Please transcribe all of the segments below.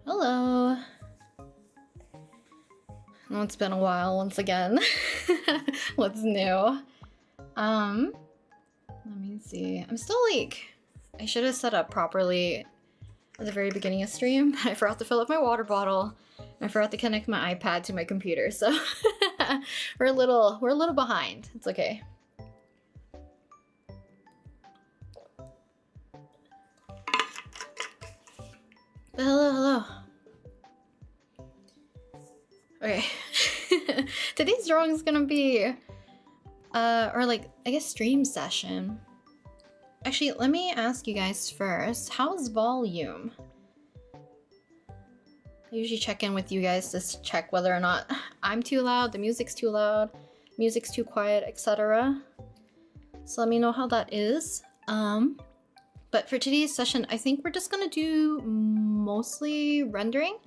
Hello. Oh, it's been a while once again. What's new? Let me see. I'm still like, I should have set up properly at the very beginning of stream. I forgot to fill up my water bottle. And I forgot to connect my iPad to my computer, so we're a little behind. It's okay. But hello. Okay. Today's drawing is gonna be, or like, I guess stream session. Actually, let me ask you guys first, how's volume? I usually check in with you guys to check whether or not I'm too loud, the music's too loud, music's too quiet, etc. So let me know how that is. But for today's session, I think we're just gonna do mostly rendering.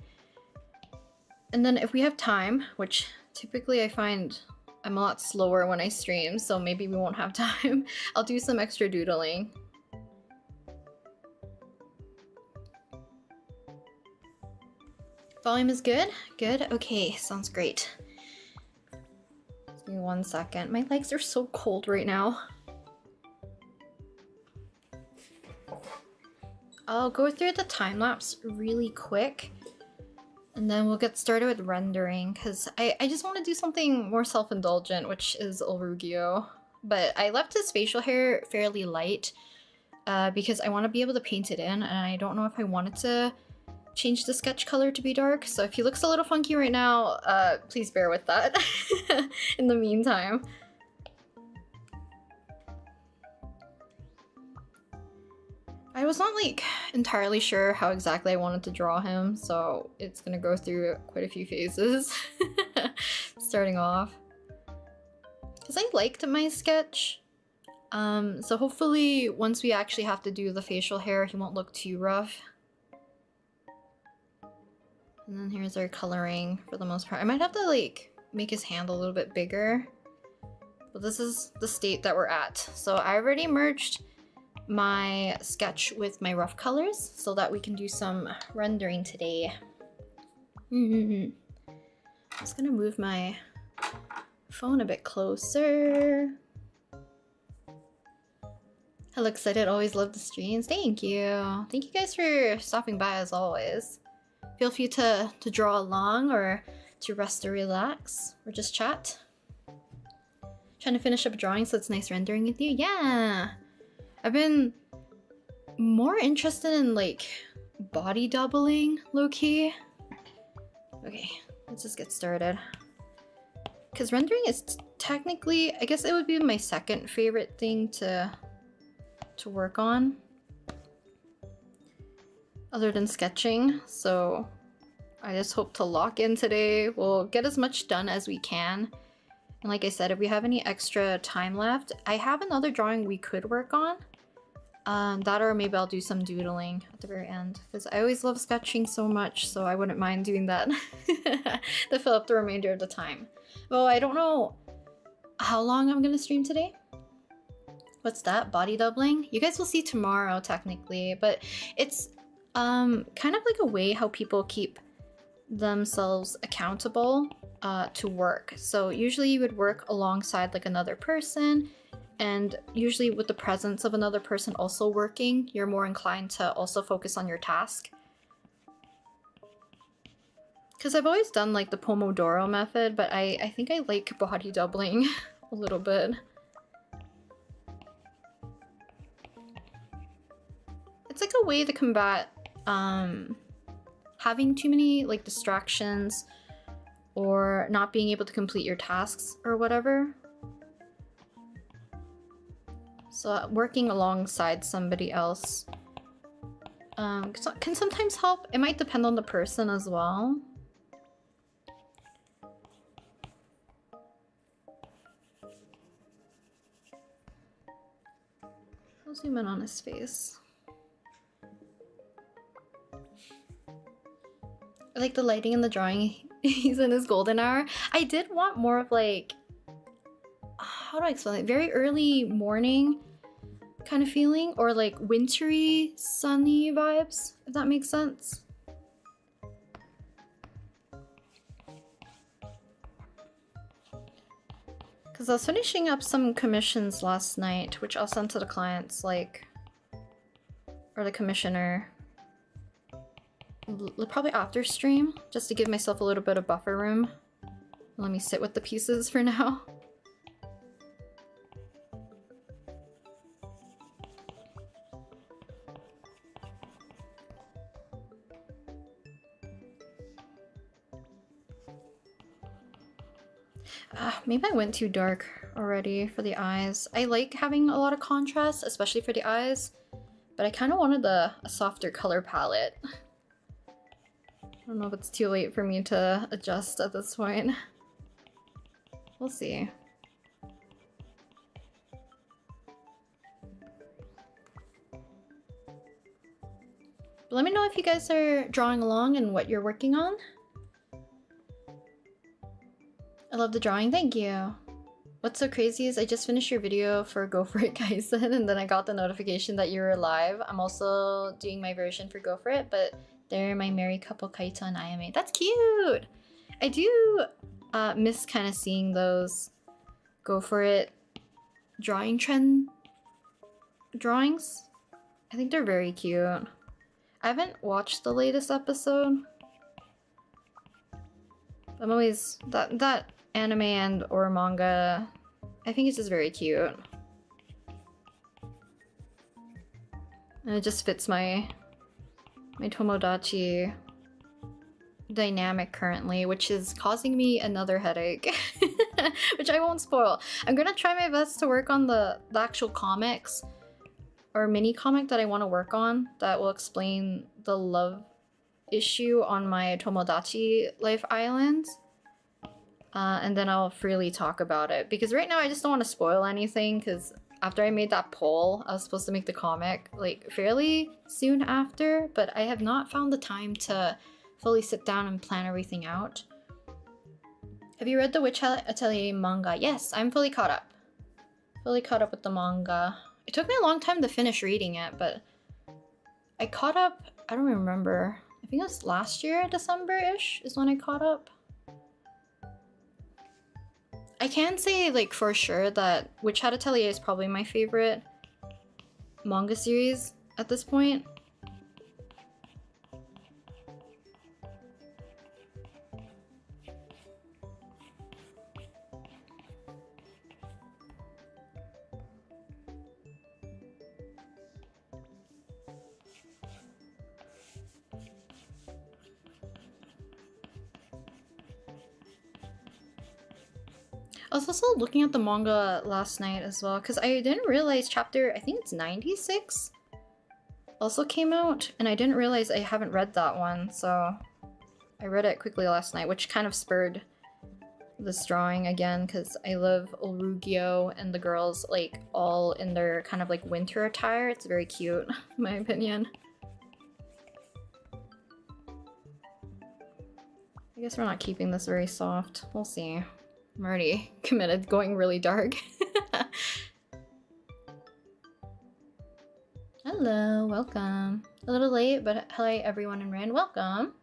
And then if we have time, which typically I find I'm a lot slower when I stream, so maybe we won't have time, I'll do some extra doodling. Volume is good? Good? Okay, sounds great. Give me 1 second. My legs are so cold right now. I'll go through the time lapse really quick. And then we'll get started with rendering, because I just want to do something more self-indulgent, which is Olruggio. But I left his facial hair fairly light because I want to be able to paint it in, and I don't know if I wanted to change the sketch color to be dark. So if he looks a little funky right now, please bear with that in the meantime. I was not like entirely sure how exactly I wanted to draw him, so it's gonna go through quite a few phases starting off. Because I liked my sketch, so hopefully once we actually have to do the facial hair, he won't look too rough. And then here's our coloring for the most part. I might have to like make his hand a little bit bigger, but this is the state that we're at. So I already merged my sketch with my rough colors so that we can do some rendering today. I'm just gonna move my phone a bit closer. Hello, excited, always love the streams. Thank you. Thank you guys for stopping by as always. Feel free to draw along or to rest or relax or just chat. Trying to finish up a drawing so it's nice rendering with you. Yeah! I've been more interested in like body doubling, low-key. Okay, let's just get started. Because rendering is technically, I guess it would be my second favorite thing to work on, other than sketching. So I just hope to lock in today. We'll get as much done as we can. And like I said, if we have any extra time left, I have another drawing we could work on. That or maybe I'll do some doodling at the very end, because I always love sketching so much, so I wouldn't mind doing that to fill up the remainder of the time. Well, I don't know how long I'm gonna stream today. What's that? Body doubling? You guys will see tomorrow technically, but it's kind of like a way how people keep themselves accountable to work. So usually you would work alongside like another person, and usually with the presence of another person also working, you're more inclined to also focus on your task. Because I've always done like the Pomodoro method, but I think I like body doubling a little bit. It's like a way to combat having too many like distractions or not being able to complete your tasks or whatever. So working alongside somebody else can sometimes help. It might depend on the person as well. I'll zoom in on his face. I like the lighting in the drawing. He's in his golden hour. I did want more of like, how do I explain it? Very early morning kind of feeling, or like wintry, sunny vibes, if that makes sense. Because I was finishing up some commissions last night, which I'll send to the clients, like, or the commissioner, probably after stream, just to give myself a little bit of buffer room. Let me sit with the pieces for now. Maybe I went too dark already for the eyes. I like having a lot of contrast, especially for the eyes, but I kind of wanted a softer color palette. I don't know if it's too late for me to adjust at this point. We'll see. But let me know if you guys are drawing along and what you're working on. I love the drawing, thank you. What's so crazy is I just finished your video for Go For It Kaisen and then I got the notification that you were live. I'm also doing my version for Go For It, but they're my married couple Kaito and Ayame. That's cute! I do miss kind of seeing those Go For It drawing trend drawings. I think they're very cute. I haven't watched the latest episode. I'm always that anime and or manga, I think it's just very cute. And it just fits my Tomodachi dynamic currently, which is causing me another headache. Which I won't spoil. I'm gonna try my best to work on the actual comics or mini comic that I want to work on that will explain the love issue on my Tomodachi life island. And then I'll freely talk about it. Because right now I just don't want to spoil anything because after I made that poll, I was supposed to make the comic like fairly soon after, but I have not found the time to fully sit down and plan everything out. Have you read the Witch Hat Atelier manga? Yes, I'm fully caught up. Fully caught up with the manga. It took me a long time to finish reading it, but I caught up, I don't remember. I think it was last year, December-ish is when I caught up. I can say like for sure that Witch Hat Atelier is probably my favorite manga series at this point. I was also looking at the manga last night as well because I didn't realize chapter, I think it's 96, also came out, and I didn't realize I haven't read that one, so I read it quickly last night, which kind of spurred this drawing again because I love Olruggio and the girls like all in their kind of like winter attire. It's very cute, in my opinion. I guess we're not keeping this very soft. We'll see. I'm already committed, going really dark. Hello, welcome. A little late, but hi everyone in Rand, welcome.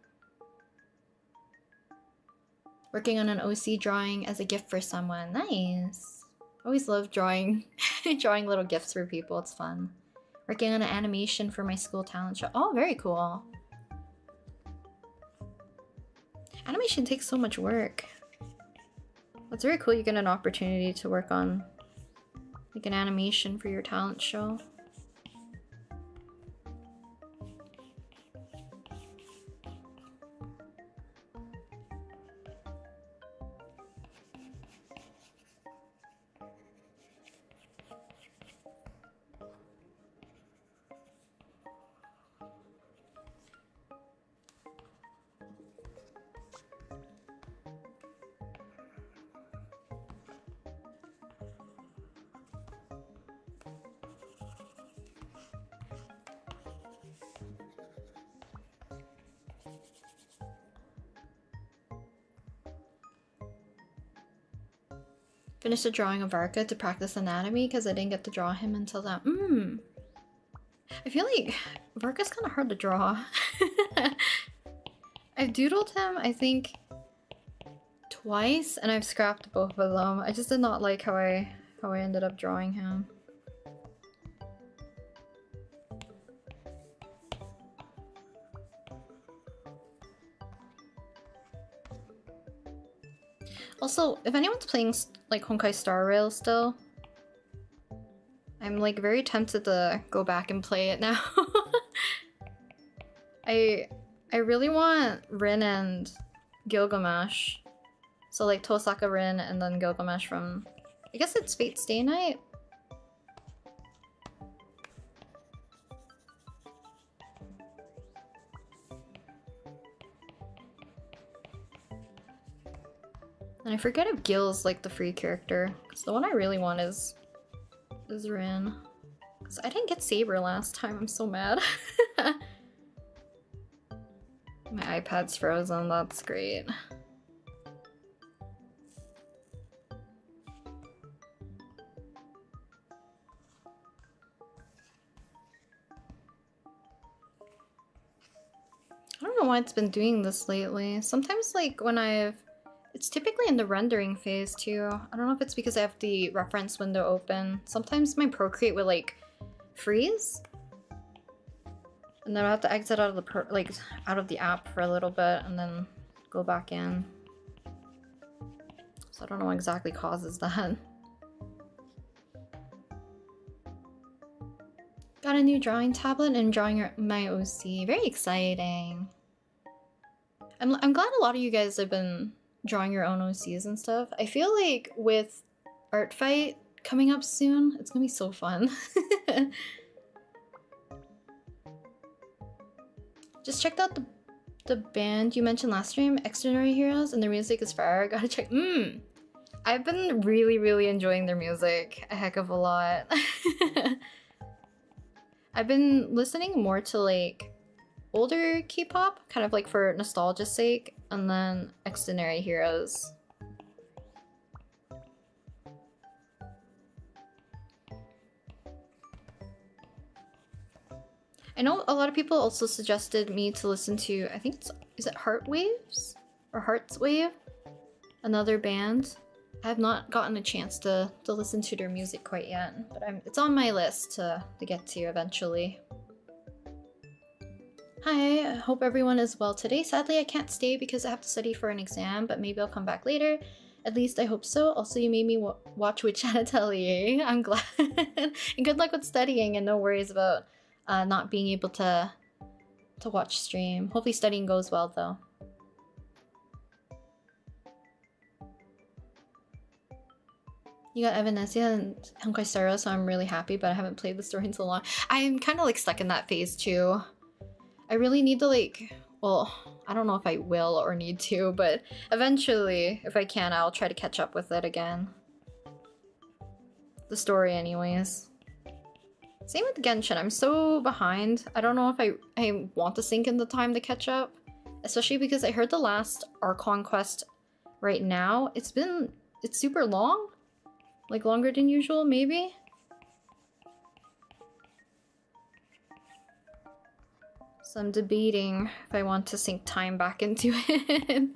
Working on an OC drawing as a gift for someone. Nice. Always love drawing, drawing little gifts for people, it's fun. Working on an animation for my school talent show. Oh, very cool. Animation takes so much work. It's very cool you get an opportunity to work on like an animation for your talent show. Finished a drawing of Varka to practice anatomy because I didn't get to draw him until then. I feel like Varka's kind of hard to draw. I've doodled him, I think, twice and I've scrapped both of them. I just did not like how I ended up drawing him. Also, if anyone's playing like Honkai Star Rail still, I'm like very tempted to go back and play it now. I really want Rin and Gilgamesh. So like Tosaka Rin and then Gilgamesh from, I guess it's Fate Stay Night? And I forget if Gil's like the free character, because the one I really want is Rin. Because I didn't get Saber last time, I'm so mad. My iPad's frozen, that's great. I don't know why it's been doing this lately. Sometimes like when it's typically in the rendering phase too. I don't know if it's because I have the reference window open. Sometimes my Procreate will like freeze. And then I have to exit out of the out of the app for a little bit and then go back in. So I don't know what exactly causes that. Got a new drawing tablet and drawing my OC. Very exciting. I'm glad a lot of you guys have been drawing your own OCs and stuff. I feel like with Art Fight coming up soon, it's gonna be so fun. Just checked out the band you mentioned last stream, Extraordinary Heroes, and their music is fire. Gotta check. I've been really enjoying their music a heck of a lot. I've been listening more to like older K-pop, kind of like for nostalgia's sake, and then Extraordinary Heroes. I know a lot of people also suggested me to listen to, I think is it Heart Waves? Or Hearts Wave? Another band. I have not gotten a chance to listen to their music quite yet, but it's on my list to get to eventually. Hi, I hope everyone is well today. Sadly, I can't stay because I have to study for an exam, but maybe I'll come back later. At least I hope so. Also, you made me watch Witch Hat Atelier. I'm glad. And good luck with studying, and no worries about not being able to watch stream. Hopefully studying goes well though. You got Evanesia and Honkai Star Rail, so I'm really happy, but I haven't played the story in so long. I'm kind of like stuck in that phase too. I really need to like, well, I don't know if I will or need to, but eventually, if I can, I'll try to catch up with it again. The story anyways. Same with Genshin, I'm so behind. I don't know if I want to sink in the time to catch up. Especially because I heard the last Archon quest right now, it's super long. Like longer than usual, maybe? So I'm debating if I want to sink time back into it.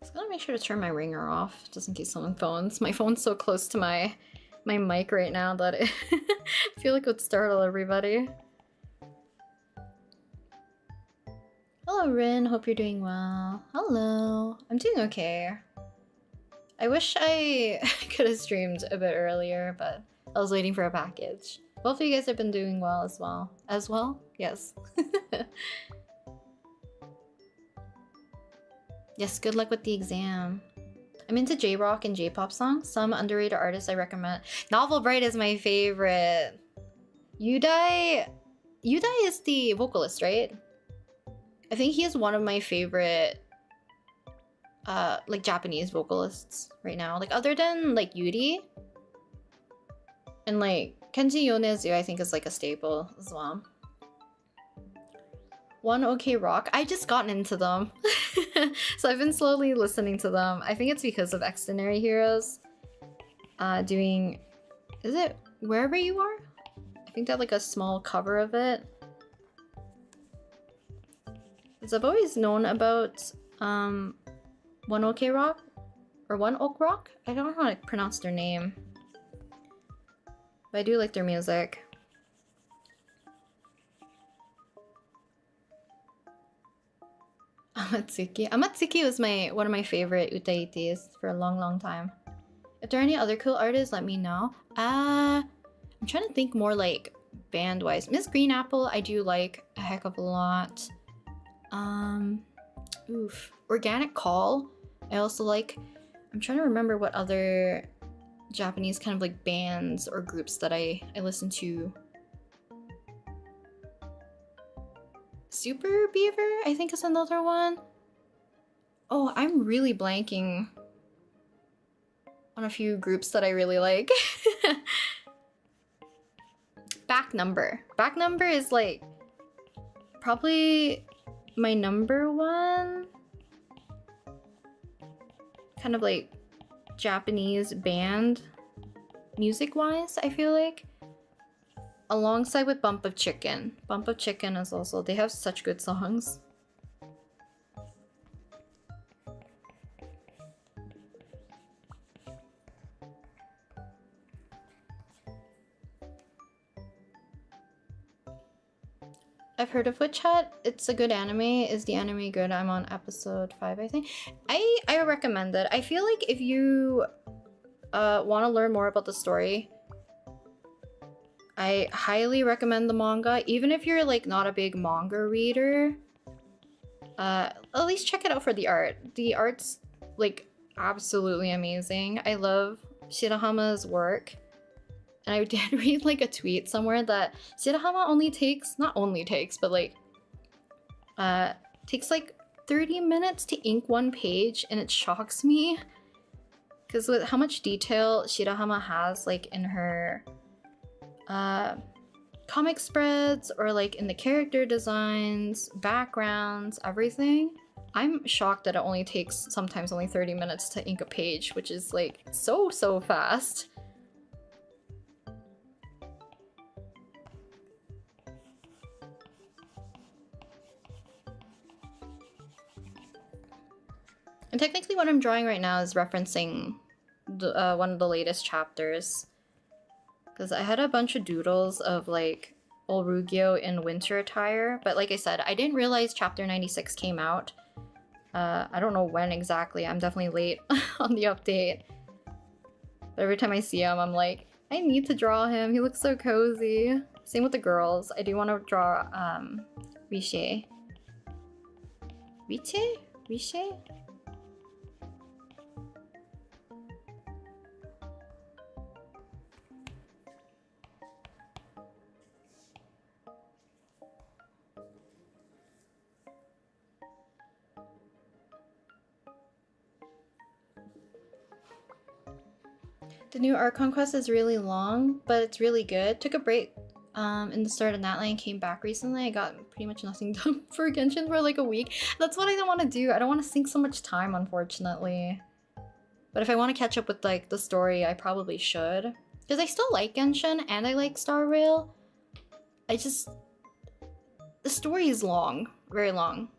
I'm gonna make sure to turn my ringer off, just in case someone phones. My phone's so close to my mic right now that I feel like it would startle everybody. Hello Rin, hope you're doing well. Hello, I'm doing okay. I wish I could have streamed a bit earlier, but I was waiting for a package. Hopefully you guys have been doing well as well. As well? Yes. Yes, good luck with the exam. I'm into J-rock and J-pop songs. Some underrated artists I recommend. Novel Bright is my favorite. Yudai is the vocalist, right? I think he is one of my favorite like Japanese vocalists right now. Like other than like Yuri and like Kenji Yonezu, I think is like a staple as well. One OK Rock. I just gotten into them. So I've been slowly listening to them. I think it's because of Extraordinary Heroes. Doing... Is it Wherever You Are? I think they have like a small cover of it. Because I've always known about One OK Rock? Or One Ok Rock? I don't know how to pronounce their name. But I do like their music. Amatsuki. Amatsuki was one of my favorite utaitis for a long time. If there are any other cool artists, let me know. I'm trying to think more like band-wise. Miss Green Apple, I do like a heck of a lot. Organic Call, I also like. I'm trying to remember what other Japanese kind of like bands or groups that I listen to. Super Beaver, I think is another one. Oh, I'm really blanking on a few groups that I really like. Back Number. Back Number is like probably my number one kind of like Japanese band music-wise, I feel like. Alongside with Bump of Chicken. Bump of Chicken is also, they have such good songs. I've heard of Witch Hat. It's a good anime. Is the anime good? I'm on episode 5, I think. I recommend it. I feel like if you want to learn more about the story, I highly recommend the manga. Even if you're like not a big manga reader, at least check it out for the art. The art's like absolutely amazing. I love Shirahama's work. And I did read like a tweet somewhere that Shirahama takes like 30 minutes to ink one page, and it shocks me. Because with how much detail Shirahama has like in her comic spreads or like in the character designs, backgrounds, everything, I'm shocked that it only takes sometimes only 30 minutes to ink a page, which is like so fast. And technically what I'm drawing right now is referencing the, one of the latest chapters. Because I had a bunch of doodles of like Olruggio in winter attire. But like I said, I didn't realize chapter 96 came out. I don't know when exactly. I'm definitely late on the update. But every time I see him, I'm like, I need to draw him. He looks so cozy. Same with the girls. I do want to draw Riche. Riche? Riche? The new Art Conquest is really long, but it's really good. Took a break in the start of Natline, came back recently. I got pretty much nothing done for Genshin for like a week. That's what I don't want to do. I don't want to sink so much time, unfortunately. But if I want to catch up with like the story, I probably should. Because I still like Genshin and I like Star Rail. The story is long, very long.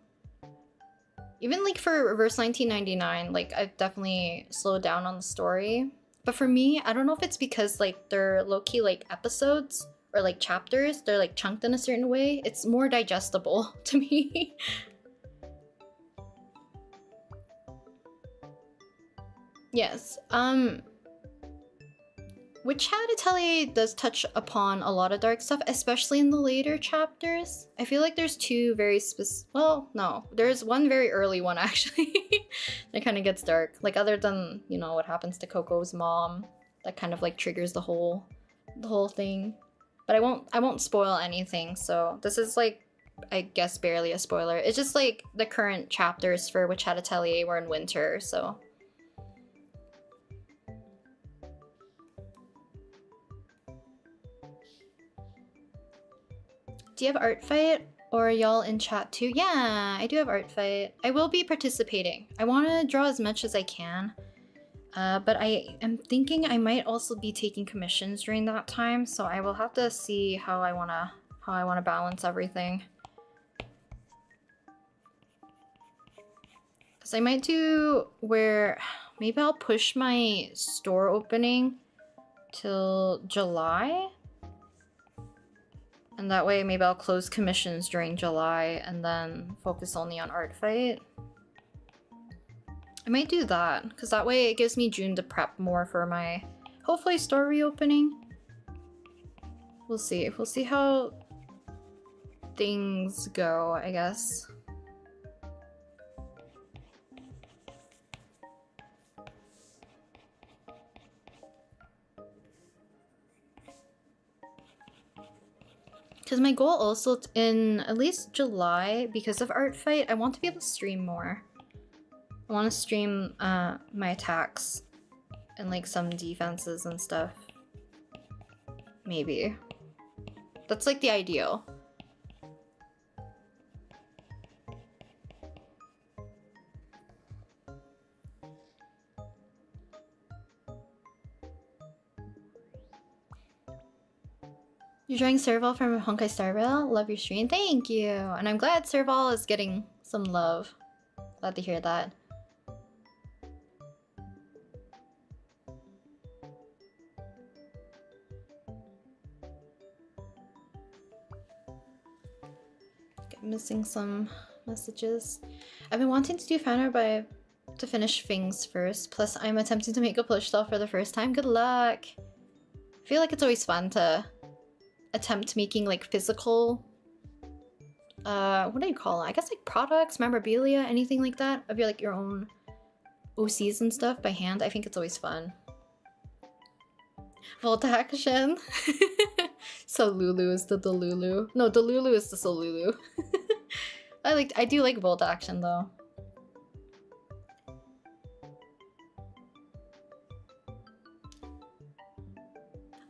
Even like for Reverse 1999, like I've definitely slowed down on the story. But for me, I don't know if it's because like they're low-key like episodes or like chapters. They're like chunked in a certain way. It's more digestible to me. Yes. Witch Hat Atelier does touch upon a lot of dark stuff, especially in the later chapters. I feel like there's two very well, no, there's one very early one actually that kind of gets dark. Like other than, you know, what happens to Coco's mom, that kind of like triggers the whole thing. But I won't spoil anything, so this is like, I guess barely a spoiler. It's just like the current chapters for Witch Hat Atelier were in winter, so. Do you have art fight or y'all in chat too? Yeah, I do have art fight. I will be participating. I want to draw as much as I can, but I am thinking I might also be taking commissions during that time, so I will have to see how I wanna balance everything. Cause I might do where maybe I'll push my store opening till July. And that way maybe I'll close commissions during July and then focus only on art fight. I might do that, because that way it gives me June to prep more for my, hopefully, store reopening. We'll see. We'll see how things go, I guess. Because my goal also in at least July, because of art fight, I want to be able to stream more. I want to stream my attacks and like some defenses and stuff. Maybe. That's like the ideal. You're drawing Serval from Honkai Star Rail? Love your stream. Thank you! And I'm glad Serval is getting some love. Glad to hear that. Missing some messages. I've been wanting to do fan art, but to finish things first. Plus, I'm attempting to make a plush doll for the first time. Good luck! I feel like it's always fun to attempt making like physical, what do you call it? I guess like products, memorabilia, anything like that of your like your own OCs and stuff by hand. I think it's always fun. Volt action. Solulu is the Delulu. No, Delulu is the Solulu. I do like Volt action though.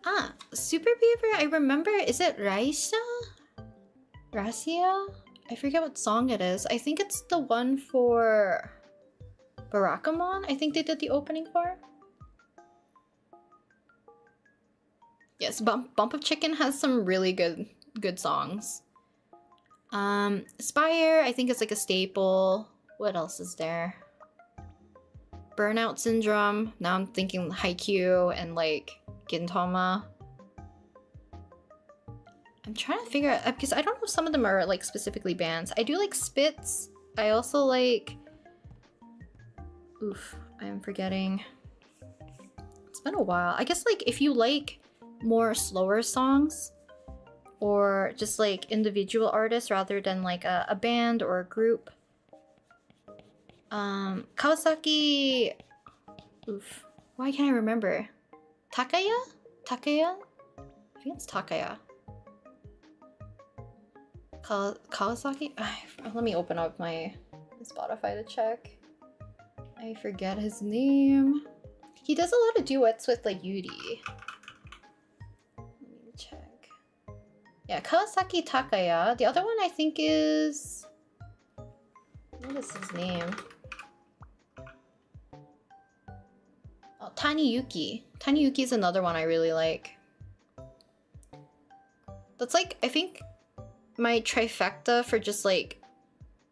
Ah, Super Beaver, I remember, is it Raisa? Racia? I forget what song it is. I think it's the one for Barakamon, I think they did the opening for. Yes, Bump of Chicken has some really good songs. Spire, I think it's like a staple. What else is there? Burnout Syndrome. Now I'm thinking Haikyuu and like Gintama. I'm trying to figure out, because I don't know if some of them are like specifically bands. I do like Spitz. I also like... Oof, I am forgetting. It's been a while. I guess like if you like more slower songs or just like individual artists rather than like a band or a group. Kawasaki... Oof. Why can't I remember? Takaya? Takaya? I think it's Takaya. Kawasaki? Let me open up my Spotify to check. I forget his name. He does a lot of duets with like Yuri. Let me check. Yeah, Kawasaki Takaya. The other one I think is... What is his name? Oh, Taniyuki. Taniyuki is another one I really like. That's like, I think my trifecta for just like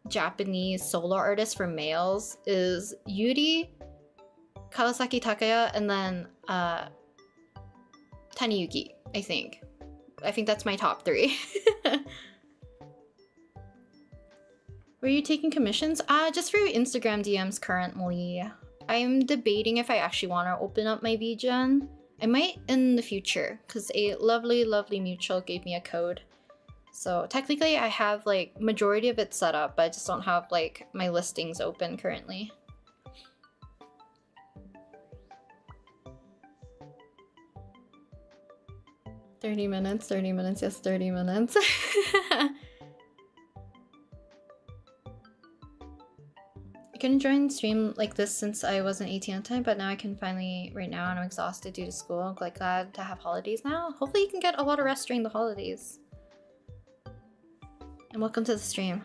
Japanese solo artists for males is Yuri, Kawasaki Takaya, and then Taniyuki, I think. I think that's my top 3. Were you taking commissions? Just for Instagram DMs currently. I'm debating if I actually want to open up my VGen I might in the future, because a lovely, lovely mutual gave me a code. So technically I have like majority of it set up, but I just don't have like my listings open currently. "30 minutes, 30 minutes, yes, 30 minutes. I couldn't join stream like this since I wasn't 18 at the time, but now I can finally right now, and I'm exhausted due to school. I'm like glad to have holidays now. Hopefully you can get a lot of rest during the holidays. And welcome to the stream.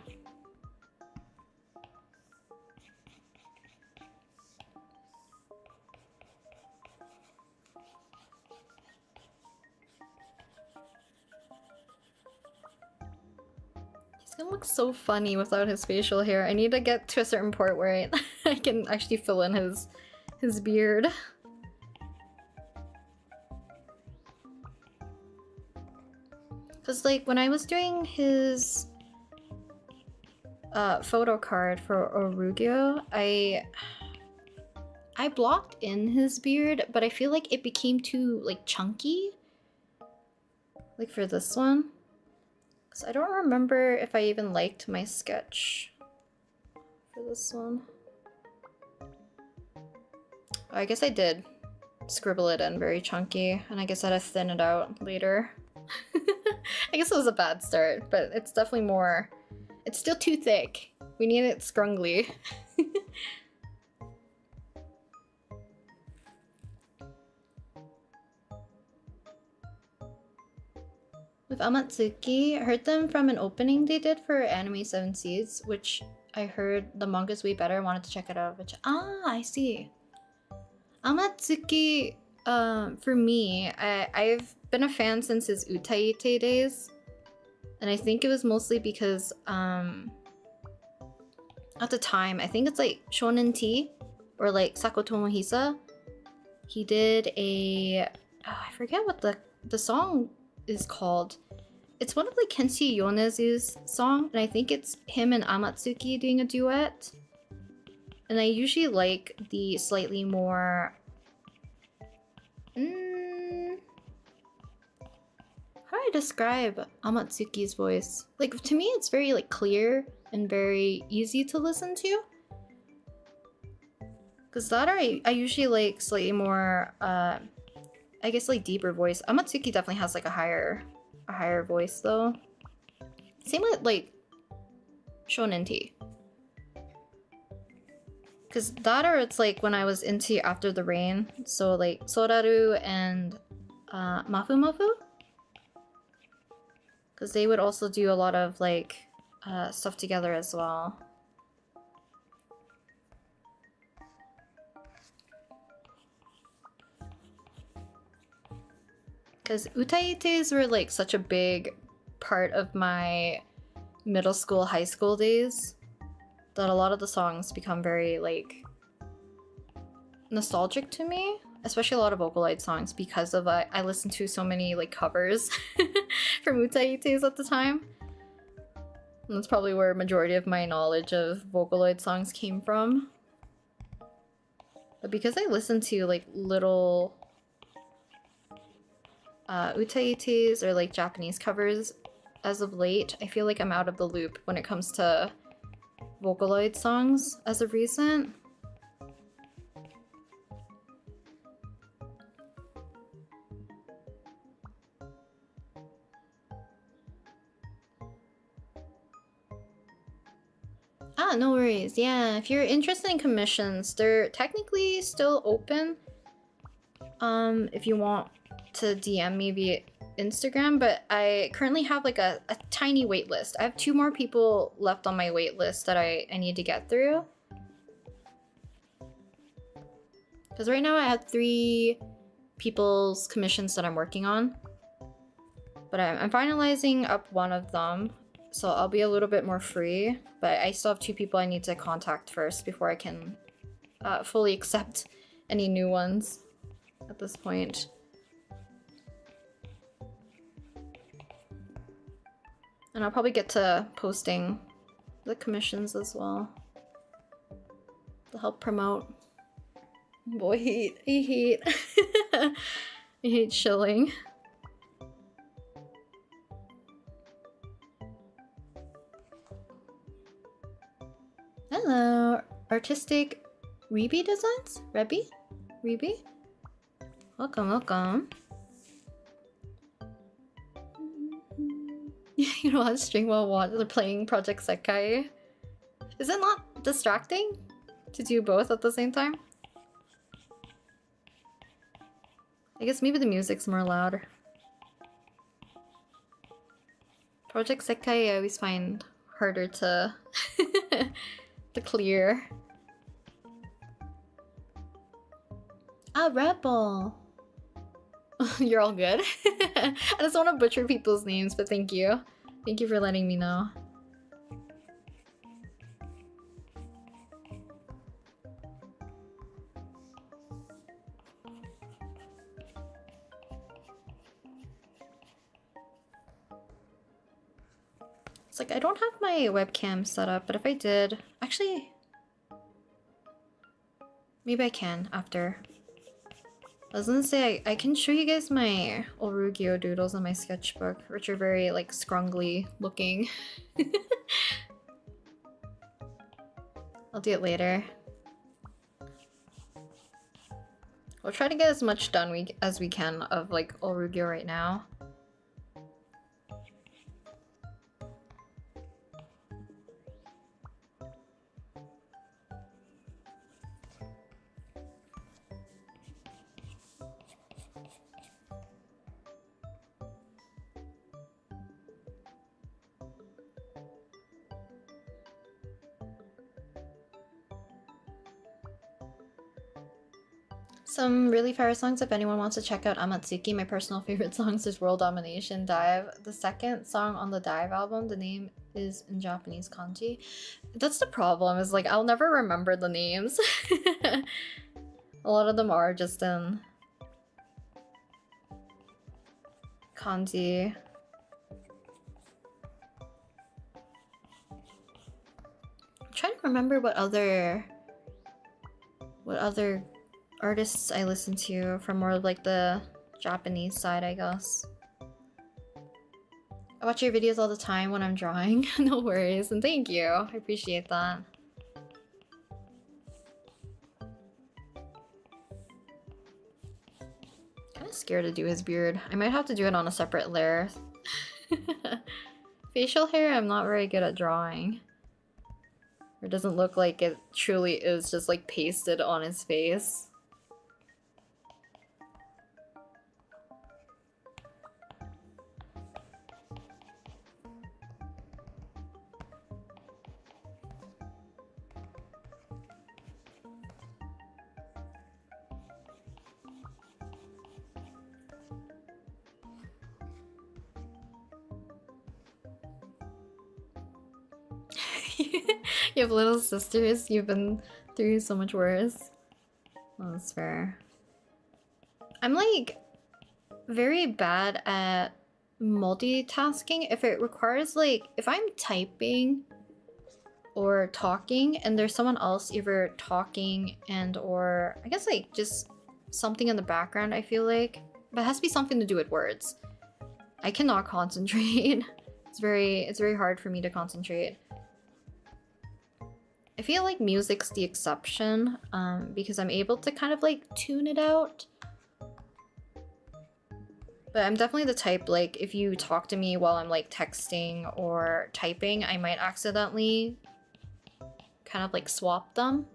He's gonna look so funny without his facial hair. I need to get to a certain point where I can actually fill in his beard. Cause like when I was doing his photo card for Olruggio, I blocked in his beard, but I feel like it became too like chunky. Like for this one. Cause I don't remember if I even liked my sketch for this one. I guess I did scribble it in very chunky, and I guess I had to thin it out later. I guess it was a bad start, but it's definitely more... It's still too thick. We need it scrungly. With Amatsuki, I heard them from an opening they did for Anime 7 Seeds, which I heard the manga's way better. I wanted to check it out, which... Ah, I see. Amatsuki, for me, I've been a fan since his Utaite days. And I think it was mostly because, at the time, I think it's like Shonen Tea, or like Sako Tomohisa. He did a... Oh, I forget what the song is called. It's one of like Kenshi Yonezu's song, and I think it's him and Amatsuki doing a duet. And I usually like the slightly more... How do I describe Amatsuki's voice? Like, to me, it's very like clear and very easy to listen to. Because that I usually like slightly more, I guess like deeper voice. Amatsuki definitely has like a higher voice though. Same with like Shonen Tea. Because that or it's like when I was into After the Rain. So like Soraru and Mafu Mafu. Because they would also do a lot of like stuff together as well. Because utaites were like such a big part of my middle school, high school days that a lot of the songs become very like nostalgic to me. Especially a lot of Vocaloid songs because of I listened to so many like covers from utaites at the time. And that's probably where a majority of my knowledge of Vocaloid songs came from. But because I listened to like little utaites or like Japanese covers as of late, I feel like I'm out of the loop when it comes to Vocaloid songs as of recent. Ah, no worries. Yeah, if you're interested in commissions, they're technically still open. If you want to DM me via Instagram, but I currently have like a tiny wait list. I have 2 more people left on my wait list that I need to get through. Because right now I have 3 people's commissions that I'm working on. But I'm finalizing up one of them. So I'll be a little bit more free, but I still have 2 people I need to contact first before I can fully accept any new ones at this point. And I'll probably get to posting the commissions as well to help promote. Boy, I hate. hate shilling. Hello, artistic Reeby designs? Rebby? Reeby? Welcome, welcome. You know how to string while they're playing Project Sekai? Is it not distracting to do both at the same time? I guess maybe the music's more louder. Project Sekai I always find harder to to clear. Ah, Rebel! You're all good? I just want to butcher people's names, but thank you. Thank you for letting me know. It's like I don't have my webcam set up, but if I did... Actually... Maybe I can after. I was gonna say, I can show you guys my Olruggio doodles on my sketchbook, which are very, like, scrungly looking. I'll do it later. We'll try to get as much done as we can of, like, Olruggio right now. Some really fire songs if anyone wants to check out Amatsuki. My personal favorite songs is World Domination, Dive. The second song on the Dive album, the name is in Japanese kanji. That's the problem, is like I'll never remember the names. A lot of them are just in kanji. I'm trying to remember what other artists I listen to from more of like the Japanese side, I guess. I watch your videos all the time when I'm drawing. No worries, and thank you. I appreciate that. Kind of scared to do his beard. I might have to do it on a separate layer. Facial hair, I'm not very good at drawing. It doesn't look like it truly is just like pasted on his face. You have little sisters, you've been through so much worse. Well, that's fair. I'm like very bad at multitasking. If it requires like, if I'm typing or talking and there's someone else either talking and or I guess like just something in the background, I feel like, but it has to be something to do with words. I cannot concentrate. It's very hard for me to concentrate. I feel like music's the exception, because I'm able to kind of like tune it out. But I'm definitely the type, like, if you talk to me while I'm like texting or typing, I might accidentally kind of like swap them.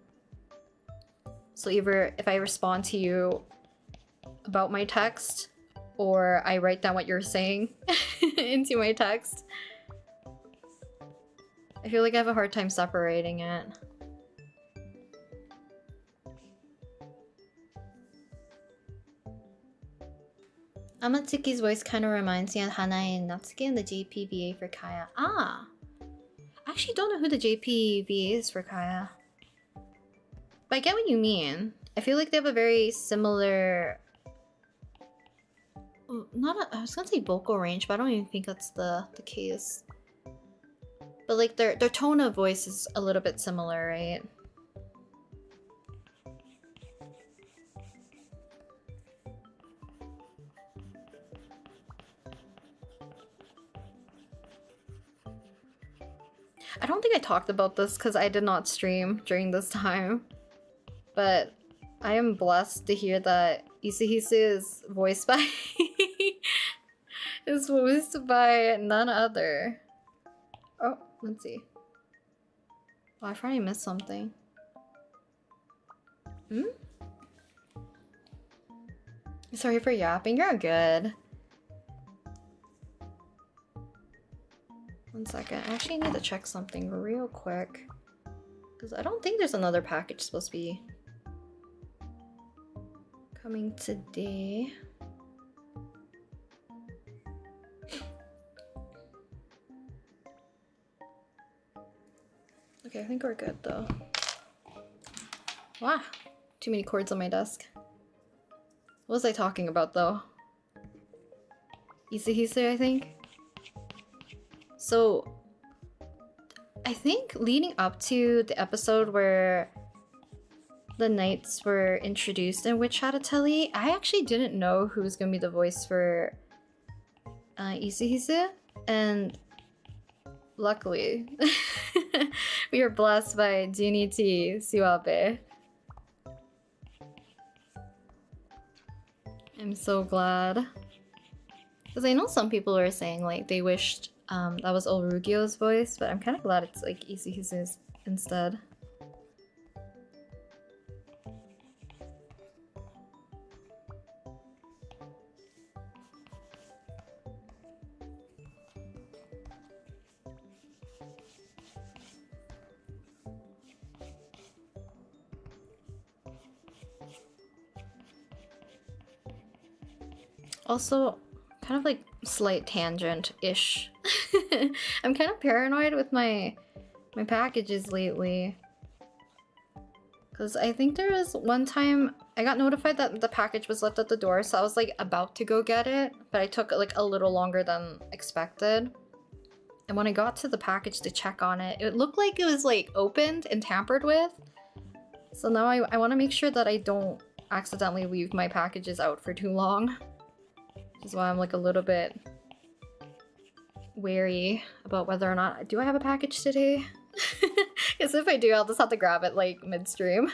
So either if I respond to you about my text, or I write down what you're saying into my text. I feel like I have a hard time separating it. Amatsuki's voice kind of reminds me of Hanae and Natsuki in the JPVA for Kaya. Ah! I actually don't know who the JPVA is for Kaya. But I get what you mean. I feel like they have a very similar... I was gonna say vocal range, but I don't even think that's the case. But like their tone of voice is a little bit similar, right? I don't think I talked about this because I did not stream during this time, but I am blessed to hear that Isuhisu is voiced by is voiced by none other. Oh, let's see. Oh, I probably missed something. Hmm? Sorry for yapping, you're good. One second, I actually need to check something real quick. Because I don't think there's another package supposed to be coming today. Okay, I think we're good though. Wow, too many cords on my desk. What was I talking about though? Isuhisu, I think? So, I think leading up to the episode where the knights were introduced in Witch Hat Atelier, I actually didn't know who was gonna be the voice for Isuhisu, and luckily, we were blessed by Junichi Siwabe. I'm so glad. Because I know some people were saying like they wished that was Olruggio's voice, but I'm kind of glad it's like Isuhisu's instead. Also, kind of like slight tangent-ish. I'm kind of paranoid with my packages lately. Because I think there was one time I got notified that the package was left at the door, so I was like about to go get it, but I took like a little longer than expected. And when I got to the package to check on it, it looked like it was like opened and tampered with. So now I want to make sure that I don't accidentally leave my packages out for too long. Which is why I'm like a little bit wary about whether or not do I have a package today. Because if I do, I'll just have to grab it like midstream.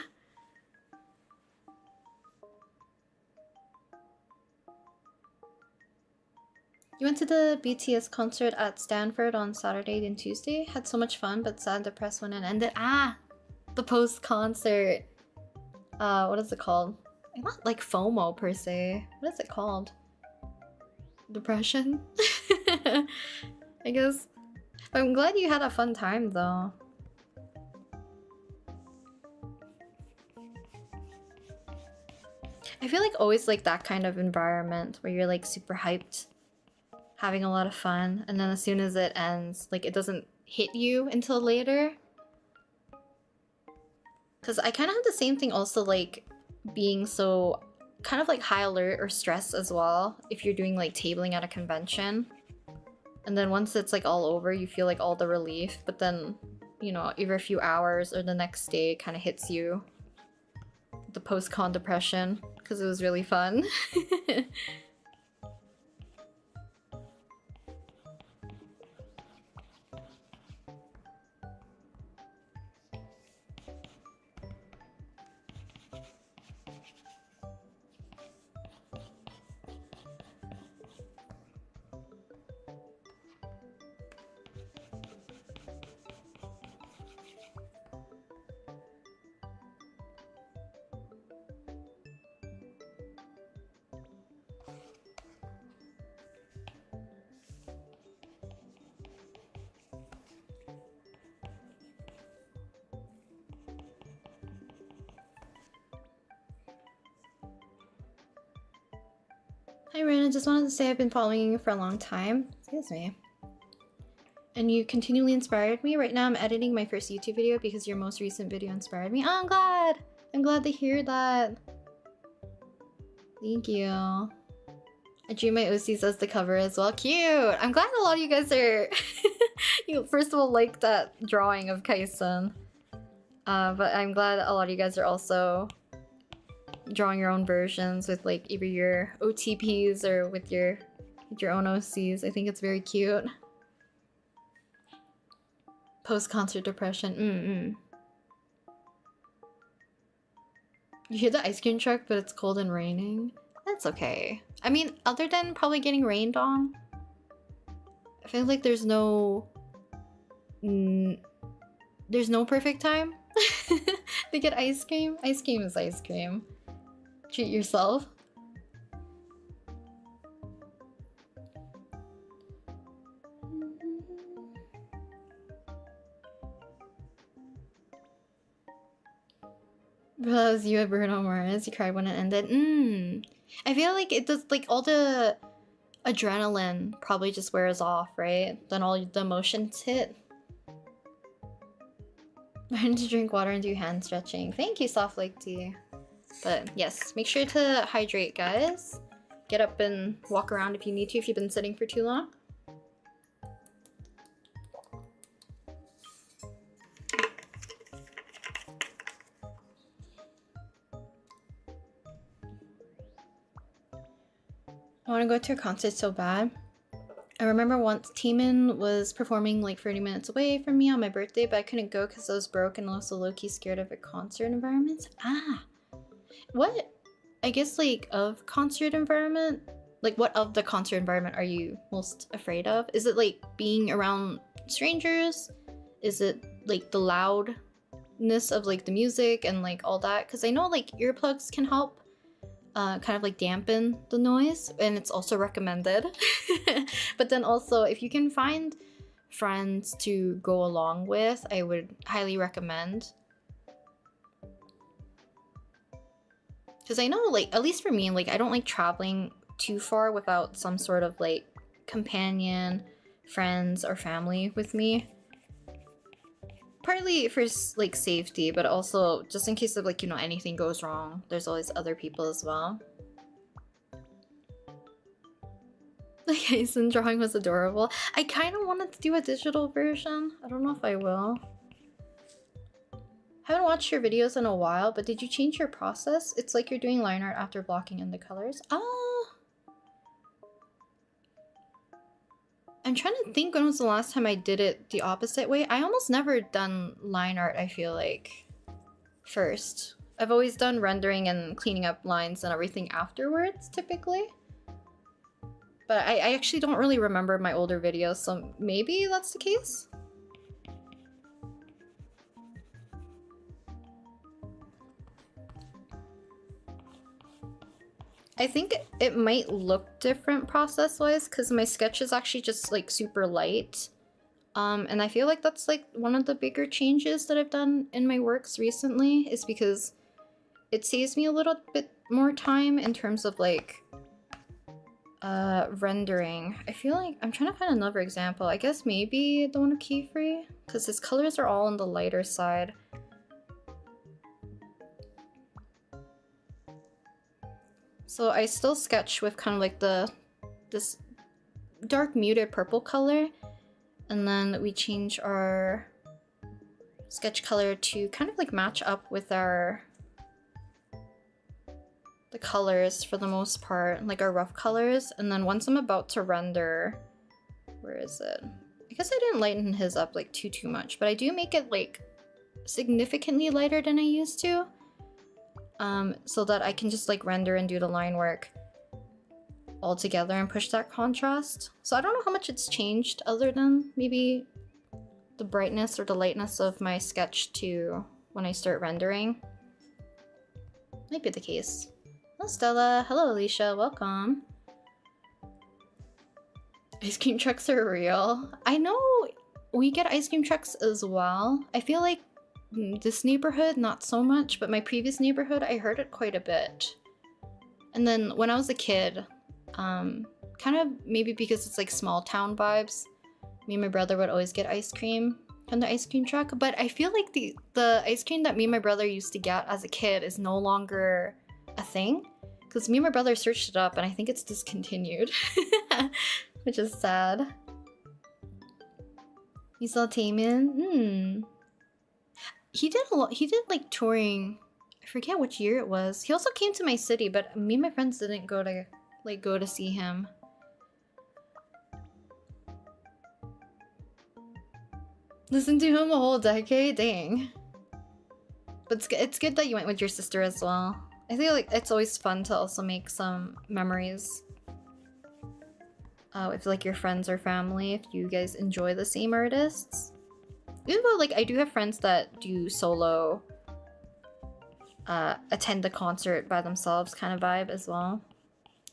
You went to the BTS concert at Stanford on Saturday and Tuesday. Had so much fun, but sad depressed when it ended. Ah, the post-concert. What is it called? Not like FOMO per se. What is it called? Depression? I guess. I'm glad you had a fun time though. I feel like always like that kind of environment where you're like super hyped, having a lot of fun, and then as soon as it ends, like it doesn't hit you until later. Because I kind of have the same thing also, like being so kind of like high alert or stress as well if you're doing like tabling at a convention. And then once it's like all over, you feel like all the relief, but then, you know, either a few hours or the next day it kind of hits you. The post-con depression, because it was really fun. Hi Ren, I just wanted to say I've been following you for a long time. Excuse me. And you continually inspired me. Right now I'm editing my first YouTube video because your most recent video inspired me. Oh, I'm glad! I'm glad to hear that. Thank you. I drew my OCs as the cover as well. Cute! I'm glad a lot of you guys are... you first of all like that drawing of Kaisen. But I'm glad a lot of you guys are also drawing your own versions with like either your OTPs or with your own OCs. I think it's very cute. Post-concert depression. You hear the ice cream truck, but it's cold and raining. That's okay. I mean, other than probably getting rained on, I feel like there's no perfect time to get ice cream. Ice cream is ice cream. Treat yourself. Because you had Bruno Mars, you cried when it ended. I feel like it does, like, all the adrenaline probably just wears off, right? Then all the emotions hit. Learn to drink water and do hand stretching. Thank you, Soft Lake Tea. But yes, make sure to hydrate, guys. Get up and walk around if you need to, if you've been sitting for too long. I want to go to a concert so bad. I remember once Taemin was performing like 30 minutes away from me on my birthday, but I couldn't go because I was broke and also low-key scared of a concert environment. What? I guess like of concert environment? Like what of the concert environment are you most afraid of? Is it like being around strangers? Is it like the loudness of like the music and like all that? Because I know like earplugs can help kind of like dampen the noise, and it's also recommended. But then also if you can find friends to go along with, I would highly recommend. Because I know like, at least for me, like I don't like traveling too far without some sort of like companion, friends, or family with me. Partly for like safety, but also just in case of like, you know, anything goes wrong, there's always other people as well. The Jason drawing was adorable. I kind of wanted to do a digital version. I don't know if I will. Haven't watched your videos in a while, but did you change your process? It's like you're doing line art after blocking in the colors. I'm trying to think when was the last time I did it the opposite way. I almost never done line art, I feel like, first. I've always done rendering and cleaning up lines and everything afterwards, typically. But I actually don't really remember my older videos, so maybe that's the case? I think it might look different process-wise because my sketch is actually just like super light. And I feel like that's like one of the bigger changes that I've done in my works recently, is because it saves me a little bit more time in terms of like rendering. I feel like I'm trying to find another example. I guess maybe the one of Keyfree, because his colors are all on the lighter side. So I still sketch with kind of like this dark muted purple color, and then we change our sketch color to kind of like match up with the colors for the most part, like our rough colors. And then once I'm about to render, where is it? I guess I didn't lighten his up like too much, but I do make it like significantly lighter than I used to. So that I can just like render and do the line work all together and push that contrast. So I don't know how much it's changed other than maybe the brightness or the lightness of my sketch to when I start rendering. Might be the case. Hello Stella, hello Alicia, welcome. Ice cream trucks are real. I know we get ice cream trucks as well. I feel like this neighborhood, not so much, but my previous neighborhood, I heard it quite a bit. And then when I was a kid, kind of maybe because it's like small town vibes, me and my brother would always get ice cream from the ice cream truck. But I feel like the ice cream that me and my brother used to get as a kid is no longer a thing, because me and my brother searched it up and I think it's discontinued, which is sad. You saw Taemin? He did a lot. He did like touring. I forget which year it was. He also came to my city, but me and my friends didn't go to see him. Listen to him a whole decade? Dang. But it's good that you went with your sister as well. I feel like it's always fun to also make some memories. With like your friends or family, if you guys enjoy the same artists. Even though like I do have friends that do solo attend the concert by themselves kind of vibe as well.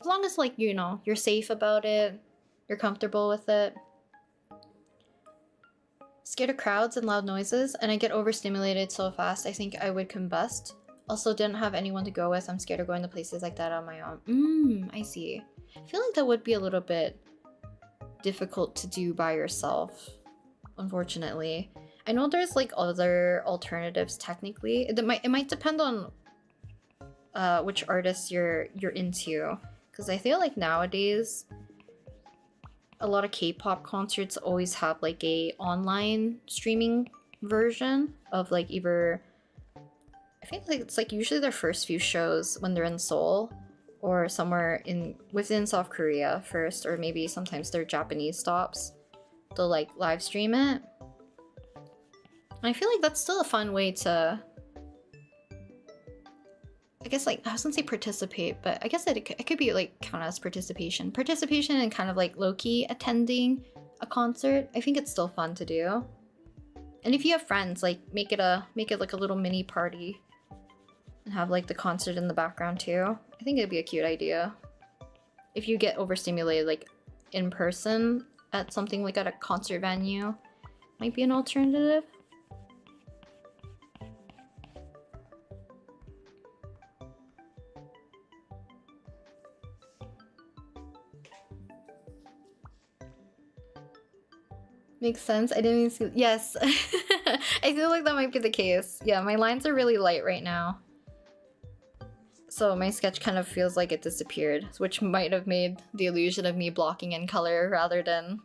As long as like, you know, you're safe about it, you're comfortable with it. Scared of crowds and loud noises, and I get overstimulated so fast I think I would combust. Also didn't have anyone to go with. I'm scared of going to places like that on my own. I see. I feel like that would be a little bit difficult to do by yourself, unfortunately. I know there's like other alternatives technically. It might depend on which artists you're into, because I feel like nowadays a lot of K-pop concerts always have like a online streaming version of like either, I think like it's like usually their first few shows when they're in Seoul or somewhere within South Korea first, or maybe sometimes their Japanese stops. They'll like live stream it. And I feel like that's still a fun way to, I guess, like, I was gonna say participate, but I guess it could be like count as participation. Participation and kind of like low-key attending a concert. I think it's still fun to do. And if you have friends, like make it like a little mini party and have like the concert in the background too. I think it'd be a cute idea. If you get overstimulated like in person at something like at a concert venue, might be an alternative. Makes sense. I didn't even see. Yes. I feel like that might be the case. Yeah, my lines are really light right now. So my sketch kind of feels like it disappeared, which might have made the illusion of me blocking in color rather than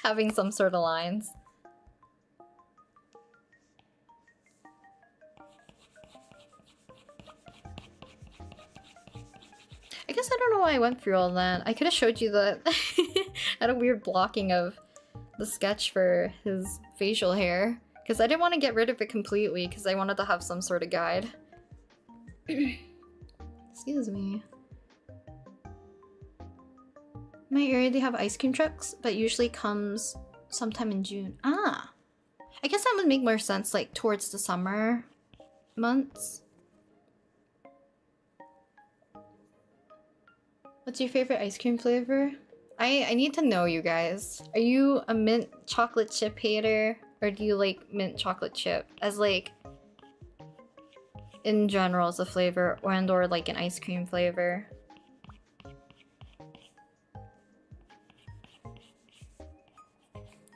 having some sort of lines. I guess I don't know why I went through all that. I could have showed you that I had a weird blocking of the sketch for his facial hair, because I didn't want to get rid of it completely because I wanted to have some sort of guide. Excuse me. My area, they have ice cream trucks, but usually comes sometime in June. Ah! I guess that would make more sense, like, towards the summer months. What's your favorite ice cream flavor? I need to know, you guys. Are you a mint chocolate chip hater? Or do you like mint chocolate chip as like in general as a flavor, or like an ice cream flavor?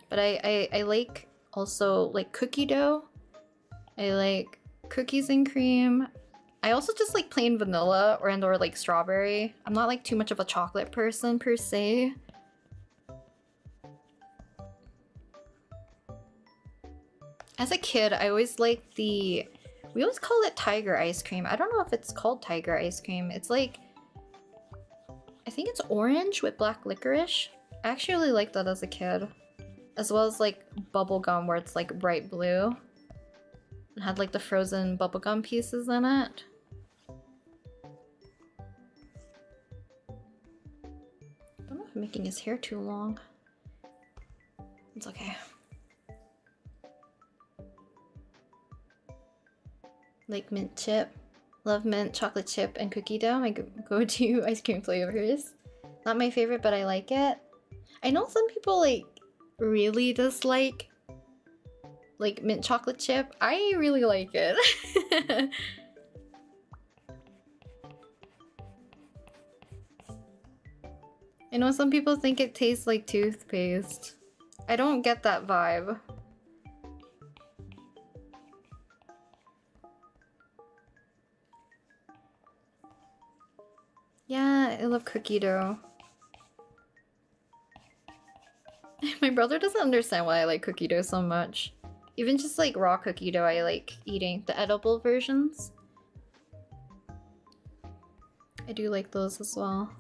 But I like also like cookie dough. I like cookies and cream. I also just like plain vanilla or like strawberry. I'm not like too much of a chocolate person per se. As a kid, I always liked we always call it tiger ice cream. I don't know if it's called tiger ice cream. It's like, I think it's orange with black licorice. I actually really liked that as a kid. As well as like bubblegum where it's like bright blue. It had like the frozen bubblegum pieces in it. I don't know if I'm making his hair too long. It's okay. Like mint chip. Love mint, chocolate chip, and cookie dough. My go-to ice cream flavors. Not my favorite, but I like it. I know some people like really dislike like mint chocolate chip. I really like it. I know some people think it tastes like toothpaste. I don't get that vibe. Yeah, I love cookie dough. My brother doesn't understand why I like cookie dough so much. Even just like raw cookie dough, I like eating the edible versions. I do like those as well.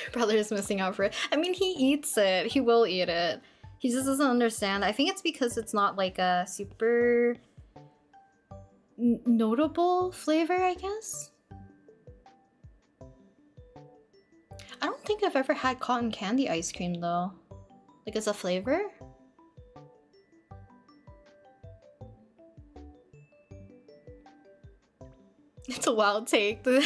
Your brother is missing out for it. I mean, he eats it. He will eat it. He just doesn't understand. I think it's because it's not like a super notable flavor, I guess. I don't think I've ever had cotton candy ice cream though. Like as a flavor? It's a wild take to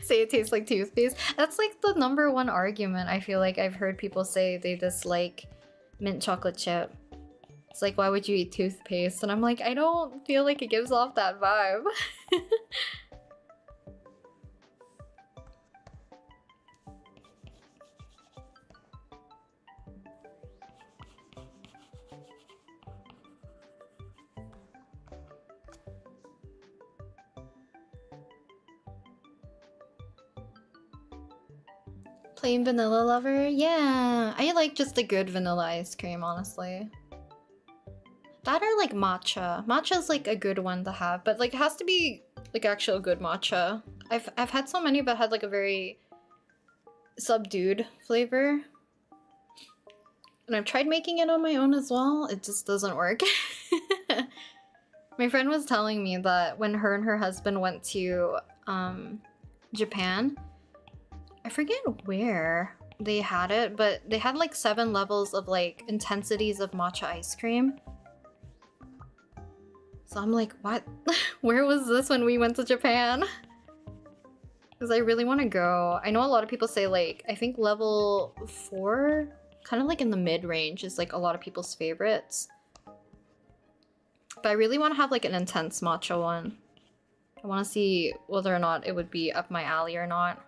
say it tastes like toothpaste. That's like the #1 argument I feel like I've heard people say they dislike mint chocolate chip. It's like, why would you eat toothpaste? And I'm like, I don't feel like it gives off that vibe. Plain vanilla lover? Yeah, I like just a good vanilla ice cream, honestly. That or like matcha. Matcha's like a good one to have, but like it has to be like actual good matcha. I've had so many but had like a very subdued flavor. And I've tried making it on my own as well. It just doesn't work. My friend was telling me that when her and her husband went to Japan, I forget where they had it, but they had like 7 levels of like intensities of matcha ice cream. So I'm like, what? Where was this when we went to Japan? Because I really want to go. I know a lot of people say like, I think level 4, kind of like in the mid-range is like a lot of people's favorites. But I really want to have like an intense matcha one. I want to see whether or not it would be up my alley or not.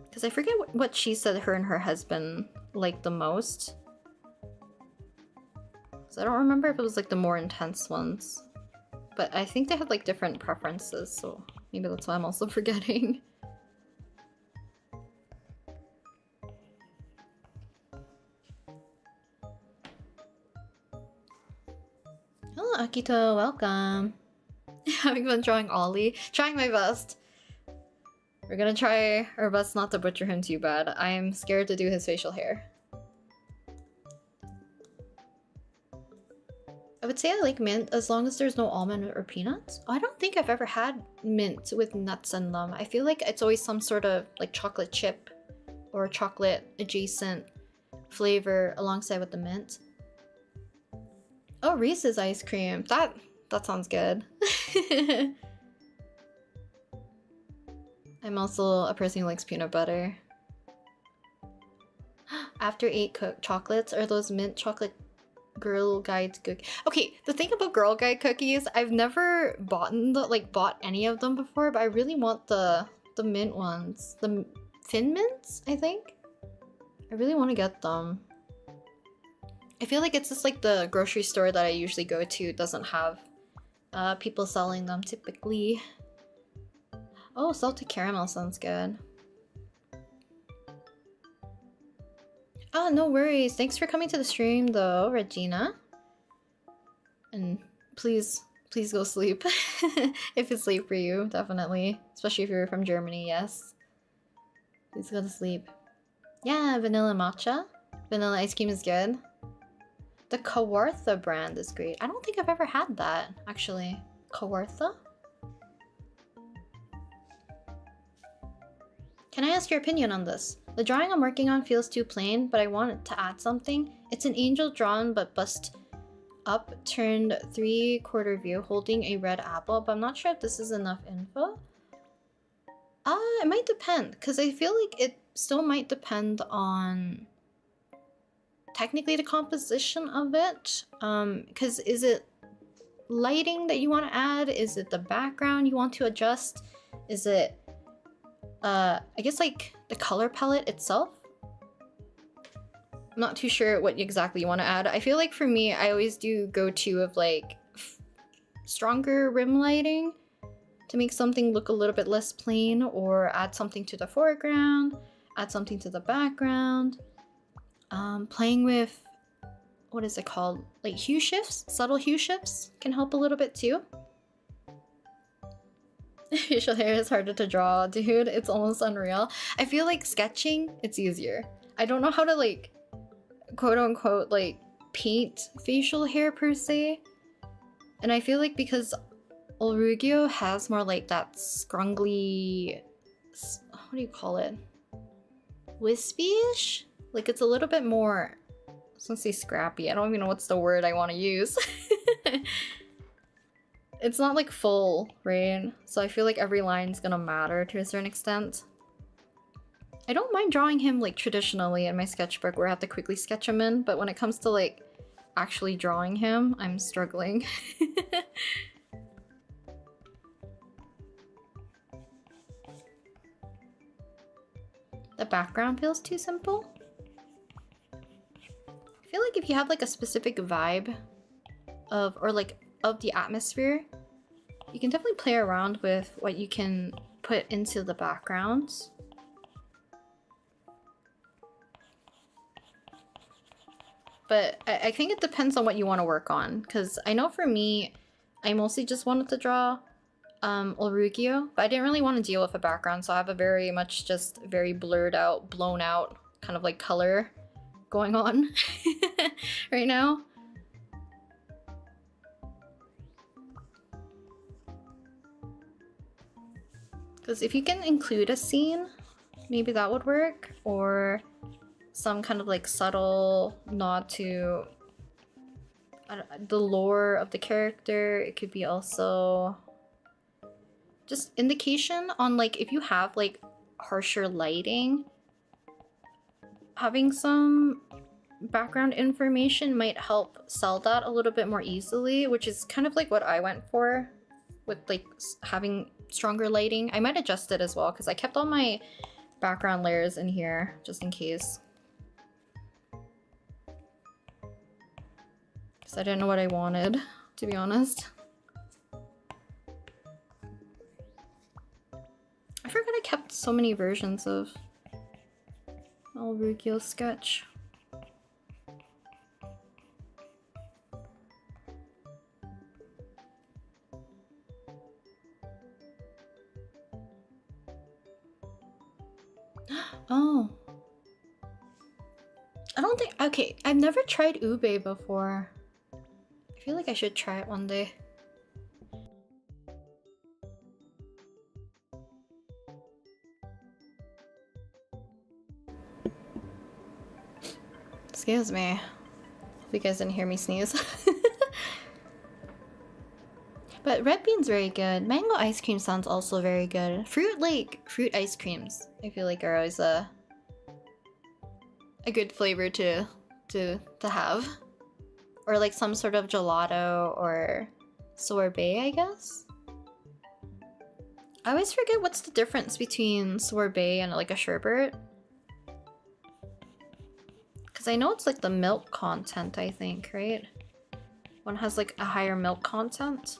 Because I forget what she said her and her husband liked the most. So I don't remember if it was like the more intense ones. But I think they had like different preferences, so maybe that's why I'm also forgetting. Hello Akito, welcome. Having fun drawing Ollie. Trying my best. We're gonna try our best not to butcher him too bad. I'm scared to do his facial hair. I would say I like mint as long as there's no almond or peanuts. Oh, I don't think I've ever had mint with nuts in them. I feel like it's always some sort of like chocolate chip or chocolate adjacent flavor alongside with the mint. Oh, Reese's ice cream. That sounds good. I'm also a person who likes peanut butter. After 8 cooked chocolates are those mint chocolate Girl Guide cookies. Okay, the thing about Girl Guide cookies, I've never bought any of them before, but I really want the mint ones. The Thin Mints, I think? I really want to get them. I feel like it's just like the grocery store that I usually go to doesn't have people selling them typically. Oh, salted caramel sounds good. Oh, no worries. Thanks for coming to the stream though, Regina. And please go sleep. If it's late for you, definitely. Especially if you're from Germany, yes. Please go to sleep. Yeah, vanilla matcha. Vanilla ice cream is good. The Kawartha brand is great. I don't think I've ever had that, actually. Kawartha? Can I ask your opinion on this? The drawing I'm working on feels too plain, but I wanted to add something. It's an angel drawn but bust up, turned 3/4 view, holding a red apple, but I'm not sure if this is enough info. It might depend, because I feel like it still might depend on technically the composition of it. Because is it lighting that you want to add? Is it the background you want to adjust? Is it I guess like the color palette itself? I'm not too sure what exactly you want to add. I feel like for me, I always do go-to of like stronger rim lighting to make something look a little bit less plain, or add something to the foreground, add something to the background. Playing with, what is it called? Like hue shifts? Subtle hue shifts can help a little bit too. Facial hair is harder to draw, dude. It's almost unreal. I feel like sketching, it's easier. I don't know how to like, quote unquote, like paint facial hair per se. And I feel like because Olruggio has more like that scrungly, what do you call it? Wispy-ish? Like it's a little bit more, I was gonna say scrappy. I don't even know what's the word I want to use. It's not like full, right? So I feel like every line's gonna matter to a certain extent. I don't mind drawing him like traditionally in my sketchbook where I have to quickly sketch him in, but when it comes to like actually drawing him, I'm struggling. The background feels too simple. I feel like if you have like a specific vibe of, or like of the atmosphere, you can definitely play around with what you can put into the backgrounds. But I think it depends on what you want to work on, because I know for me, I mostly just wanted to draw Olruggio, but I didn't really want to deal with a background, so I have a very much just very blurred out, blown out kind of like color going on right now. Because if you can include a scene, maybe that would work, or some kind of like subtle nod to the lore of the character. It could be also just indication on like if you have like harsher lighting, having some background information might help sell that a little bit more easily, which is kind of like what I went for with like having stronger lighting. I might adjust it as well because I kept all my background layers in here just in case. Because I didn't know what I wanted, to be honest. I forgot I kept so many versions of Olruggio's sketch. Oh. I don't think... Okay, I've never tried ube before. I feel like I should try it one day. Excuse me. Hope you guys didn't hear me sneeze. But red bean's very good. Mango ice cream sounds also very good. Fruit ice creams, I feel like are always a good flavor to have. Or like some sort of gelato or sorbet, I guess. I always forget what's the difference between sorbet and like a sherbet. Because I know it's like the milk content, I think, right? One has like a higher milk content.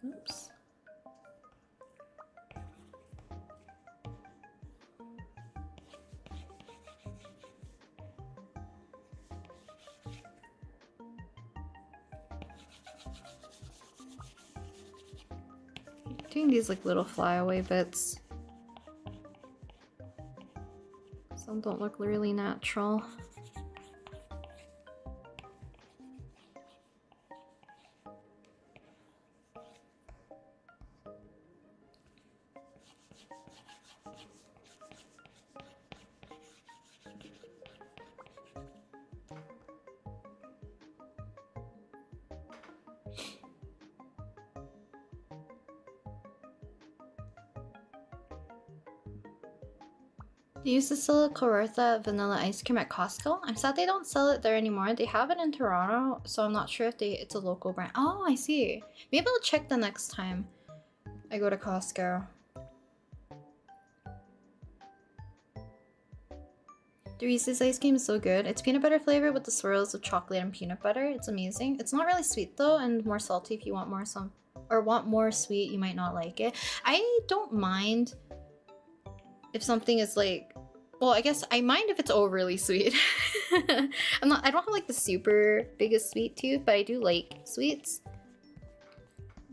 Oops. Doing these like little flyaway bits. Some don't look really natural. They used to sell Kawartha vanilla ice cream at Costco. I'm sad they don't sell it there anymore. They have it in Toronto, so I'm not sure if it's a local brand. Oh, I see. Maybe I'll check the next time I go to Costco. The Reese's ice cream is so good. It's peanut butter flavor with the swirls of chocolate and peanut butter. It's amazing. It's not really sweet though, and more salty if you want more want more sweet, you might not like it. I don't mind if something is like Well, I guess I mind if it's overly sweet. I don't have like the super biggest sweet tooth, but I do like sweets.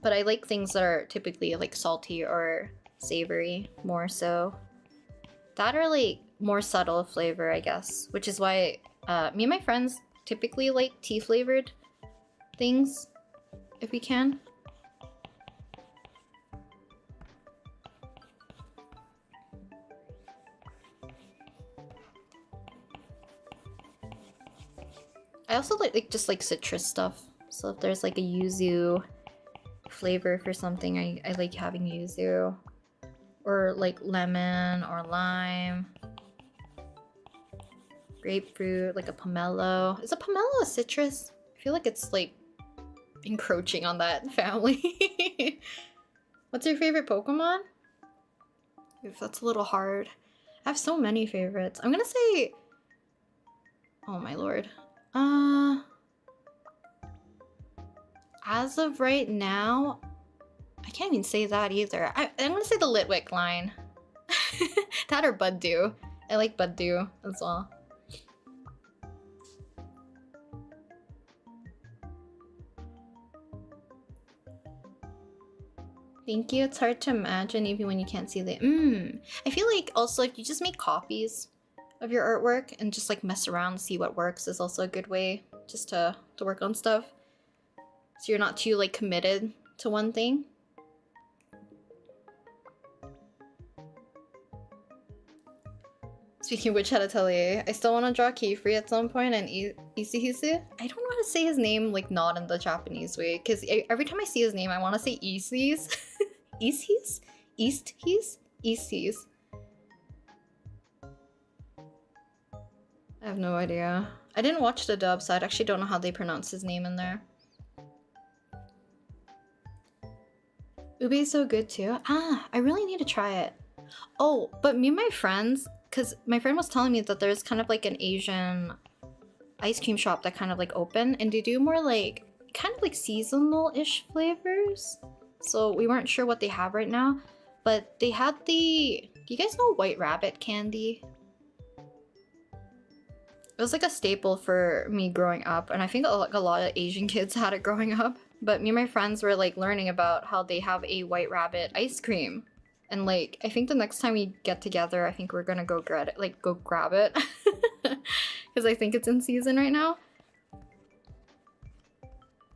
But I like things that are typically like salty or savory more so. That or like more subtle flavor, I guess. Which is why me and my friends typically like tea flavored things if we can. I also like just like citrus stuff. So if there's like a yuzu flavor for something, I like having yuzu. Or like lemon or lime. Grapefruit, like a pomelo. Is a pomelo a citrus? I feel like it's like encroaching on that family. What's your favorite Pokemon? If that's a little hard. I have so many favorites. I'm gonna say... Oh my lord. As of right now, I can't even say that either. I'm gonna say the Litwick line. That or Buddew. I like Buddew as well. Thank you. It's hard to imagine even when you can't see the... I feel like also if you just make copies of your artwork and just like mess around, see what works is also a good way just to work on stuff. So you're not too like committed to one thing. Speaking of Witch Hat Atelier, I still want to draw Keyfree at some point and Isihisu. I don't know how to say his name like not in the Japanese way because every time I see his name I want to say Isis. Isis? Easthis? Isis. I have no idea. I didn't watch the dub, so I actually don't know how they pronounce his name in there. Ube is so good too. Ah, I really need to try it. Oh, but me and my friends, because my friend was telling me that there's kind of like an Asian ice cream shop that kind of like open, and they do more like kind of like seasonal-ish flavors. So we weren't sure what they have right now, but they had the... Do you guys know White Rabbit candy? It was like a staple for me growing up, and I think like a lot of Asian kids had it growing up. But me and my friends were like learning about how they have a White Rabbit ice cream. And like, I think the next time we get together, I think we're gonna go grab it. Because I think it's in season right now.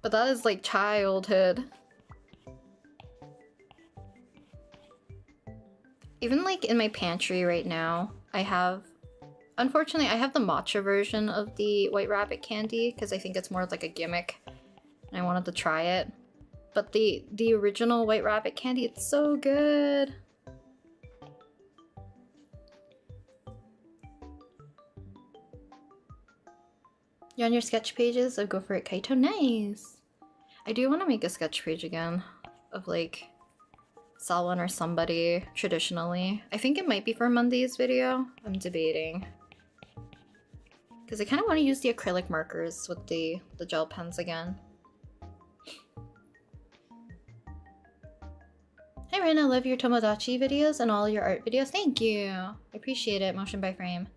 But that is like childhood. Even like in my pantry right now, I have... Unfortunately, I have the matcha version of the White Rabbit candy because I think it's more like a gimmick. And I wanted to try it. But the original White Rabbit candy, it's so good. You're on your sketch pages? Oh, go for it, Kaito. Nice! I do want to make a sketch page again of like Salwan or somebody traditionally. I think it might be for Monday's video. I'm debating. Because I kind of want to use the acrylic markers with the gel pens again. Hi Ren, I love your Tomodachi videos and all your art videos. Thank you! I appreciate it, Motion by Frame.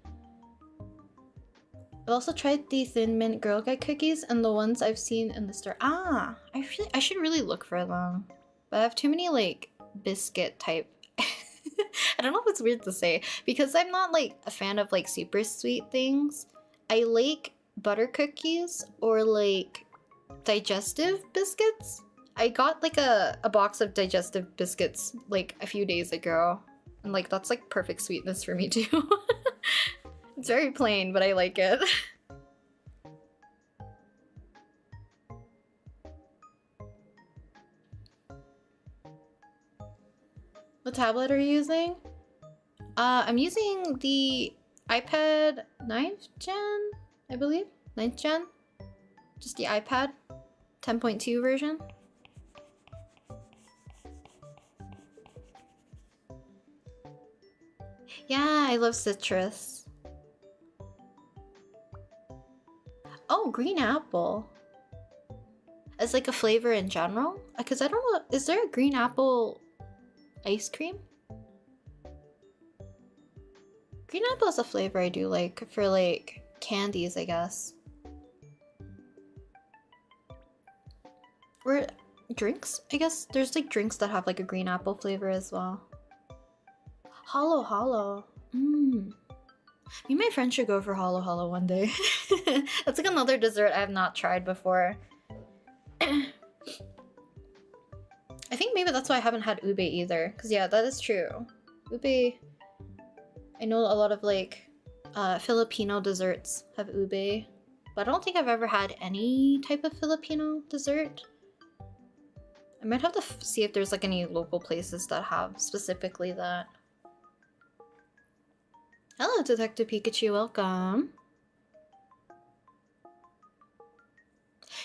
I've also tried the Thin Mint Girl Guide cookies and the ones I've seen in the store. Ah! I should really look for them. But I have too many like biscuit type... I don't know if it's weird to say. Because I'm not like a fan of like super sweet things. I like butter cookies or like digestive biscuits. I got like a box of digestive biscuits like a few days ago. And like that's like perfect sweetness for me too. It's very plain, but I like it. What tablet are you using? I'm using the iPad 9th gen, I believe. 9th gen? Just the iPad 10.2 version. Yeah, I love citrus. Oh, green apple. As like a flavor in general? Because I don't know, is there a green apple ice cream? Green apple is a flavor I do like for like candies, I guess. Or drinks, I guess. There's like drinks that have like a green apple flavor as well. Hollow Hollow. Me and my friend should go for Hollow Hollow one day. That's like another dessert I have not tried before. I think maybe that's why I haven't had ube either. Because yeah, that is true. Ube... I know a lot of like Filipino desserts have ube. But I don't think I've ever had any type of Filipino dessert. I might have to see if there's like any local places that have specifically that. Hello, Detective Pikachu, welcome.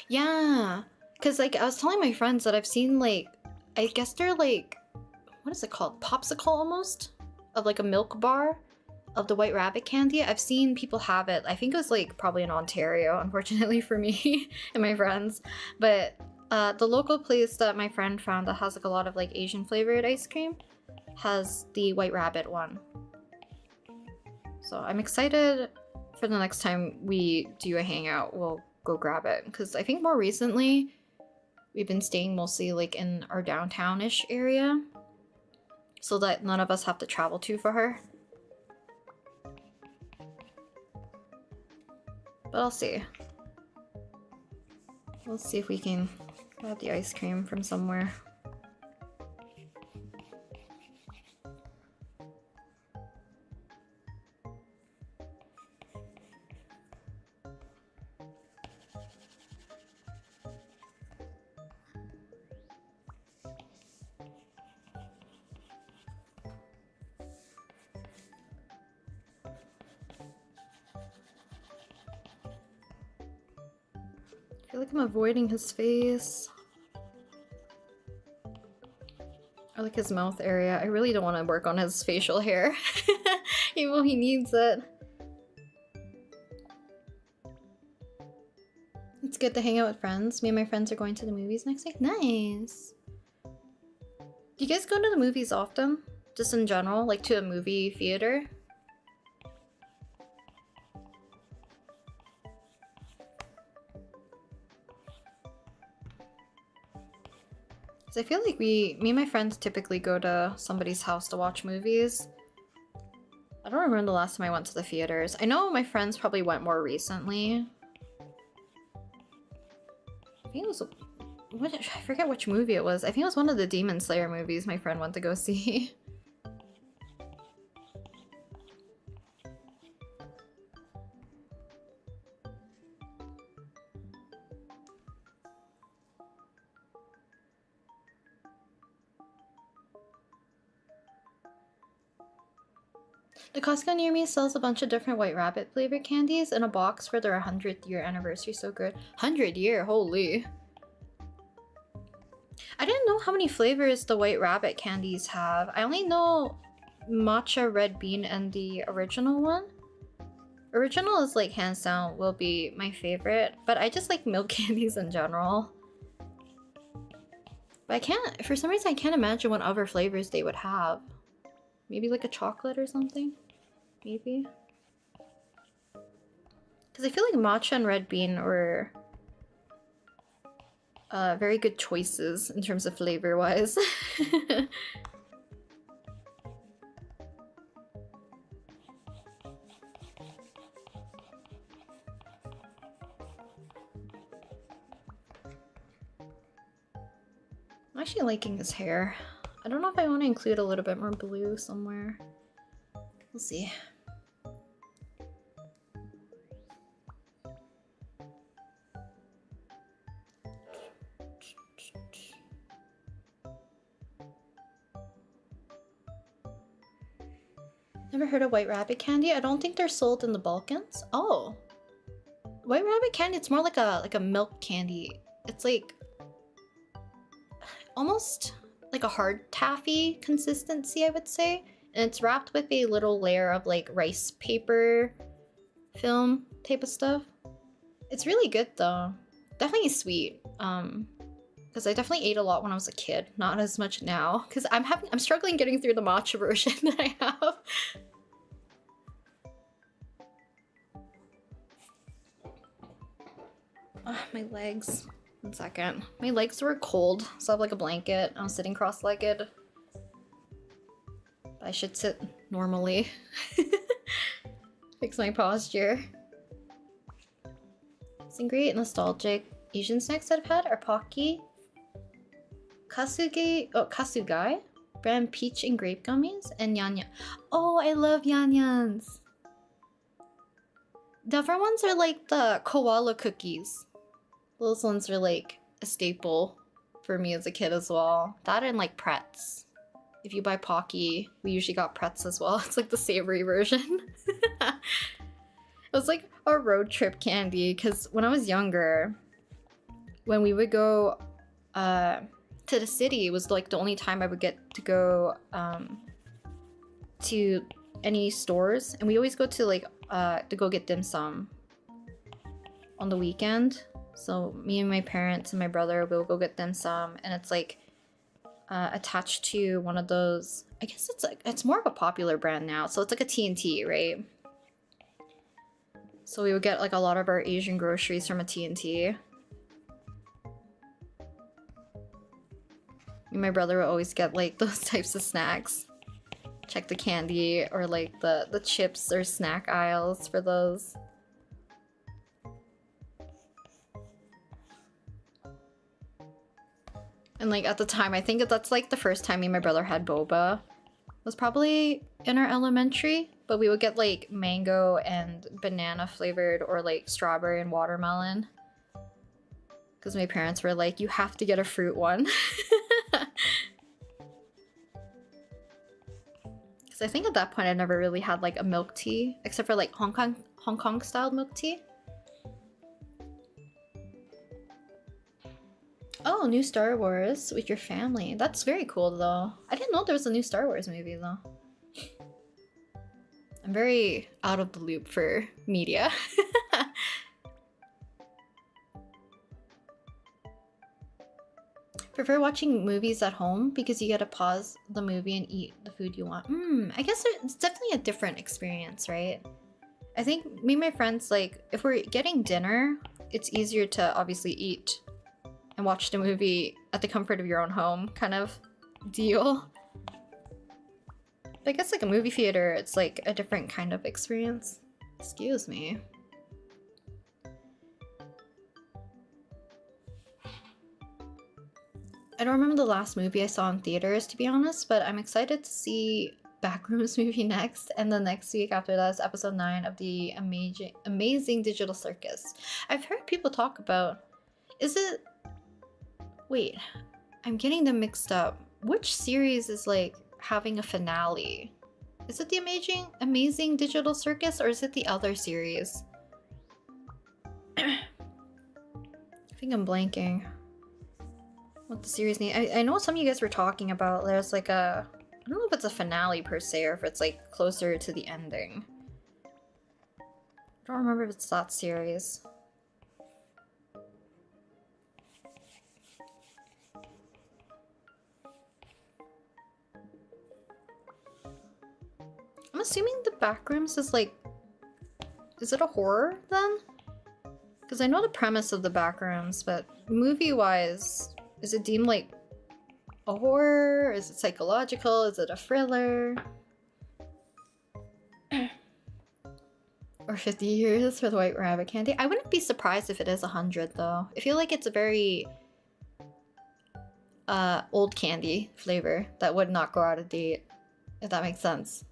Yeah, because like I was telling my friends that I've seen like, I guess they're like, what is it called? Popsicle almost? Of like a milk bar of the White Rabbit candy. I've seen people have it. I think it was like probably in Ontario, unfortunately for me and my friends. But the local place that my friend found that has like a lot of like Asian flavored ice cream has the White Rabbit one. So I'm excited for the next time we do a hangout, we'll go grab it. Because I think more recently, we've been staying mostly like in our downtown-ish area. So that none of us have to travel too far. But I'll see. We'll see if we can grab the ice cream from somewhere. I feel like I'm avoiding his face. I like his mouth area. I really don't want to work on his facial hair. Even though he needs it. It's good to hang out with friends. Me and my friends are going to the movies next week. Nice! Do you guys go to the movies often? Just in general? Like to a movie theater? I feel like me and my friends typically go to somebody's house to watch movies. I don't remember the last time I went to the theaters. I know my friends probably went more recently. I think it was... I forget which movie it was. I think it was one of the Demon Slayer movies my friend went to go see. The Costco near me sells a bunch of different White Rabbit flavored candies in a box for their 100th year anniversary. So good. 100 year, holy. I didn't know how many flavors the White Rabbit candies have. I only know matcha, red bean, and the original one. Original is like hands down will be my favorite, but I just like milk candies in general. But I can't, for some reason I can't imagine what other flavors they would have. Maybe like a chocolate or something? Maybe? Because I feel like matcha and red bean were very good choices in terms of flavor-wise. I'm actually liking his hair. I don't know if I want to include a little bit more blue somewhere. We'll see. Never heard of White Rabbit candy? I don't think they're sold in the Balkans. Oh. White Rabbit candy, it's more like a milk candy. It's like almost like a hard taffy consistency, I would say. And it's wrapped with a little layer of like rice paper film type of stuff. It's really good though. Definitely sweet. Because I definitely ate a lot when I was a kid. Not as much now. Because I'm struggling getting through the matcha version that I have. My legs. 1 second. My legs were cold, so I have like a blanket. I'm sitting cross-legged. I should sit normally. Fix my posture. Some great nostalgic Asian snacks that I've had are Pocky, Kasugai, brand peach and grape gummies, and Yan. Oh, I love Yan. The other ones are like the koala cookies. Those ones are like a staple for me as a kid as well. That and like Pretz. If you buy Pocky, we usually got Pretz as well. It's like the savory version. It was like a road trip candy because when I was younger, when we would go to the city, it was like the only time I would get to go to any stores, and we always go to like to go get dim sum on the weekend. So me and my parents and my brother will go get dim sum, and it's like attached to one of those. I guess it's more of a popular brand now, so it's like a T&T, right? So we would get like a lot of our Asian groceries from a T&T. Me and my brother would always get like those types of snacks. Check the candy or like the chips or snack aisles for those. And like at the time, I think that's like the first time me and my brother had boba. It was probably in our elementary, but we would get like mango and banana flavored or like strawberry and watermelon. Because my parents were like, you have to get a fruit one. Because I think at that point I never really had like a milk tea, except for like Hong Kong style milk tea. Oh, new Star Wars with your family. That's very cool though. I didn't know there was a new Star Wars movie though. I'm very out of the loop for media. Prefer watching movies at home because you get to pause the movie and eat the food you want. I guess it's definitely a different experience, right? I think me and my friends, like, if we're getting dinner, it's easier to obviously eat and watch the movie at the comfort of your own home kind of deal. But I guess like a movie theater, it's like a different kind of experience. Excuse me. I don't remember the last movie I saw in theaters, to be honest, but I'm excited to see Backrooms movie next, and the next week after that is episode 9 of the amazing Digital Circus. I've heard people talk about... Is it... Wait, I'm getting them mixed up. Which series is like having a finale? Is it the amazing Digital Circus, or is it the other series? I think I'm blanking. What the series name? I know some of you guys were talking about there's like a... I don't know if it's a finale per se or if it's like closer to the ending. I don't remember if it's that series. I'm assuming the Backrooms is like... Is it a horror then? Because I know the premise of the Backrooms, but movie-wise... Is it deemed like a horror? Is it psychological? Is it a thriller? Or 50 years for the White Rabbit candy? I wouldn't be surprised if it is 100 though. I feel like it's a very old candy flavor that would not go out of date, if that makes sense.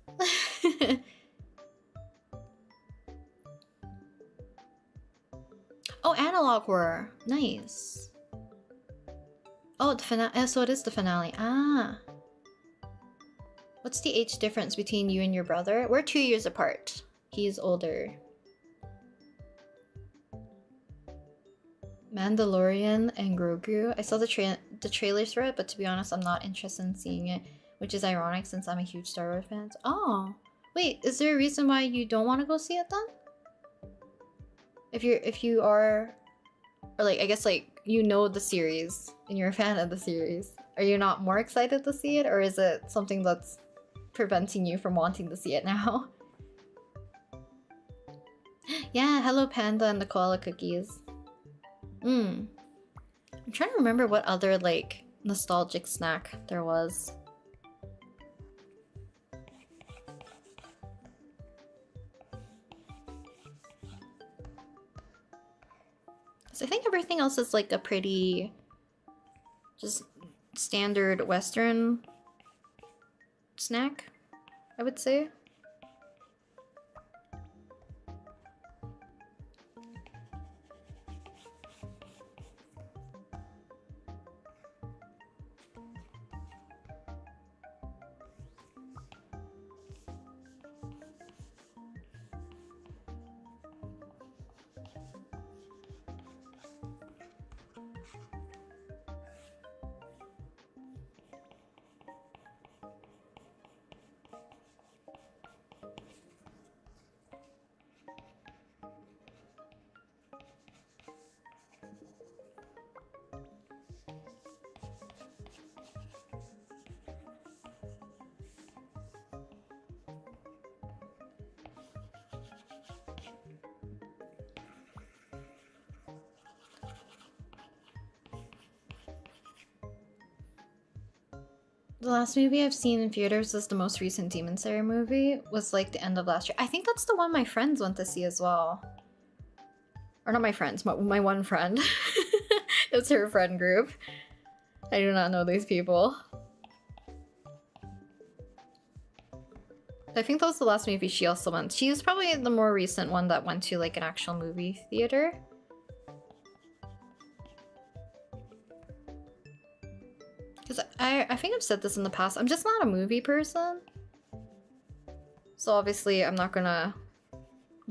Oh, analog horror. Nice. Oh, the finale. So it is the finale. Ah. What's the age difference between you and your brother? We're 2 years apart. He's older. Mandalorian and Grogu. I saw the trailers for it, but to be honest, I'm not interested in seeing it, which is ironic since I'm a huge Star Wars fan. Oh, wait, is there a reason why you don't want to go see it then? If you are, or like, I guess like you know the series and you're a fan of the series, are you not more excited to see it, or is it something that's preventing you from wanting to see it now? Yeah, hello Panda and the koala cookies. I'm trying to remember what other like nostalgic snack there was. So I think everything else is like a pretty just standard Western snack, I would say. The last movie I've seen in theaters is the most recent Demon Slayer movie. Was like the end of last year. I think that's the one my friends went to see as well. Or not my friends, my one friend. It's her friend group. I do not know these people. I think that was the last movie she also went. She was probably the more recent one that went to like an actual movie theater. Because I think I've said this in the past, I'm just not a movie person. So obviously I'm not gonna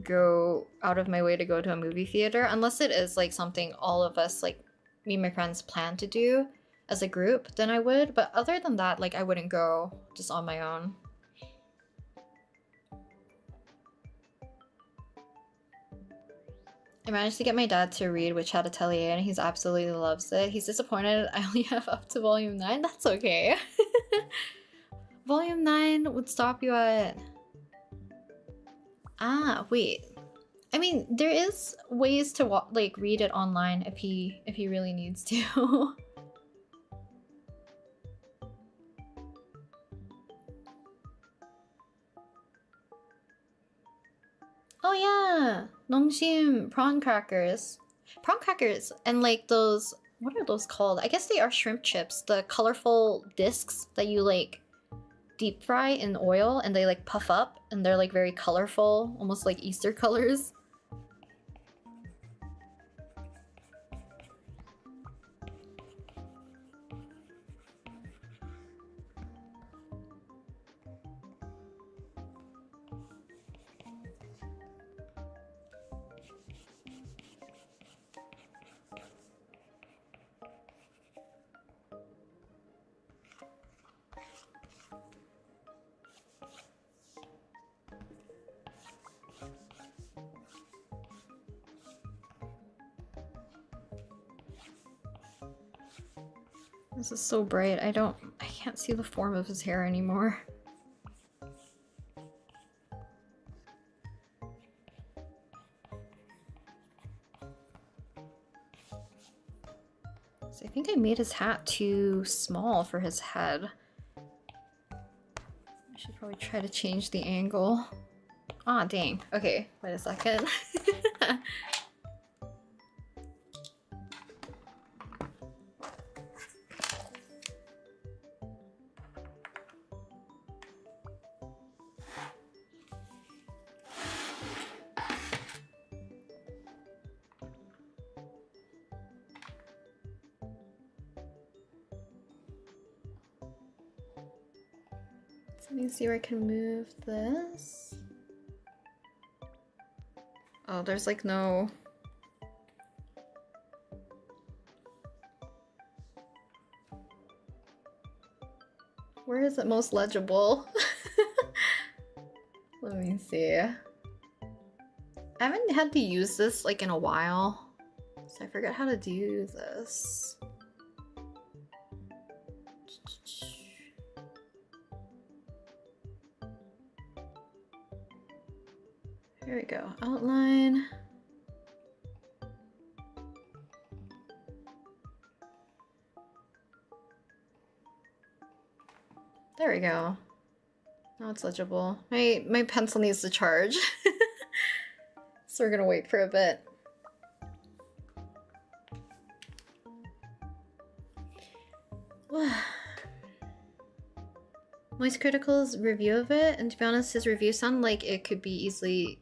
go out of my way to go to a movie theater unless it is like something all of us, like me and my friends, plan to do as a group, then I would. But other than that, like I wouldn't go just on my own. I managed to get my dad to read Witch Hat Atelier and he's absolutely loves it. He's disappointed I only have up to volume 9. That's okay. Volume 9 would stop you at... Ah, wait. I mean, there is ways to like read it online if he really needs to. Oh yeah, Nongshim prawn crackers. Prawn crackers and like those, what are those called? I guess they are shrimp chips. The colorful discs that you like deep fry in oil and they like puff up and they're like very colorful, almost like Easter colors. This is so bright, I can't see the form of his hair anymore. So I think I made his hat too small for his head. I should probably try to change the angle. Ah, dang. Okay, wait a second. Let me see where I can move this. Oh, there's like no... Where is it most legible? Let me see. I haven't had to use this like in a while, so I forgot how to do this. Here we go. Outline. There we go. Now it's legible. My pencil needs to charge. So we're gonna wait for a bit. Moist Critical's review of it, and to be honest, his review sounded like it could be easily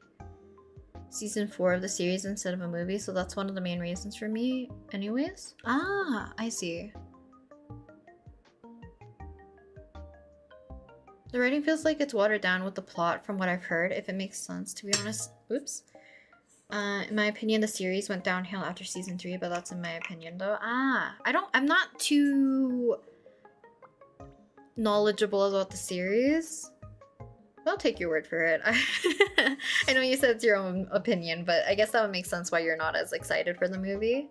season 4 of the series instead of a movie, so that's one of the main reasons for me anyways. Ah, I see. The writing feels like it's watered down with the plot from what I've heard, if it makes sense, to be honest. Oops. In my opinion, the series went downhill after season 3, but that's in my opinion though. Ah, I'm not too knowledgeable about the series. I'll take your word for it. I know you said it's your own opinion, but I guess that would make sense why you're not as excited for the movie.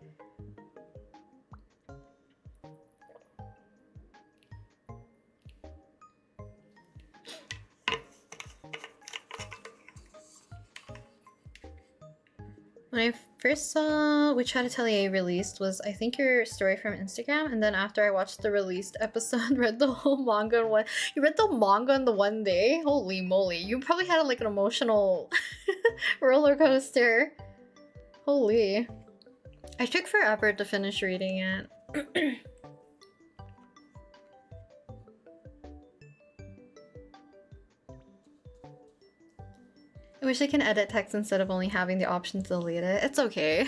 When I first saw Witch Hat Atelier released was, I think, your story from Instagram, and then after I watched the released episode, read the whole manga in one. You read the manga in the one day? Holy moly! You probably had like an emotional roller coaster. Holy! I took forever to finish reading it. I wish I can edit text instead of only having the option to delete it. It's okay.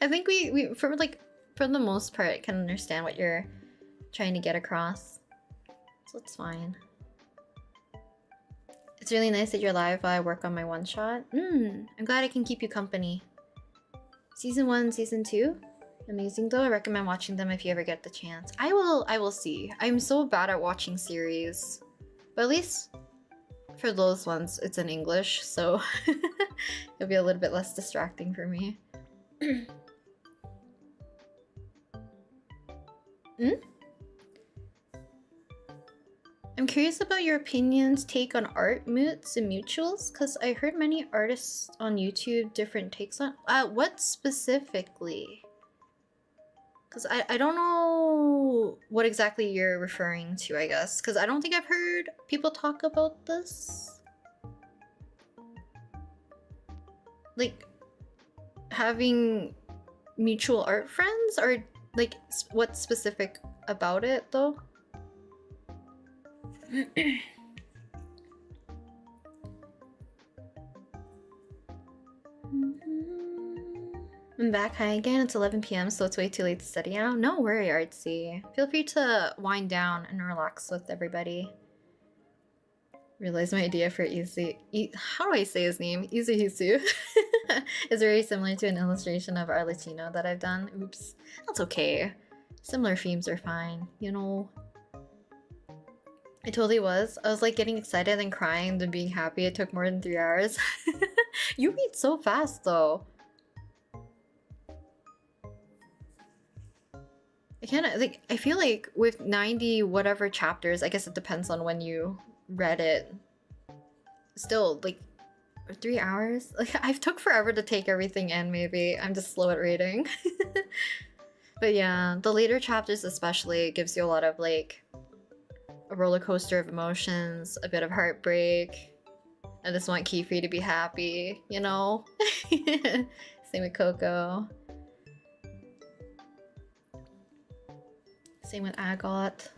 I think we for the most part can understand what you're trying to get across. So it's fine. It's really nice that you're live while I work on my one-shot. I'm glad I can keep you company. Season 1, Season 2? Amazing though. I recommend watching them if you ever get the chance. I will see. I'm so bad at watching series. But at least for those ones, it's in English, so it'll be a little bit less distracting for me. I'm curious about your opinions, take on art moots and mutuals, because I heard many artists on YouTube different takes on what specifically? Because I don't know what exactly you're referring to, I guess. Because I don't think I've heard people talk about this. Like, having mutual art friends? Or, like, what's specific about it, though? I'm back. Hi again. It's 11 p.m. so it's way too late to study now. No worry, Artsy. Feel free to wind down and relax with everybody. Realize my idea for how do I say his name? Izuhisu is very similar to an illustration of our Latino that I've done. Oops. That's okay. Similar themes are fine, you know. It totally was. I was like getting excited and crying, then being happy. It took more than 3 hours. You read so fast though. I feel like with 90 whatever chapters, I guess it depends on when you read it. Still, like, 3 hours? Like, I've took forever to take everything in, maybe. I'm just slow at reading. But yeah, the later chapters especially gives you a lot of, like, a roller coaster of emotions, a bit of heartbreak. I just want Kiefer to be happy, you know? Same with Coco. Same with Agot.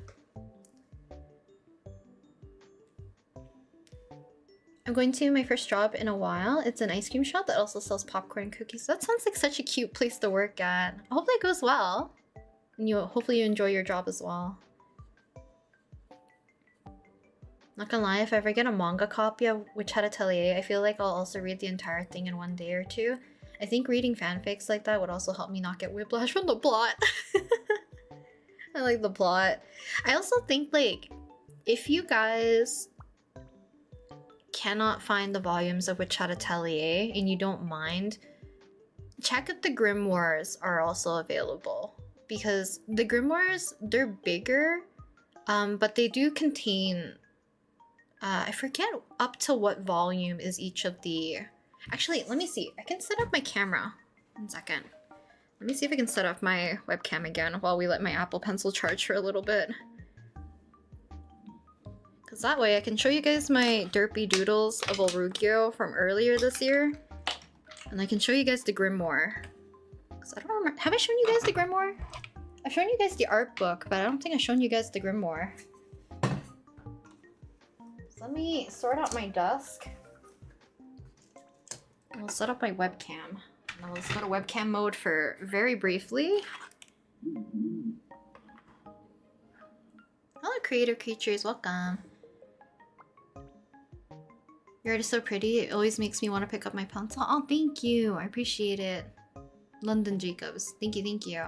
I'm going to my first job in a while. It's an ice cream shop that also sells popcorn and cookies. That sounds like such a cute place to work at. Hopefully it goes well. And hopefully you enjoy your job as well. Not gonna lie, if I ever get a manga copy of Witch Hat Atelier, I feel like I'll also read the entire thing in one day or two. I think reading fanfics like that would also help me not get whiplash from the plot. I like the plot. I also think, like, if you guys cannot find the volumes of Witch Hat Atelier and you don't mind, check if the grimoires are also available. Because the grimoires, they're bigger, but they do contain, I forget up to what volume is each of the... Actually, let me see. I can set up my camera. 1 second. Let me see if I can set up my webcam again while we let my Apple Pencil charge for a little bit. Because that way I can show you guys my derpy doodles of Olruggio from earlier this year. And I can show you guys the Grimoire. Because I don't remember. Have I shown you guys the Grimoire? I've shown you guys the art book, but I don't think I've shown you guys the Grimoire. So let me sort out my desk. And we'll set up my webcam. And let's go to webcam mode for very briefly. Hello, creative creatures. Welcome. Your art is so pretty. It always makes me want to pick up my pencil. Oh, thank you. I appreciate it. London Jacobs. Thank you, thank you.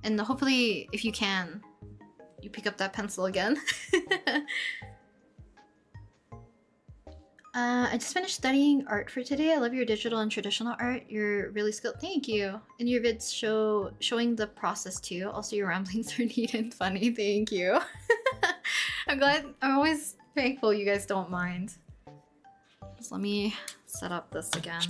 And hopefully, if you can, you pick up that pencil again. I just finished studying art for today. I love your digital and traditional art. You're really skilled. Thank you. And your vids showing the process too. Also, your ramblings are neat and funny. Thank you. I'm glad. I'm always thankful you guys don't mind. So let me set up this again.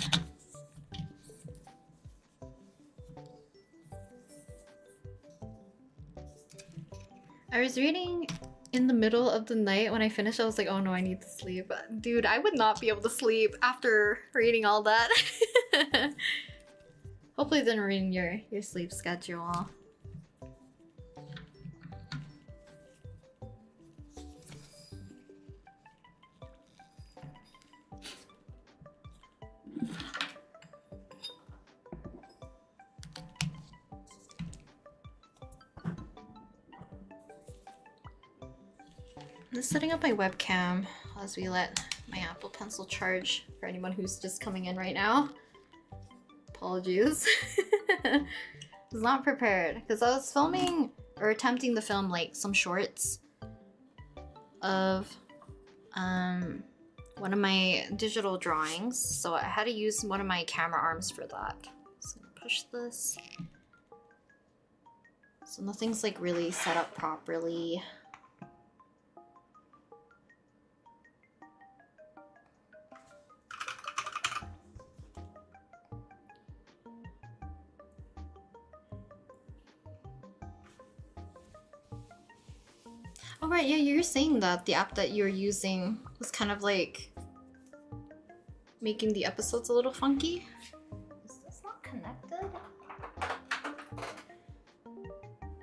I was reading in the middle of the night. When I finished, I was like, oh no, I need to sleep. Dude, I would not be able to sleep after reading all that. Hopefully it didn't ruin your sleep schedule. I'm just setting up my webcam as we let my Apple Pencil charge for anyone who's just coming in right now. Apologies. I was not prepared because I was filming or attempting to film like some shorts of one of my digital drawings, so I had to use one of my camera arms for that. So I'm gonna push this. So nothing's like really set up properly. Oh right, yeah, you're saying that the app that you're using was kind of like making the episodes a little funky. Is this not connected?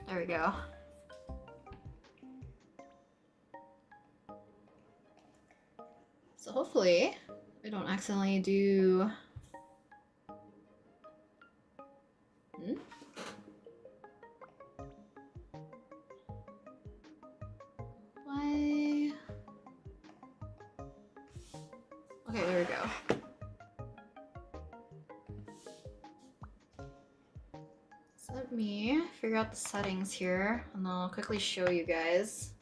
There we go. So hopefully I don't accidentally do... Why? Okay, there we go. So let me figure out the settings here and I'll quickly show you guys.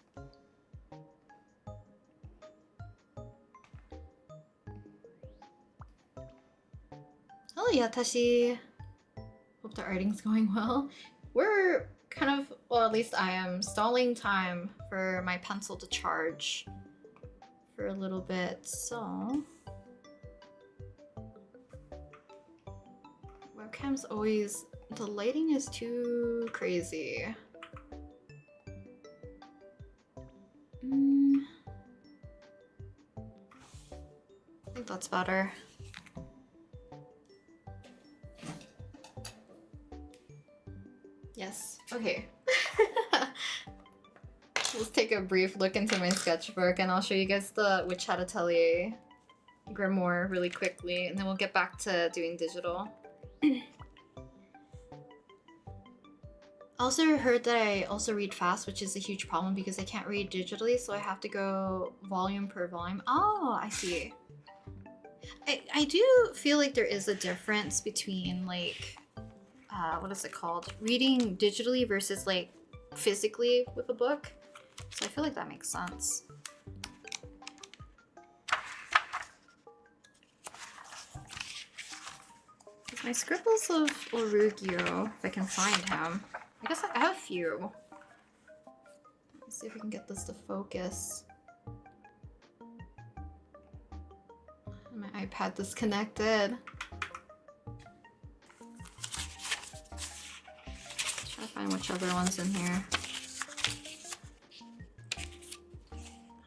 Hello, Yatashi. Hope the arting's going well. We're kind of, well, at least I am stalling time for my pencil to charge for a little bit, so webcam's always, the lighting is too crazy. I think that's better. Yes, okay. Let's take a brief look into my sketchbook and I'll show you guys the Witch Hat Atelier Grimoire really quickly and then we'll get back to doing digital. I also heard that I also read fast, which is a huge problem because I can't read digitally, so I have to go volume per volume. Oh, I see. I do feel like there is a difference between like what is it called? Reading digitally versus like physically with a book. So I feel like that makes sense. My scribbles of Olruggio, if I can find him. I guess I have a few. Let's see if we can get this to focus. My iPad disconnected. Try to find which other one's in here.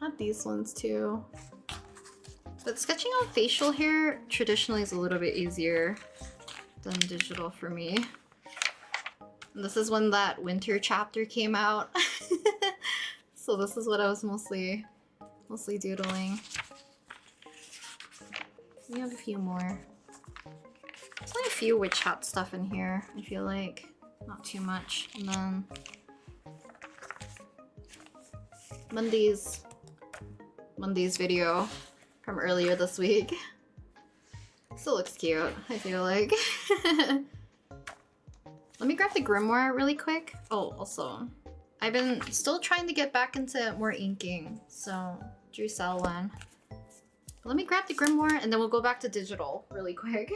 have these ones too. But sketching on facial hair traditionally is a little bit easier than digital for me. And this is when that winter chapter came out. So this is what I was mostly doodling. We have a few more. There's only a few Witch Hat stuff in here, I feel like. Not too much. And then Monday's video from earlier this week. Still looks cute, I feel like. Let me grab the grimoire really quick. Oh, also, I've been still trying to get back into more inking, so drew cell one. Let me grab the grimoire and then we'll go back to digital really quick.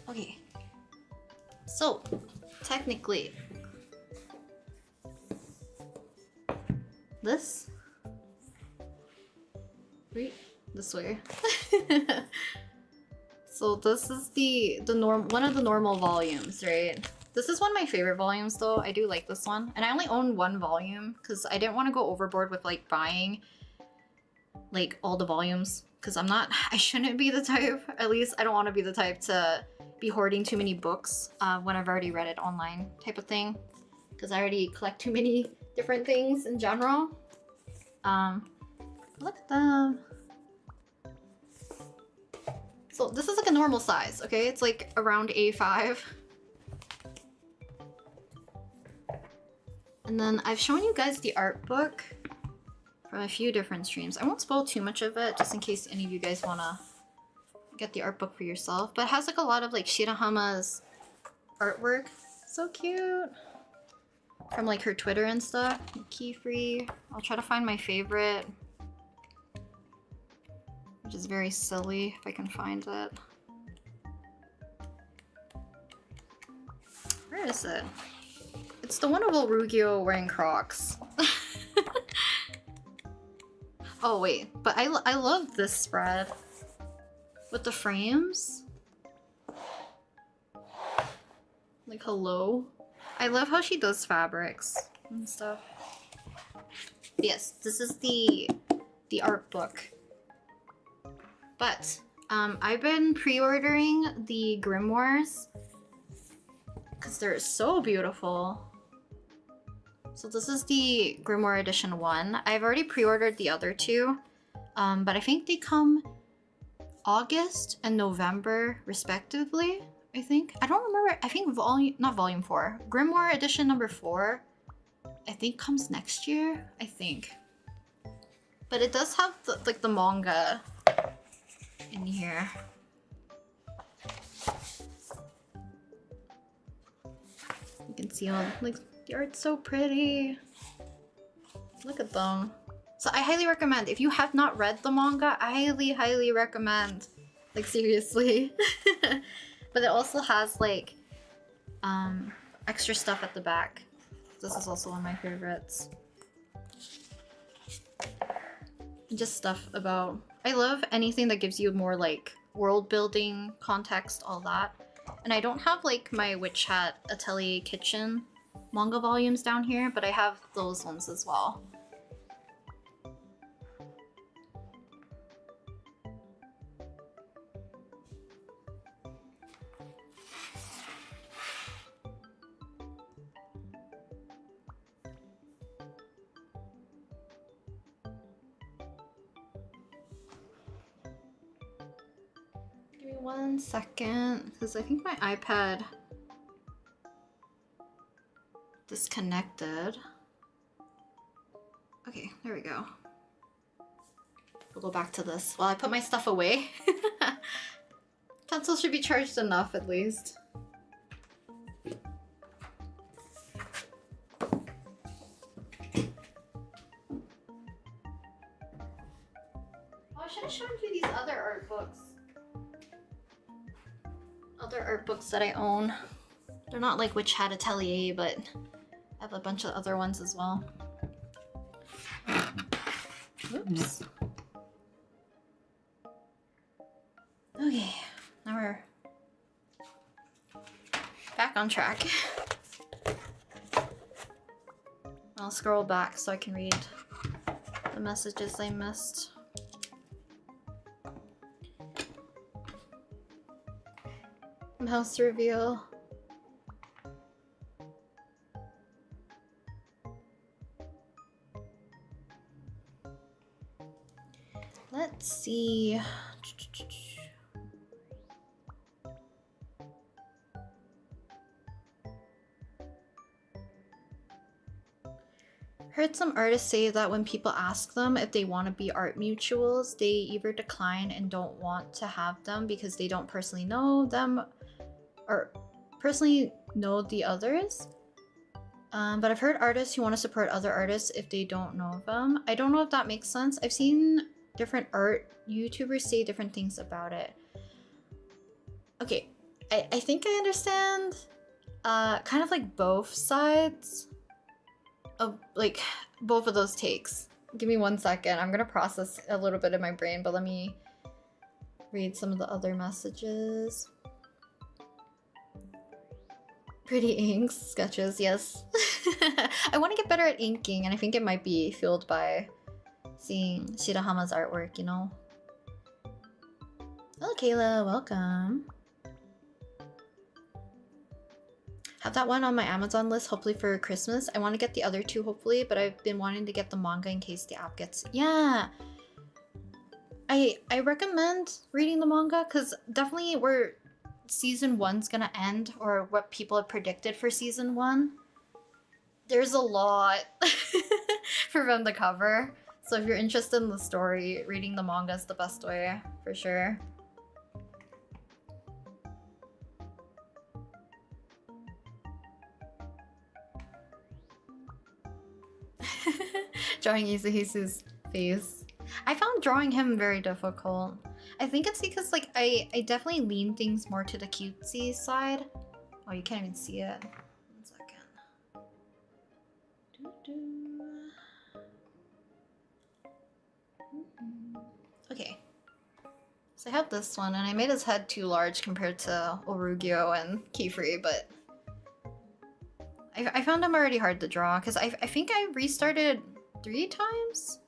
Okay, so technically this, wait, this way. So this is one of the normal volumes, right? This is one of my favorite volumes though. I do like this one. And I only own one volume because I didn't want to go overboard with like buying like all the volumes, because I shouldn't be the type, at least I don't want to be the type to be hoarding too many books when I've already read it online type of thing, because I already collect too many different things in general. Look at them. So this is like a normal size, okay? It's like around A5. And then I've shown you guys the art book from a few different streams. I won't spoil too much of it just in case any of you guys wanna get the art book for yourself. But it has like a lot of like Shirahama's artwork. So cute. From like her Twitter and stuff. Key free. I'll try to find my favorite, which is very silly if I can find it. Where is it? It's the one of Olruggio wearing Crocs. Oh wait, but I love this spread with the frames. Like, hello. I love how she does fabrics and stuff. Yes, this is the art book. But I've been pre-ordering the grimoires because they're so beautiful. So this is the Grimoire Edition 1. I've already pre-ordered the other two, but I think they come August and November respectively, I think. I don't remember. I think not volume 4. Grimoire Edition number 4, I think comes next year, I think. But it does have the manga in here. You can see all, like, the art's so pretty. Look at them. So I highly recommend, if you have not read the manga, I highly recommend. Like, seriously. But it also has like extra stuff at the back. This is also one of my favorites. Just stuff about, I love anything that gives you more like world building, context, all that. And I don't have like my Witch Hat Atelier Kitchen manga volumes down here, but I have those ones as well. Give me 1 second, because I think my iPad disconnected. Okay, there we go. We'll go back to this while I put my stuff away. Pencil should be charged enough at least. Oh, I should have shown you these other art books. Other art books that I own. They're not like Witch Hat Atelier, but I have a bunch of other ones as well. Oops. on track. I'll scroll back so I can read the messages I missed. Mouse reveal. Let's see. Heard some artists say that when people ask them if they want to be art mutuals, they either decline and don't want to have them because they don't personally know them or personally know the others. But I've heard artists who want to support other artists if they don't know them. I don't know if that makes sense. I've seen different art YouTubers say different things about it. Okay, I think I understand kind of like both sides of like both of those takes. Give me 1 second. I'm gonna process a little bit in my brain, but let me read some of the other messages. Pretty inks, sketches, yes. I want to get better at inking, and I think it might be fueled by seeing Shirahama's artwork, you know? Hello, Kayla, welcome. Have that one on my Amazon list, hopefully for Christmas. I want to get the other two, hopefully, but I've been wanting to get the manga in case the app gets... Yeah! I recommend reading the manga, because definitely where season 1's gonna end, or what people have predicted for season 1, there's a lot for them to cover. So if you're interested in the story, reading the manga is the best way, for sure. Drawing Isahisu's face. I found drawing him very difficult. I think it's because like I definitely lean things more to the cutesy side. Oh, you can't even see it. 1 second. Okay. So I have this one, and I made his head too large compared to Olruggio and Keyfree, but I found him already hard to draw because I think I restarted 3 times.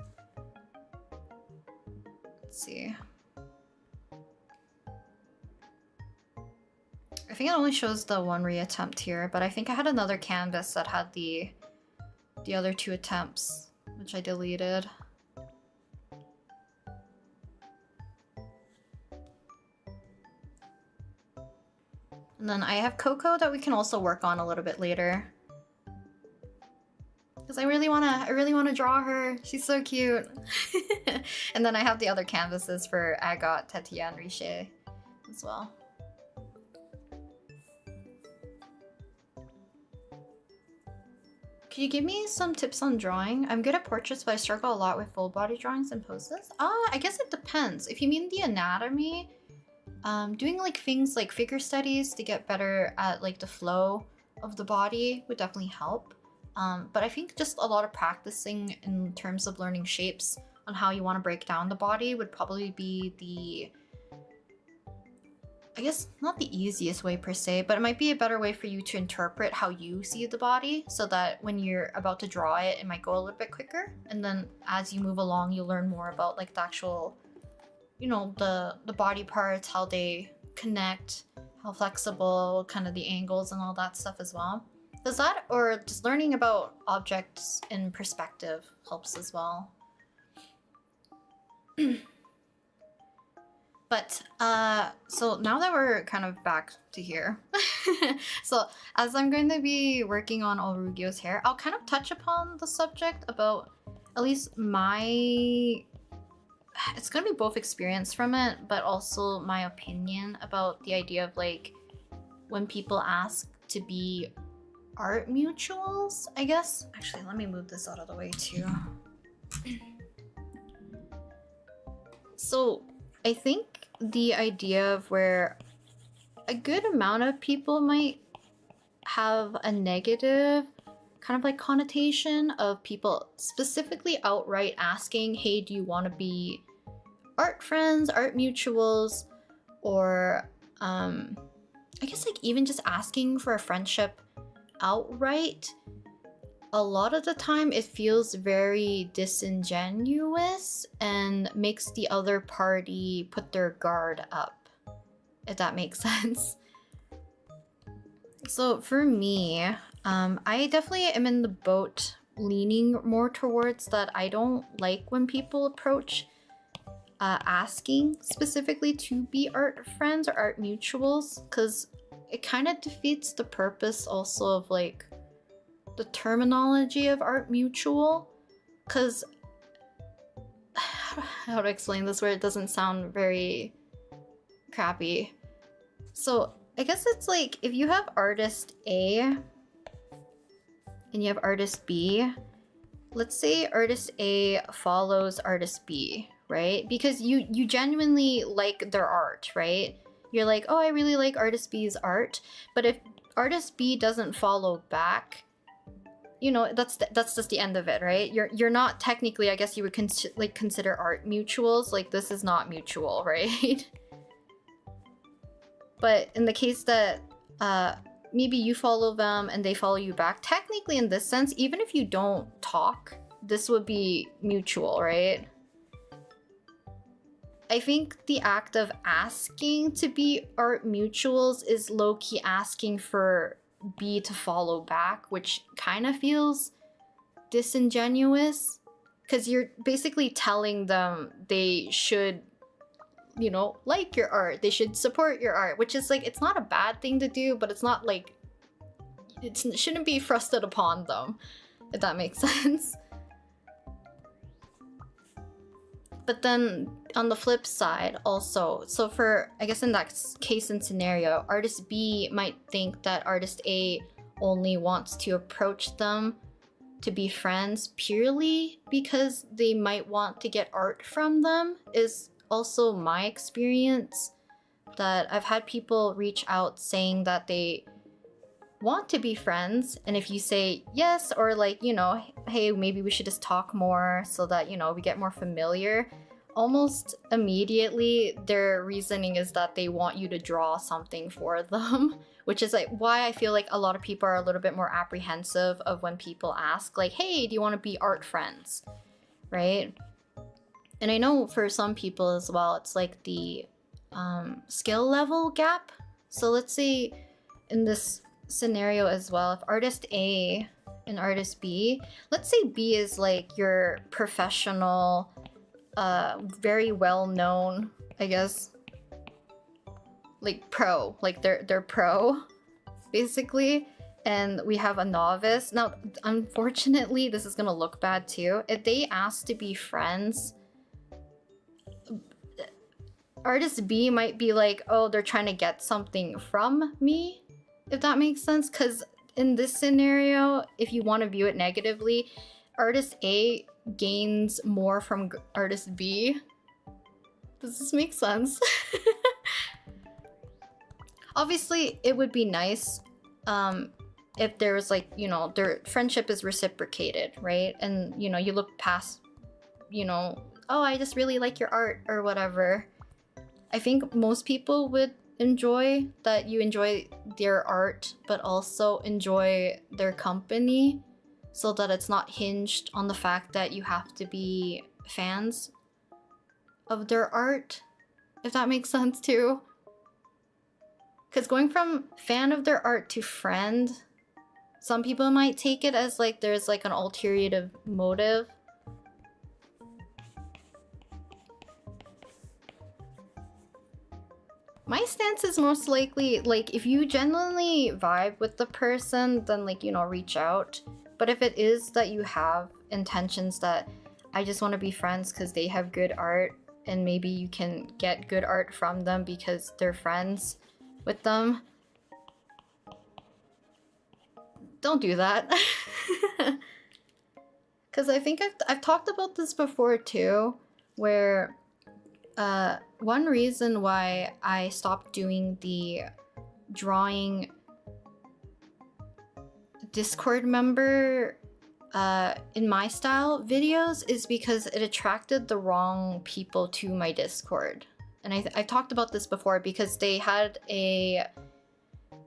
Let's see. I think it only shows the 1 reattempt here, but I think I had another canvas that had the other 2 attempts, which I deleted. And then I have Coco that we can also work on a little bit later. Because I really wanna draw her. She's so cute. And then I have the other canvases for Agot, Tetia, and Riche as well. Could you give me some tips on drawing? I'm good at portraits, but I struggle a lot with full body drawings and poses. I guess it depends. If you mean the anatomy, doing like things like figure studies to get better at like the flow of the body would definitely help. But I think just a lot of practicing in terms of learning shapes on how you want to break down the body would probably be the, I guess not the easiest way per se, but it might be a better way for you to interpret how you see the body so that when you're about to draw it, it might go a little bit quicker. And then as you move along, you learn more about like the actual, you know, the body parts, how they connect, how flexible, kind of the angles and all that stuff as well. Does that, or just learning about objects in perspective helps as well. But, so now that we're kind of back to here, so as I'm going to be working on Olruggio's hair, I'll kind of touch upon the subject about at least my, it's going to be both experience from it, but also my opinion about the idea of like, when people ask to be art mutuals, I guess. Actually, let me move this out of the way too. So I think the idea of where a good amount of people might have a negative kind of like connotation of people specifically outright asking, hey, do you want to be art friends, art mutuals, or I guess like even just asking for a friendship outright, a lot of the time it feels very disingenuous and makes the other party put their guard up, if that makes sense. So for me, I definitely am in the boat leaning more towards that I don't like when people approach asking specifically to be art friends or art mutuals, because it kind of defeats the purpose also of like the terminology of art mutual, because how to explain this where it doesn't sound very crappy. So I guess it's like if you have artist A and you have artist B, let's say artist A follows artist B, right? Because you genuinely like their art, right? You're like, oh, I really like artist B's art. But if artist B doesn't follow back, you know, that's just the end of it, right? You're not technically, I guess you would consider art mutuals. Like this is not mutual, right? But in the case that maybe you follow them and they follow you back, technically in this sense, even if you don't talk, this would be mutual, right? I think the act of asking to be art mutuals is low-key asking for B to follow back, which kind of feels disingenuous because you're basically telling them they should, you know, like your art, they should support your art, which is like, it's not a bad thing to do, but it's not like, it shouldn't be thrusted upon them, if that makes sense. But then on the flip side also, so for, I guess in that case and scenario, artist B might think that artist A only wants to approach them to be friends purely because they might want to get art from them, is also my experience. That I've had people reach out saying that they want to be friends, and if you say yes, or like, you know, hey, maybe we should just talk more so that, you know, we get more familiar, almost immediately their reasoning is that they want you to draw something for them, which is like why I feel like a lot of people are a little bit more apprehensive of when people ask like, hey, do you want to be art friends, right? And I know for some people as well, it's like the skill level gap. So let's say in this scenario as well, if artist A and artist B, let's say B is like your professional, very well known, I guess, like pro, like they're pro basically, and we have a novice. Now unfortunately this is gonna look bad too, if they ask to be friends, artist B might be like, oh, they're trying to get something from me, if that makes sense. Because in this scenario, if you want to view it negatively, artist A gains more from artist B. Does this make sense? Obviously, it would be nice if there was like, you know, their friendship is reciprocated, right? And, you know, you look past, you know, oh, I just really like your art or whatever. I think most people would enjoy that you enjoy their art, but also enjoy their company, so that it's not hinged on the fact that you have to be fans of their art, if that makes sense too. Because going from fan of their art to friend, some people might take it as like there's like an ulterior motive. My stance is most likely, like, if you genuinely vibe with the person, then, like, you know, reach out. But if it is that you have intentions that I just want to be friends because they have good art, and maybe you can get good art from them because they're friends with them, don't do that. Because I think I've talked about this before too, where one reason why I stopped doing the drawing Discord member in my style videos is because it attracted the wrong people to my Discord. And I talked about this before because they had a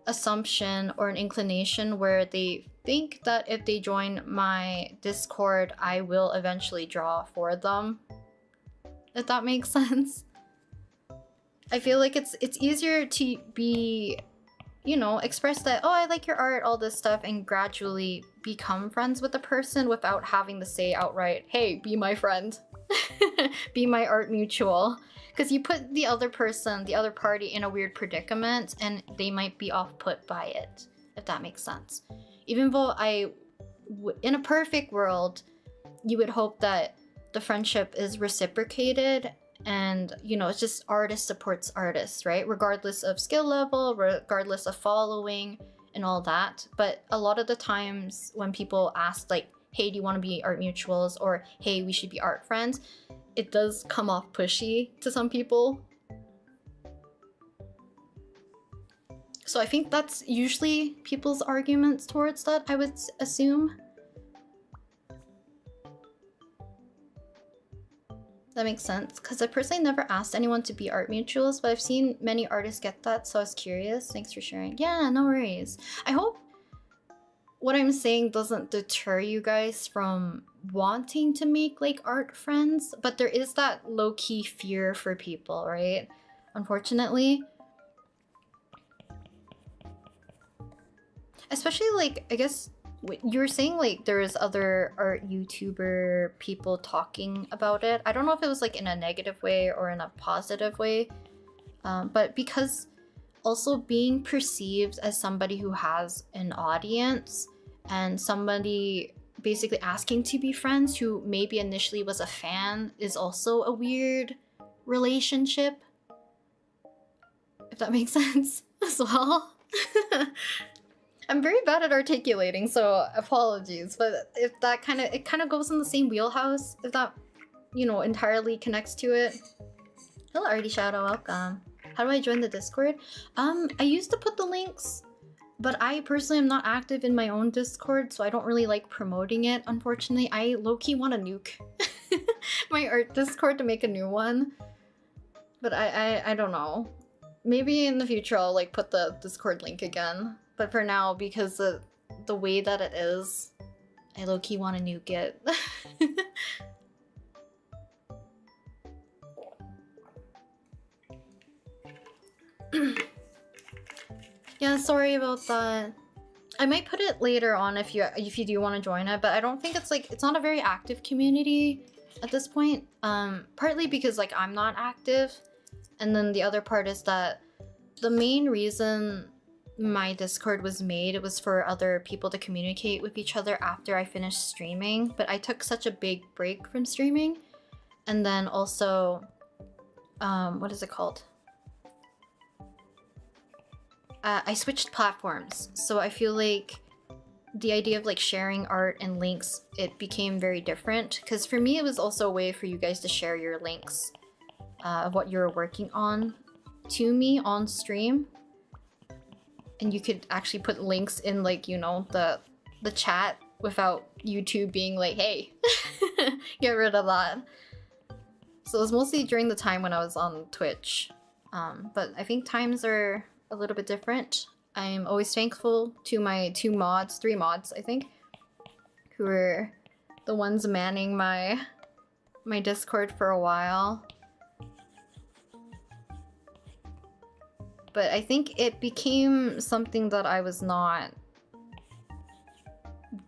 assumption or an inclination where they think that if they join my Discord, I will eventually draw for them. If that makes sense. I feel like it's easier to be, you know, express that, oh, I like your art, all this stuff, and gradually become friends with the person without having to say outright, hey, be my friend. Be my art mutual. Because you put the other person, the other party in a weird predicament and they might be off-put by it, if that makes sense. Even though in a perfect world, you would hope that the friendship is reciprocated and, you know, it's just artist supports artists, right? Regardless of skill level, regardless of following and all that. But a lot of the times when people ask like, hey, do you want to be art mutuals? Or hey, we should be art friends, it does come off pushy to some people. So I think that's usually people's arguments towards that, I would assume. That makes sense, because I personally never asked anyone to be art mutuals, but I've seen many artists get that, so I was curious. Thanks for sharing. Yeah, no worries. I hope what I'm saying doesn't deter you guys from wanting to make like art friends, but there is that low-key fear for people, right? Unfortunately. Especially like, I guess you were saying like there was other art YouTuber people talking about it. I don't know if it was like in a negative way or in a positive way, but because also being perceived as somebody who has an audience and somebody basically asking to be friends who maybe initially was a fan is also a weird relationship, if that makes sense as well. I'm very bad at articulating, so apologies, but if that kind of goes in the same wheelhouse, if that, you know, entirely connects to it. Hello, Artie Shadow, welcome. How do I join the Discord? I used to put the links, but I personally am not active in my own Discord, so I don't really like promoting it, unfortunately. I low-key want to nuke my art Discord to make a new one, but I don't know. Maybe in the future I'll like put the Discord link again. But for now, because the way that it is, I low-key want to nuke it. Yeah, sorry about that. I might put it later on if you do want to join it, but I don't think it's not a very active community at this point. Partly because like I'm not active, and then the other part is that the main reason my Discord was made, it was for other people to communicate with each other after I finished streaming, but I took such a big break from streaming, and then also what is it called? I switched platforms, so I feel like the idea of like sharing art and links, it became very different, because for me it was also a way for you guys to share your links of what you're working on to me on stream. And you could actually put links in like, you know, the chat without YouTube being like, hey, get rid of that. So it was mostly during the time when I was on Twitch. But I think times are a little bit different. I'm always thankful to my three mods, I think, who were the ones manning my Discord for a while. But I think it became something that I was not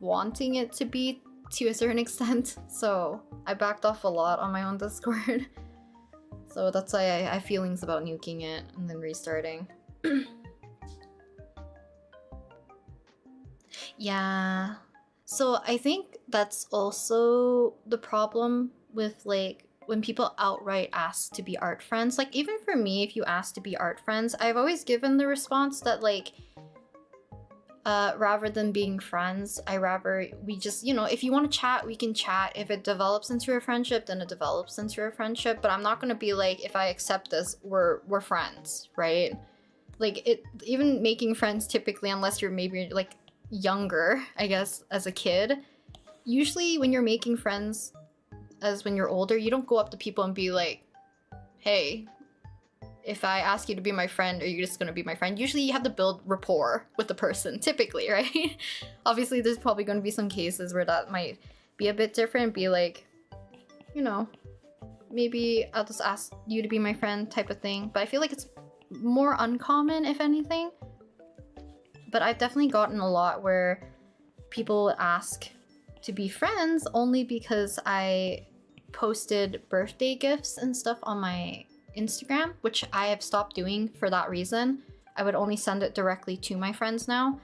wanting it to be to a certain extent. So I backed off a lot on my own Discord. So that's why I have feelings about nuking it and then restarting. Yeah. So I think that's also the problem with like when people outright ask to be art friends. Like even for me, if you ask to be art friends, I've always given the response that like rather than being friends, we just, you know, if you want to chat, we can chat. If it develops into a friendship, then it develops into a friendship. But I'm not gonna be like, if I accept this, we're friends, right? Like even making friends typically, unless you're maybe like younger, I guess, as a kid, usually when you're making friends as when you're older, you don't go up to people and be like, hey, if I ask you to be my friend, are you just gonna be my friend? Usually you have to build rapport with the person, typically, right? Obviously there's probably gonna be some cases where that might be a bit different, be like, you know, maybe I'll just ask you to be my friend type of thing. But I feel like it's more uncommon, if anything. But I've definitely gotten a lot where people ask to be friends only because I posted birthday gifts and stuff on my Instagram, which I have stopped doing for that reason. I would only send it directly to my friends now,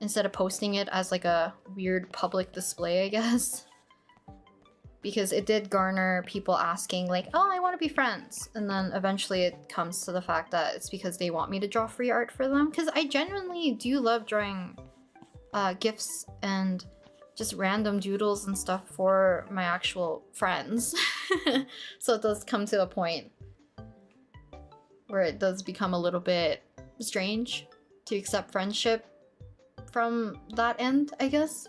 instead of posting it as like a weird public display, I guess. Because it did garner people asking like, oh, I want to be friends. And then eventually it comes to the fact that it's because they want me to draw free art for them. Because I genuinely do love drawing gifts and just random doodles and stuff for my actual friends. So it does come to a point where it does become a little bit strange to accept friendship from that end, I guess.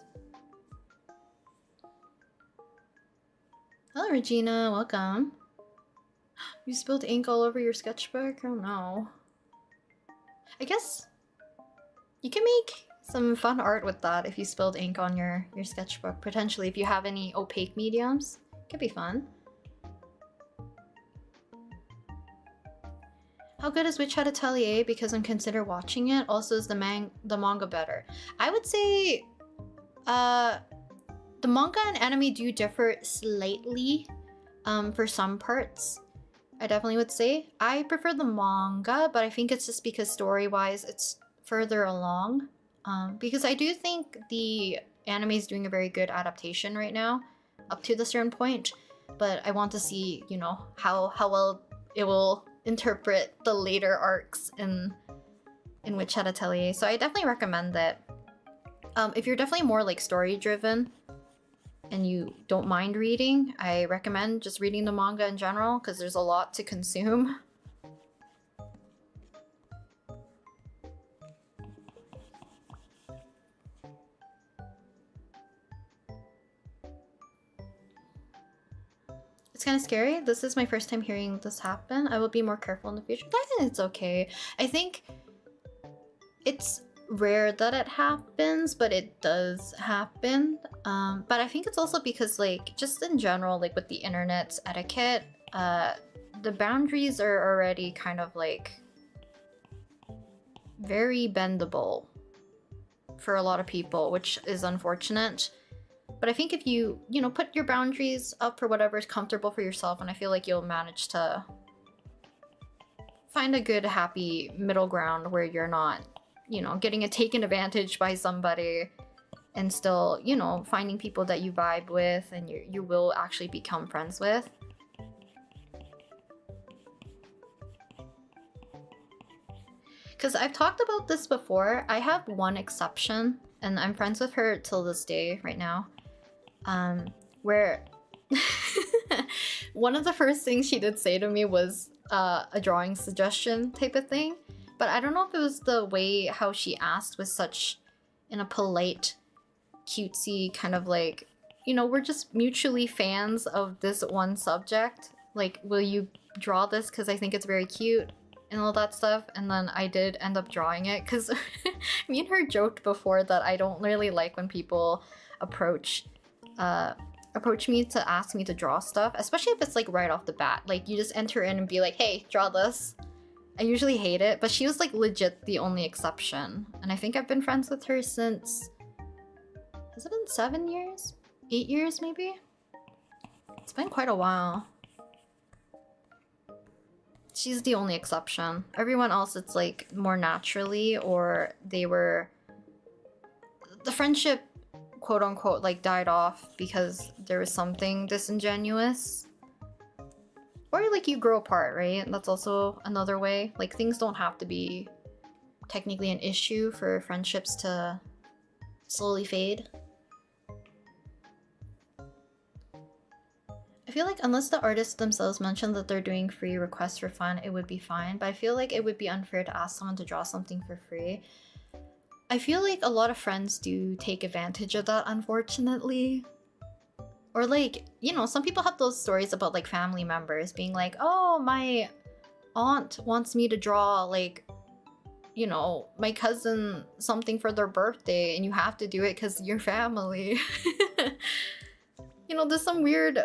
Hello, Regina. Welcome. You spilled ink all over your sketchbook? Oh no. I guess you can make some fun art with that if you spilled ink on your sketchbook. Potentially, if you have any opaque mediums. Could be fun. How good is Witch Hat Atelier? Because I'm consider watching it. Also, is the manga better? I would say the manga and anime do differ slightly for some parts. I definitely would say. I prefer the manga, but I think it's just because story-wise it's further along. Because I do think the anime is doing a very good adaptation right now, up to the certain point. But I want to see, you know, how well it will interpret the later arcs in Witch Hat Atelier. So I definitely recommend that. If you're definitely more like story-driven and you don't mind reading, I recommend just reading the manga in general because there's a lot to consume. It's kind of scary. This is my first time hearing this happen. I will be more careful in the future, but I think it's okay. I think it's rare that it happens, but it does happen. But I think it's also because, like, just in general, like with the internet's etiquette, the boundaries are already kind of like very bendable for a lot of people, which is unfortunate. But I think if you know, put your boundaries up for whatever is comfortable for yourself, and I feel like you'll manage to find a good, happy middle ground where you're not, you know, getting taken advantage by somebody and still, you know, finding people that you vibe with and you will actually become friends with. Because I've talked about this before. I have one exception, and I'm friends with her till this day right now. Where one of the first things she did say to me was a drawing suggestion type of thing. But I don't know if it was the way how she asked was such in a polite, cutesy kind of like, you know, we're just mutually fans of this one subject. Like, will you draw this because I think it's very cute and all that stuff? And then I did end up drawing it because me and her joked before that I don't really like when people approach me to ask me to draw stuff, especially if it's like right off the bat. Like, you just enter in and be like, hey, draw this. I usually hate it, but she was like legit the only exception. And I think I've been friends with her since, has it been 7 years? 8 years maybe? It's been quite a while. She's the only exception. Everyone else, it's like more naturally, or they were, the friendship quote unquote like died off because there was something disingenuous. Or like you grow apart, right? That's also another way. Like, things don't have to be technically an issue for friendships to slowly fade. I feel like unless the artists themselves mention that they're doing free requests for fun, it would be fine. But I feel like it would be unfair to ask someone to draw something for free. I feel like a lot of friends do take advantage of that, unfortunately. Or like, you know, some people have those stories about like family members being like, oh, my aunt wants me to draw, like, you know, my cousin something for their birthday, and you have to do it because you're family. You know, there's some weird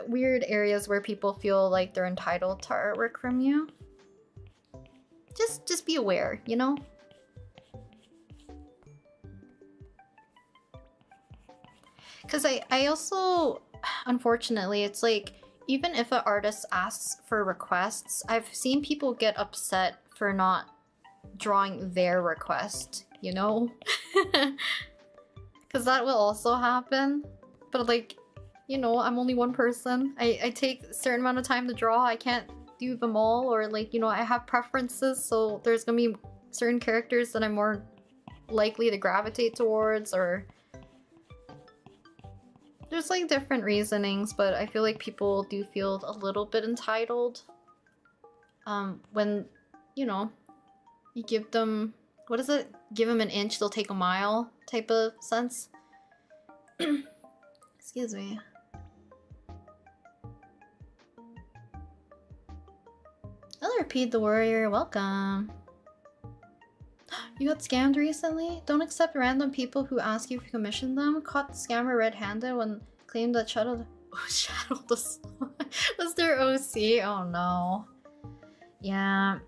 areas where people feel like they're entitled to artwork from you. Just be aware, you know? Because I also, unfortunately, it's like, even if an artist asks for requests, I've seen people get upset for not drawing their request, you know? Because that will also happen. But like, you know, I'm only one person. I take a certain amount of time to draw. I can't do them all, or like, you know, I have preferences, so there's gonna be certain characters that I'm more likely to gravitate towards, or there's like different reasonings, but I feel like people do feel a little bit entitled when, you know, you give them, what is it? Give them an inch, they'll take a mile type of sense. Excuse me. I'll repeat the warrior, welcome. You got scammed recently? Don't accept random people who ask you to commission them. Caught the scammer red-handed when claimed that Shadow the was their OC. Oh no. Yeah.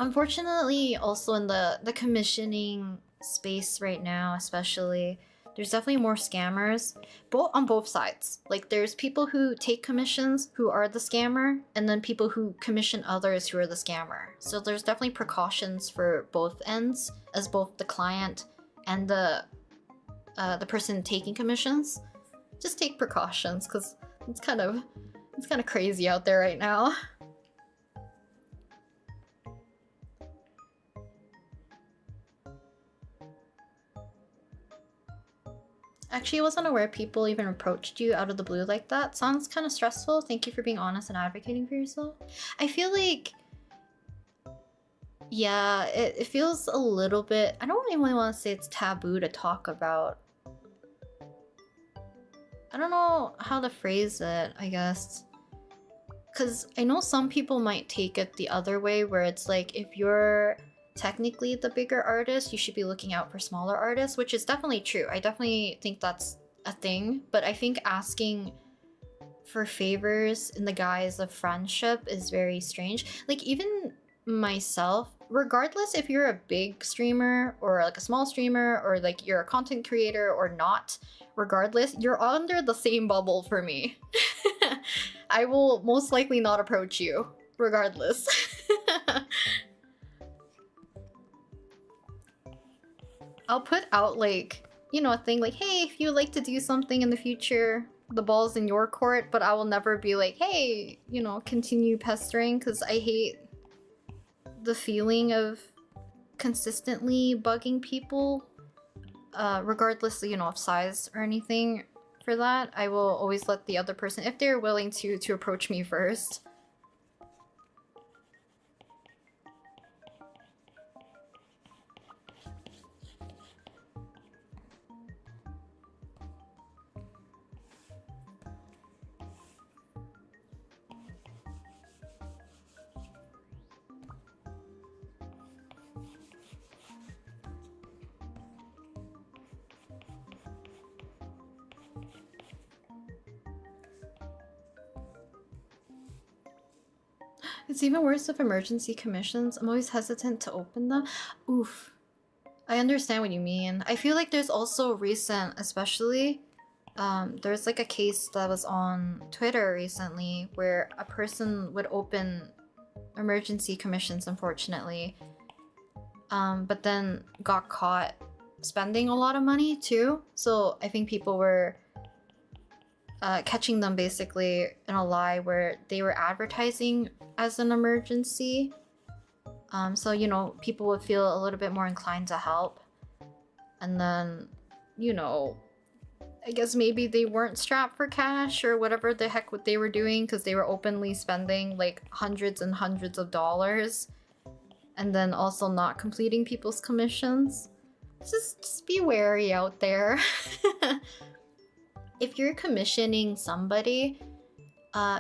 Unfortunately, also in the commissioning space right now, especially, there's definitely more scammers, on both sides. Like, there's people who take commissions who are the scammer, and then people who commission others who are the scammer. So there's definitely precautions for both ends, as both the client and the person taking commissions. Just take precautions, because it's kind of crazy out there right now. Actually, I wasn't aware people even approached you out of the blue like that. Sounds kind of stressful. Thank you for being honest and advocating for yourself. I feel like, yeah, it feels a little bit, I don't even want to say it's taboo to talk about. I don't know how to phrase it, I guess. Because I know some people might take it the other way, where it's like, if you're technically the bigger artist, you should be looking out for smaller artists, which is definitely true. I definitely think that's a thing, but I think asking for favors in the guise of friendship is very strange. Like, even myself, regardless if you're a big streamer or like a small streamer, or like you're a content creator or not, regardless, you're under the same bubble for me. I will most likely not approach you regardless. I'll put out, like, you know, a thing like, hey, if you'd like to do something in the future, the ball's in your court, but I will never be like, hey, you know, continue pestering, because I hate the feeling of consistently bugging people, regardless, you know, of size or anything. For that, I will always let the other person, if they're willing to approach me first. It's even worse with emergency commissions. I'm always hesitant to open them. Oof. I understand what you mean. I feel like there's also recent, especially, there's like a case that was on Twitter recently where a person would open emergency commissions, unfortunately, but then got caught spending a lot of money too. So I think people were catching them basically in a lie where they were advertising as an emergency. So, you know, people would feel a little bit more inclined to help. And then, you know, I guess maybe they weren't strapped for cash or whatever the heck what they were doing, because they were openly spending like hundreds and hundreds of dollars, and then also not completing people's commissions. Just be wary out there. If you're commissioning somebody,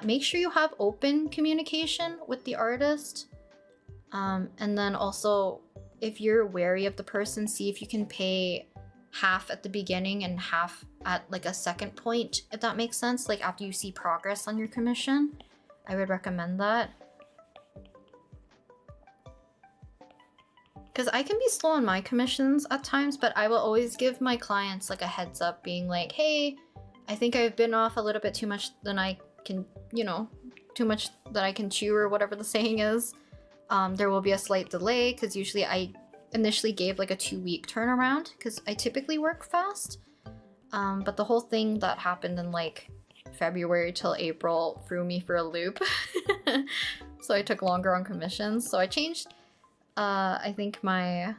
make sure you have open communication with the artist. And then also, if you're wary of the person, see if you can pay half at the beginning and half at like a second point, if that makes sense. Like after you see progress on your commission, I would recommend that. Because I can be slow on my commissions at times, but I will always give my clients like a heads up being like, hey, I think I've been off a little bit too much than I can, you know, too much that I can chew or whatever the saying is. There will be a slight delay because usually I initially gave like a 2-week turnaround because I typically work fast. But the whole thing that happened in like February till April threw me for a loop. So I took longer on commissions. So I changed, I think my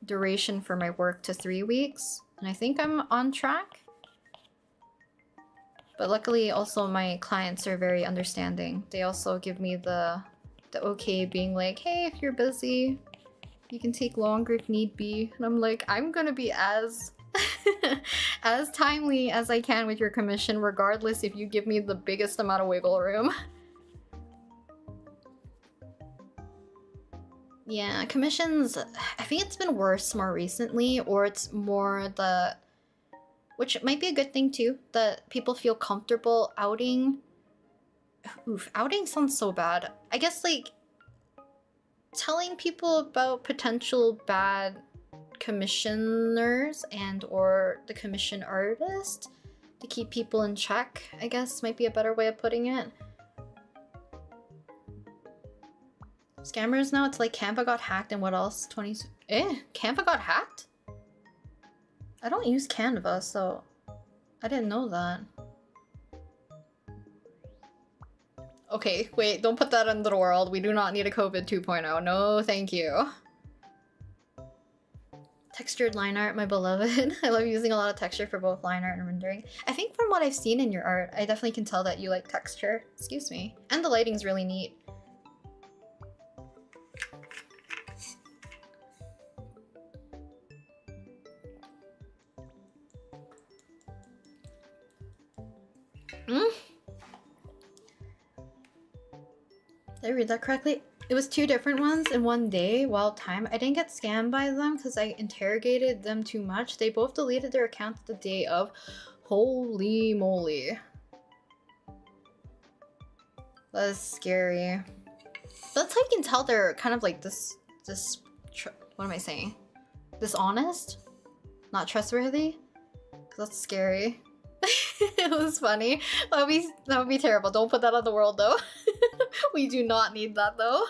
duration for my work to 3 weeks. And I think I'm on track. But luckily also my clients are very understanding. They also give me the okay being like, hey, if you're busy, you can take longer if need be. And I'm like, I'm gonna be as as timely as I can with your commission, regardless if you give me the biggest amount of wiggle room. Yeah, commissions, I think it's been worse more recently, or it's more the, which might be a good thing too, that people feel comfortable outing. Oof, outing sounds so bad. I guess like telling people about potential bad commissioners and or the commission artist to keep people in check, I guess might be a better way of putting it. Scammers now, it's like Canva got hacked and what else? Canva got hacked? I don't use Canva, so I didn't know that. Okay, wait, don't put that into the world. We do not need a COVID 2.0. No, thank you. Textured line art, my beloved. I love using a lot of texture for both line art and rendering. I think from what I've seen in your art, I definitely can tell that you like texture. Excuse me. And the lighting's really neat. Did I read that correctly? It was 2 different ones in one day, wild time. I didn't get scammed by them because I interrogated them too much. They both deleted their accounts the day of. Holy moly. That is scary. That's how you can tell they're kind of like what am I saying? Dishonest? Not trustworthy? Because that's scary. It was funny. That would be terrible. Don't put that on the world though. We do not need that though.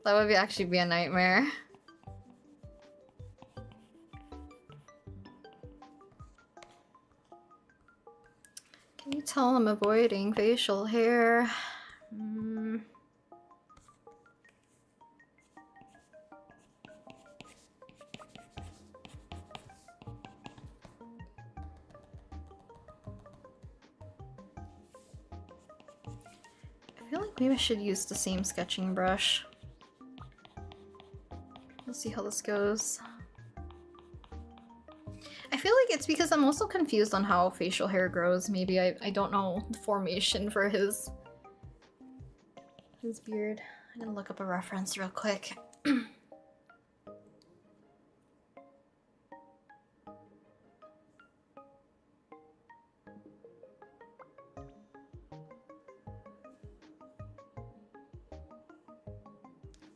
That would actually be a nightmare. Can you tell I'm avoiding facial hair? I feel like maybe I should use the same sketching brush. We'll see how this goes. I feel like it's because I'm also confused on how facial hair grows. Maybe I don't know the formation for his beard. I'm gonna look up a reference real quick.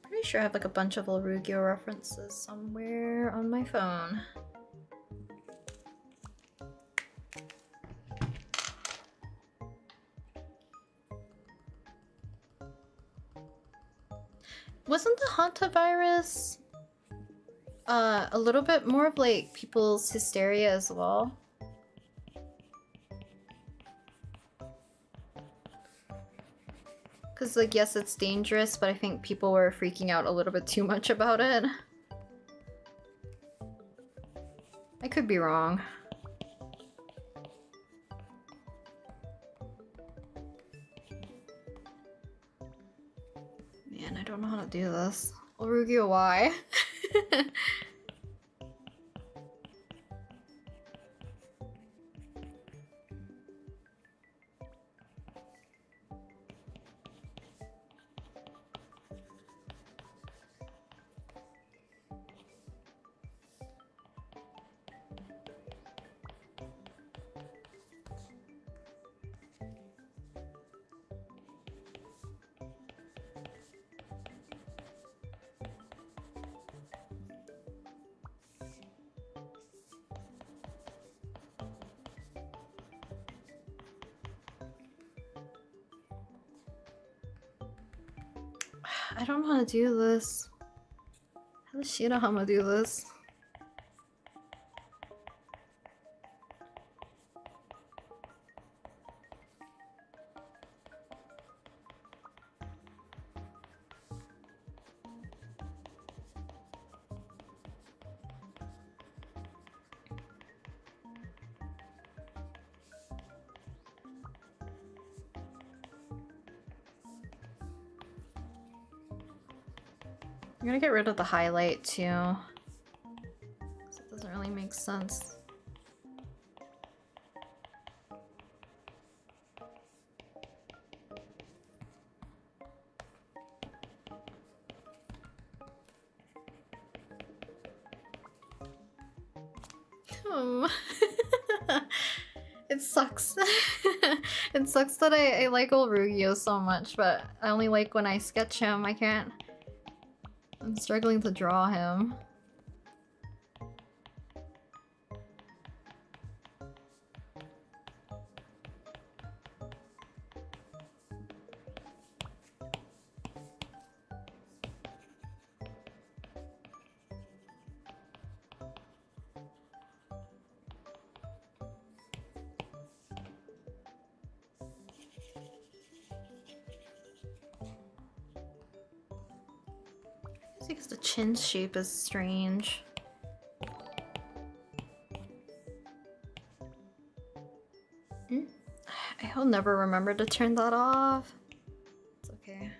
Pretty sure I have like a bunch of Olruggio references somewhere on my phone. Wasn't the hantavirus a little bit more of like people's hysteria as well? Because like yes, it's dangerous, but I think people were freaking out a little bit too much about it. I could be wrong. Man, I don't know how to do this. Olruggio, why? I don't know how to do this. How does she know how to do this? I'm gonna get rid of the highlight too. So it doesn't really make sense. It sucks. It sucks that I like Olruggio so much, but I only like when I sketch him. I can't. I'm struggling to draw him. It's because the chin shape is strange. I'll never remember to turn that off. It's okay.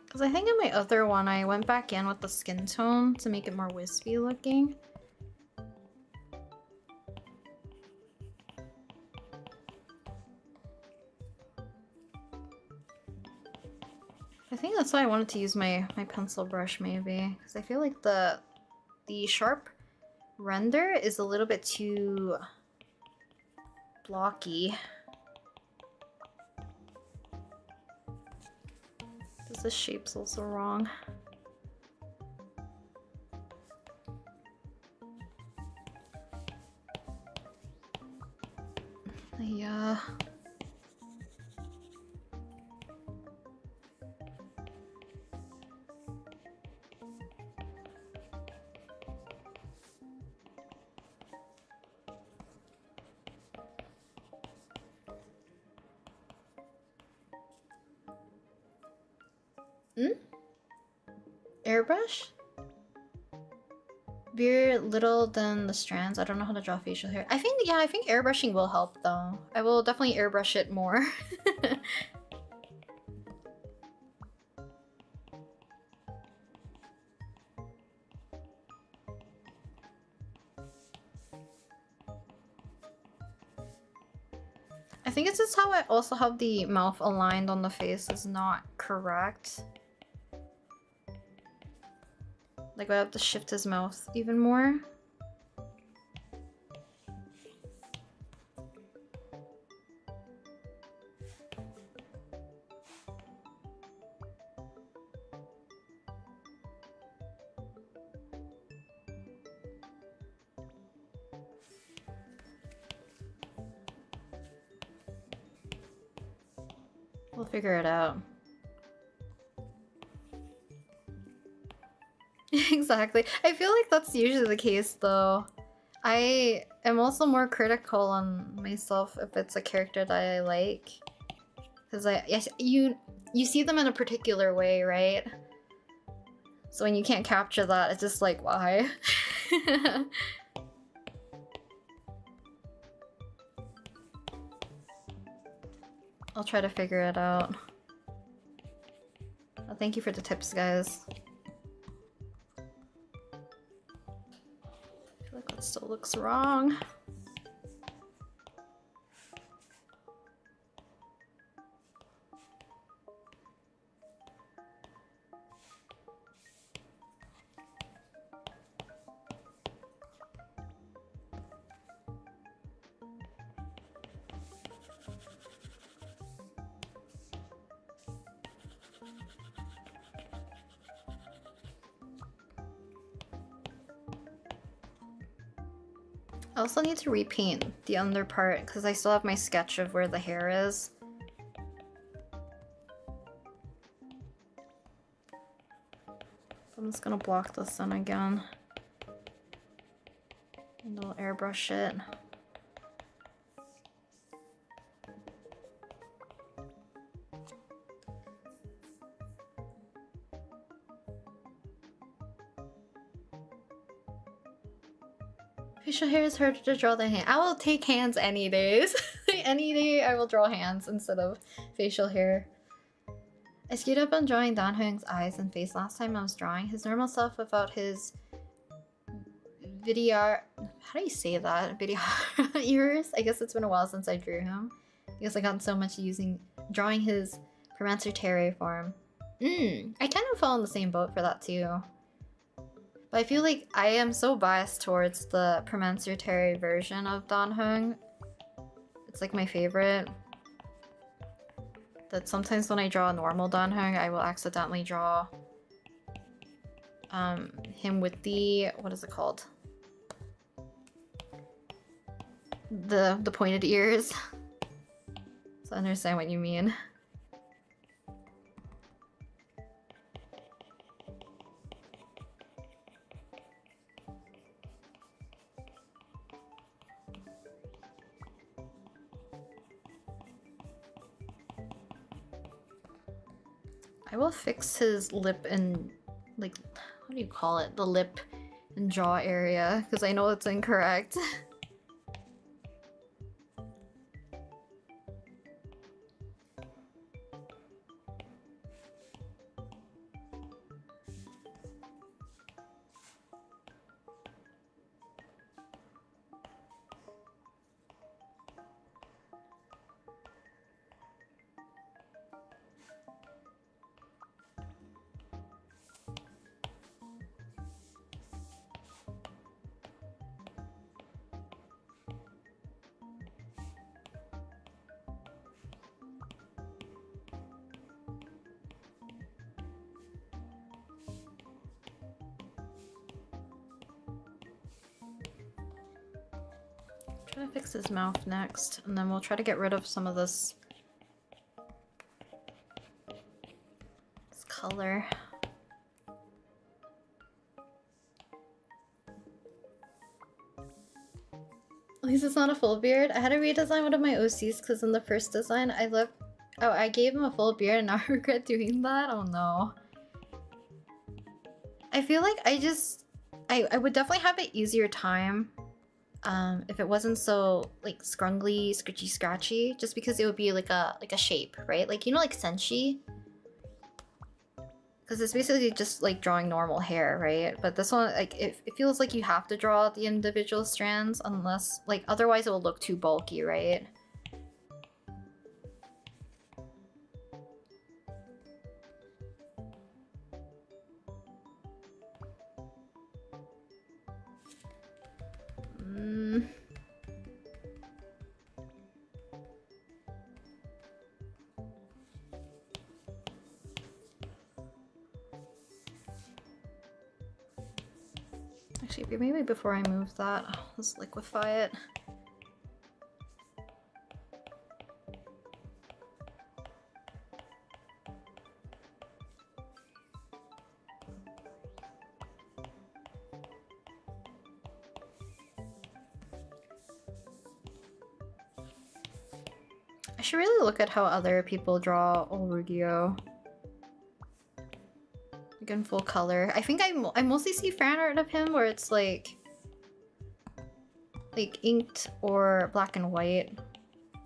Because I think in my other one, I went back in with the skin tone to make it more wispy looking. I think that's why I wanted to use my pencil brush maybe. Because I feel like the sharp render is a little bit too blocky. This shape's also wrong. Yeah. Airbrush? Very little than the strands. I don't know how to draw facial hair. I think, yeah, I think airbrushing will help though. I will definitely airbrush it more. I think it's just how I also have the mouth aligned on the face is not correct. Like I have to shift his mouth even more. We'll figure it out. Exactly. I feel like that's usually the case though. I am also more critical on myself if it's a character that I like. Because yes, you see them in a particular way, right? So when you can't capture that, it's just like, why? I'll try to figure it out. Well, thank you for the tips, guys. I feel like that still looks wrong. I also need to repaint the under part because I still have my sketch of where the hair is. I'm just gonna block this in again. And I'll airbrush it. Facial hair is harder to draw than hand. I will take hands any days. Any day I will draw hands instead of facial hair. I screwed up on drawing Dan Heng's eyes and face last time I was drawing his normal self without his video. How do you say that? Video ears? I guess it's been a while since I drew him. Because I got so much drawing his Promancer form. I kind of fell in the same boat for that too. But I feel like I am so biased towards the Promancer version of Dan Heng. It's like my favorite. That sometimes when I draw a normal Dan Heng, I will accidentally draw him with the, what is it called? The pointed ears. So I understand what you mean. I will fix his lip and, like, what do you call it? The lip and jaw area, because I know it's incorrect. Try to fix his mouth next, and then we'll try to get rid of some of this color. At least it's not a full beard. I had to redesign one of my OCs because in the first design I gave him a full beard and now I regret doing that. Oh no. I feel like I would definitely have an easier time if it wasn't so like scrungly, scritchy, scratchy, just because it would be like a shape, right? Like, you know, like senshi? Because it's basically just like drawing normal hair, right? But this one, like, it feels like you have to draw the individual strands unless, like, otherwise it will look too bulky, right? Actually, maybe before I move that, let's liquefy it. I should really look at how other people draw Olruggio. Like in full color. I think I mostly see fan art of him where it's like inked or black and white.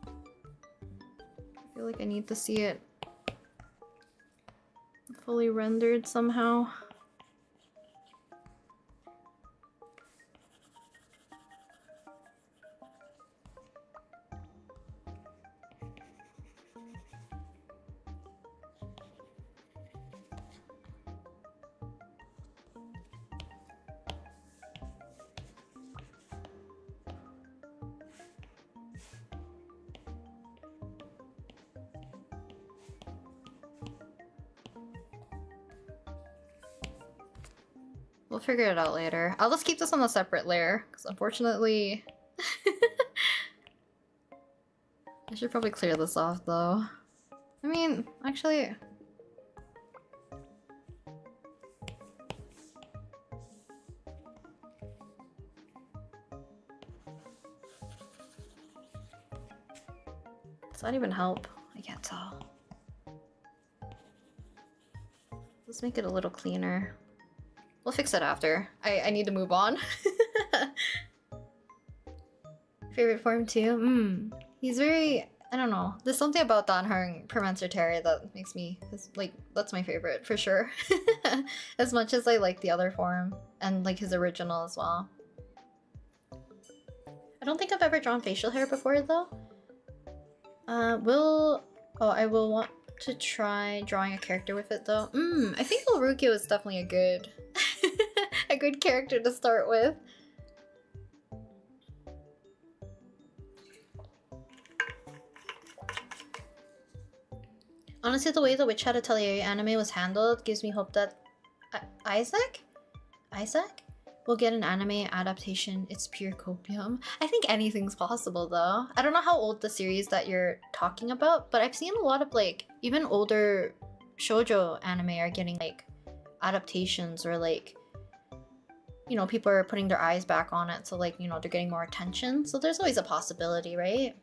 I feel like I need to see it fully rendered somehow. We'll figure it out later. I'll just keep this on a separate layer, because unfortunately should probably clear this off though. I mean, actually... Does that even help? I can't tell. Let's make it a little cleaner. We'll fix it after. I need to move on. Favorite form too? He's very... I don't know. There's something about Danheng Permancer Terry that makes me... like, that's my favorite, for sure. As much as I like the other form. And like his original as well. I don't think I've ever drawn facial hair before though. I will want to try drawing a character with it though. I think Olruggio is definitely a good a good character to start with. Honestly, the way the Witch Hat Atelier anime was handled gives me hope that Isaac will get an anime adaptation. It's pure copium. I think anything's possible though. I don't know how old the series that you're talking about, but I've seen a lot of like even older shoujo anime are getting like adaptations, or like, you know, people are putting their eyes back on it, so like, you know, they're getting more attention. So there's always a possibility, right?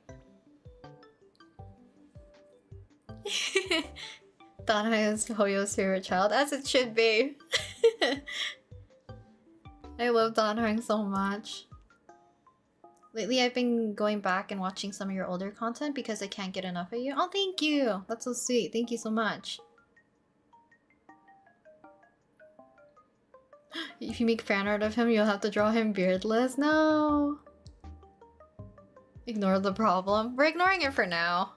Dana is Hoyo's favorite child, as it should be. I love Danheng so much. Lately I've been going back and watching some of your older content because I can't get enough of you. Oh, thank you! That's so sweet. Thank you so much. If you make fan art of him, you'll have to draw him beardless? No! Ignore the problem. We're ignoring it for now.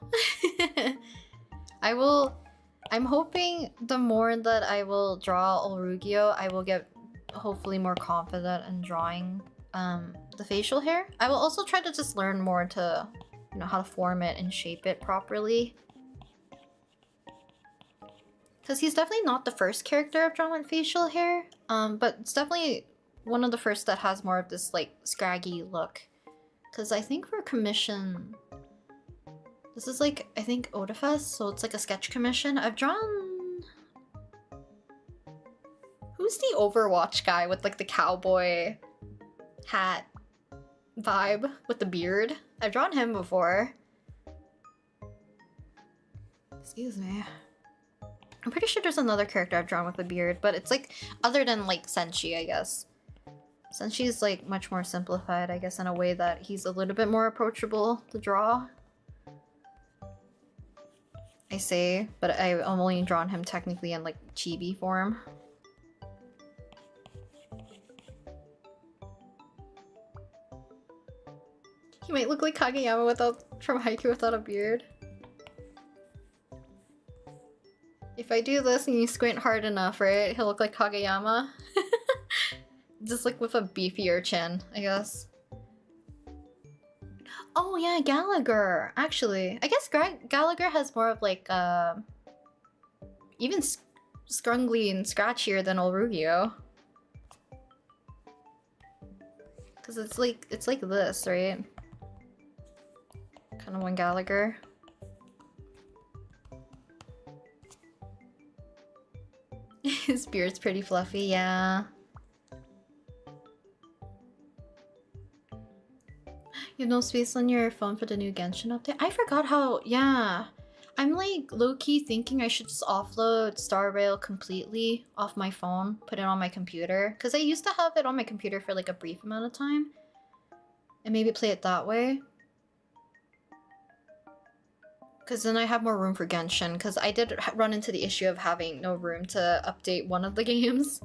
I'm hoping the more that I will draw Olruggio, I will get hopefully more confident in drawing the facial hair. I will also try to just learn more to, you know, how to form it and shape it properly. Because he's definitely not the first character I've drawn with facial hair, but it's definitely one of the first that has more of this like scraggy look. Because I think for commission, this is like, I think Odafest, so it's like a sketch commission. I've drawn... Who's the Overwatch guy with like the cowboy hat vibe with the beard? I've drawn him before. Excuse me. I'm pretty sure there's another character I've drawn with a beard, but it's like other than like Senshi, I guess. Senshi's like much more simplified, I guess, in a way that he's a little bit more approachable to draw. I say, but I've only drawn him technically in like chibi form. He might look like Kageyama from Haikyuu without a beard. If I do this and you squint hard enough, right, he'll look like Kageyama. Just like with a beefier chin, I guess. Oh yeah, Gallagher! Actually, I guess Gallagher has more of like, even scrungly and scratchier than Olruggio. Cause it's like this, right? Kind of one Gallagher. His beard's pretty fluffy, yeah. You have no space on your phone for the new Genshin update? I forgot how, yeah. I'm like low-key thinking I should just offload Star Rail completely off my phone, put it on my computer. Because I used to have it on my computer for like a brief amount of time. And maybe play it that way. Because then I have more room for Genshin. Because I did run into the issue of having no room to update one of the games.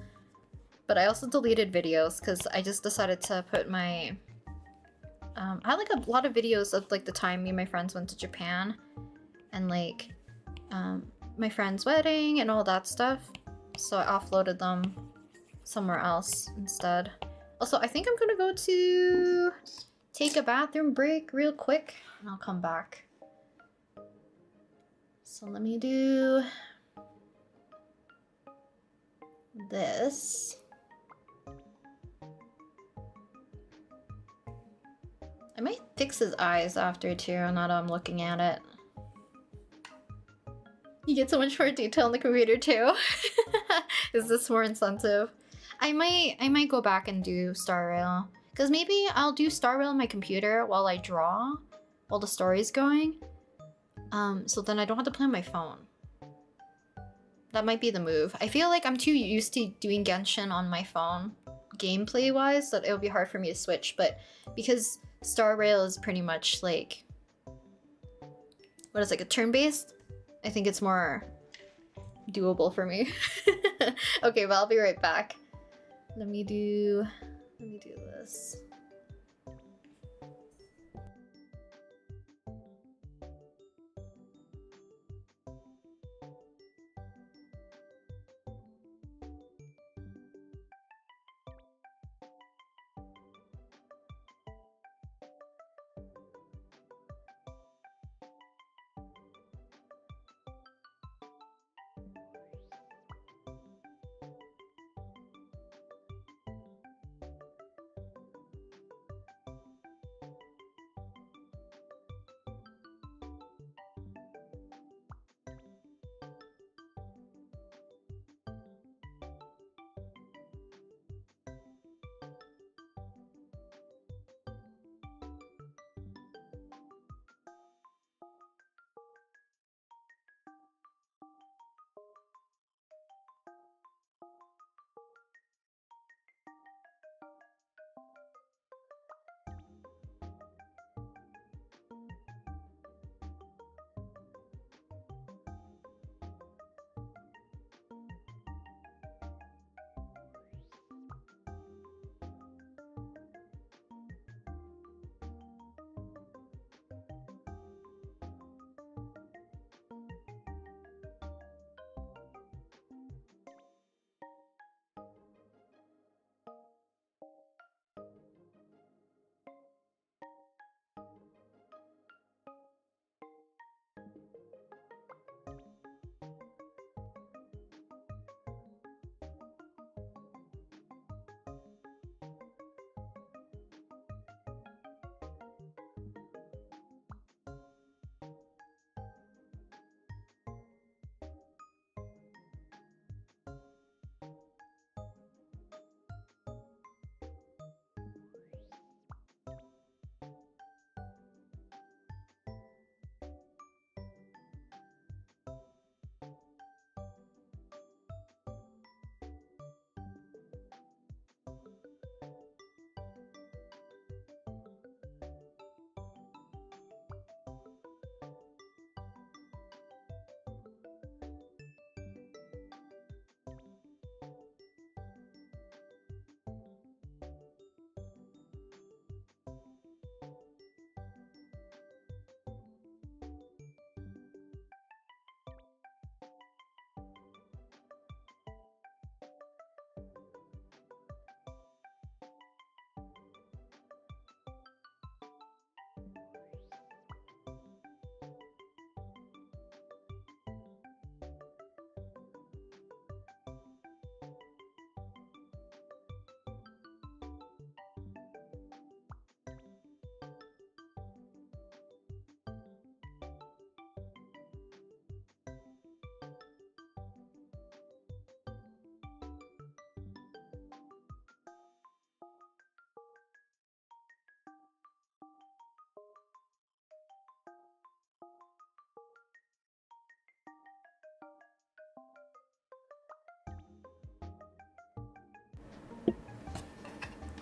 But I also deleted videos because I just decided to put my... I had like a lot of videos of like the time me and my friends went to Japan. And like my friend's wedding and all that stuff. So I offloaded them somewhere else instead. Also, I think I'm gonna go to take a bathroom break real quick and I'll come back. So let me do this. I might fix his eyes after too, now that I'm looking at it. You get so much more detail on the computer too. Is this more incentive? I might go back and do Star Rail. Because maybe I'll do Star Rail on my computer while I draw, while the story's going. So then I don't have to play on my phone. That might be the move. I feel like I'm too used to doing Genshin on my phone, gameplay-wise, that it'll be hard for me to switch. But because Star Rail is pretty much like... what is it, like a turn-based? I think it's more doable for me. Okay, but I'll be right back. Let me do this.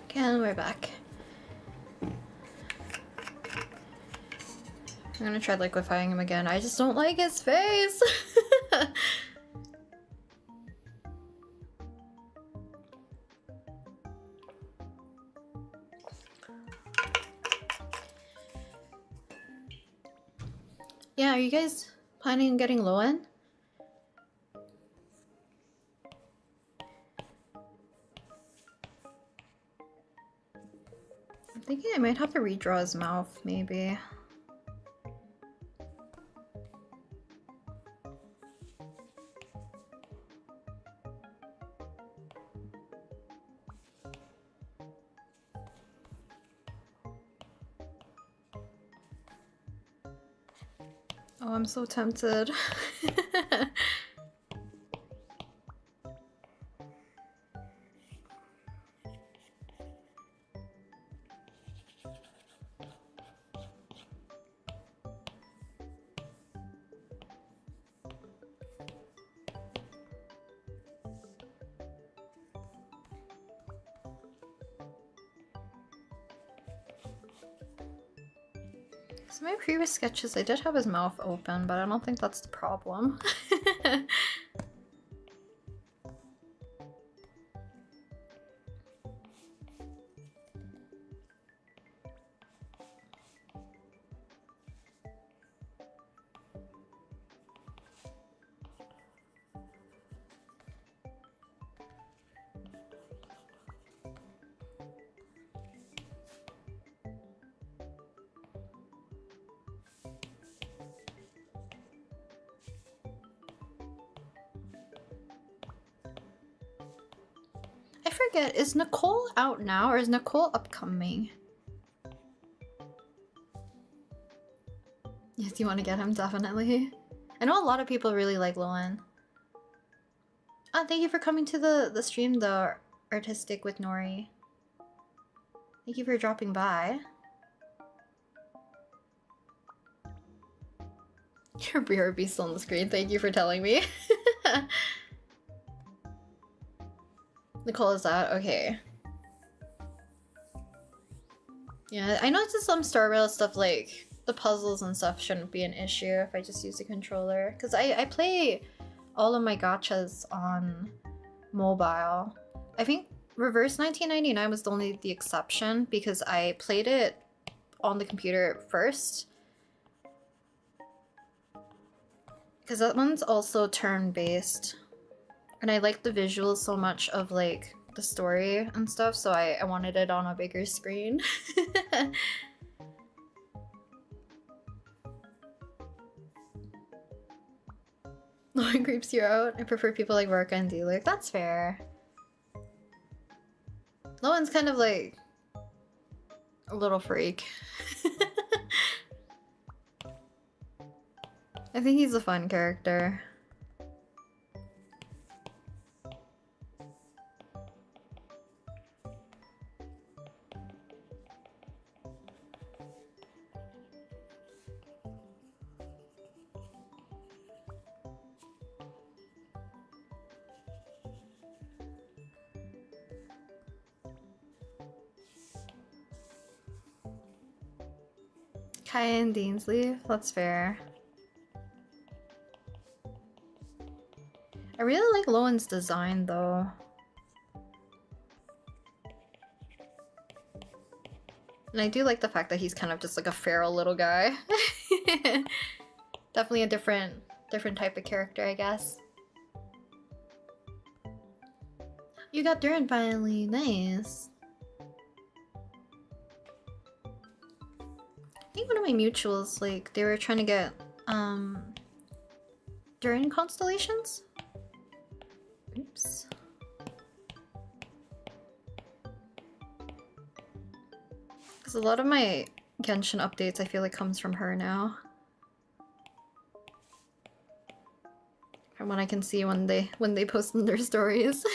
Okay, and we're back. I'm gonna try liquefying him again. I just don't like his face! Yeah, are you guys planning on getting low end? I'm thinking I might have to redraw his mouth, maybe. Oh, I'm so tempted. So my previous sketches, I did have his mouth open, but I don't think that's the problem. I forget, is Nicole out now or is Nicole upcoming? Yes, you want to get him? Definitely. I know a lot of people really like Lowen. Oh, thank you for coming to the stream, the Artistic with Nori. Thank you for dropping by. Your BRB still on the screen, thank you for telling me. Nicole is out? Okay. Yeah, I noticed some Star Rail stuff like the puzzles and stuff shouldn't be an issue if I just use a controller. Because I play all of my gachas on mobile. I think Reverse 1999 was the exception because I played it on the computer first. Because that one's also turn-based. And I like the visuals so much of like the story and stuff, so I wanted it on a bigger screen. Lauren creeps you out. I prefer people like Ruka and D-Lick. That's fair. Lowen's kind of like a little freak. I think he's a fun character. Kaya and Deansley, that's fair. I really like Lowen's design though. And I do like the fact that he's kind of just like a feral little guy. Definitely a different type of character, I guess. You got Durin finally, nice. I think one of my mutuals, like, they were trying to get, Durin constellations? Oops. Because a lot of my Genshin updates I feel like comes from her now. From what I can see when they post in their stories.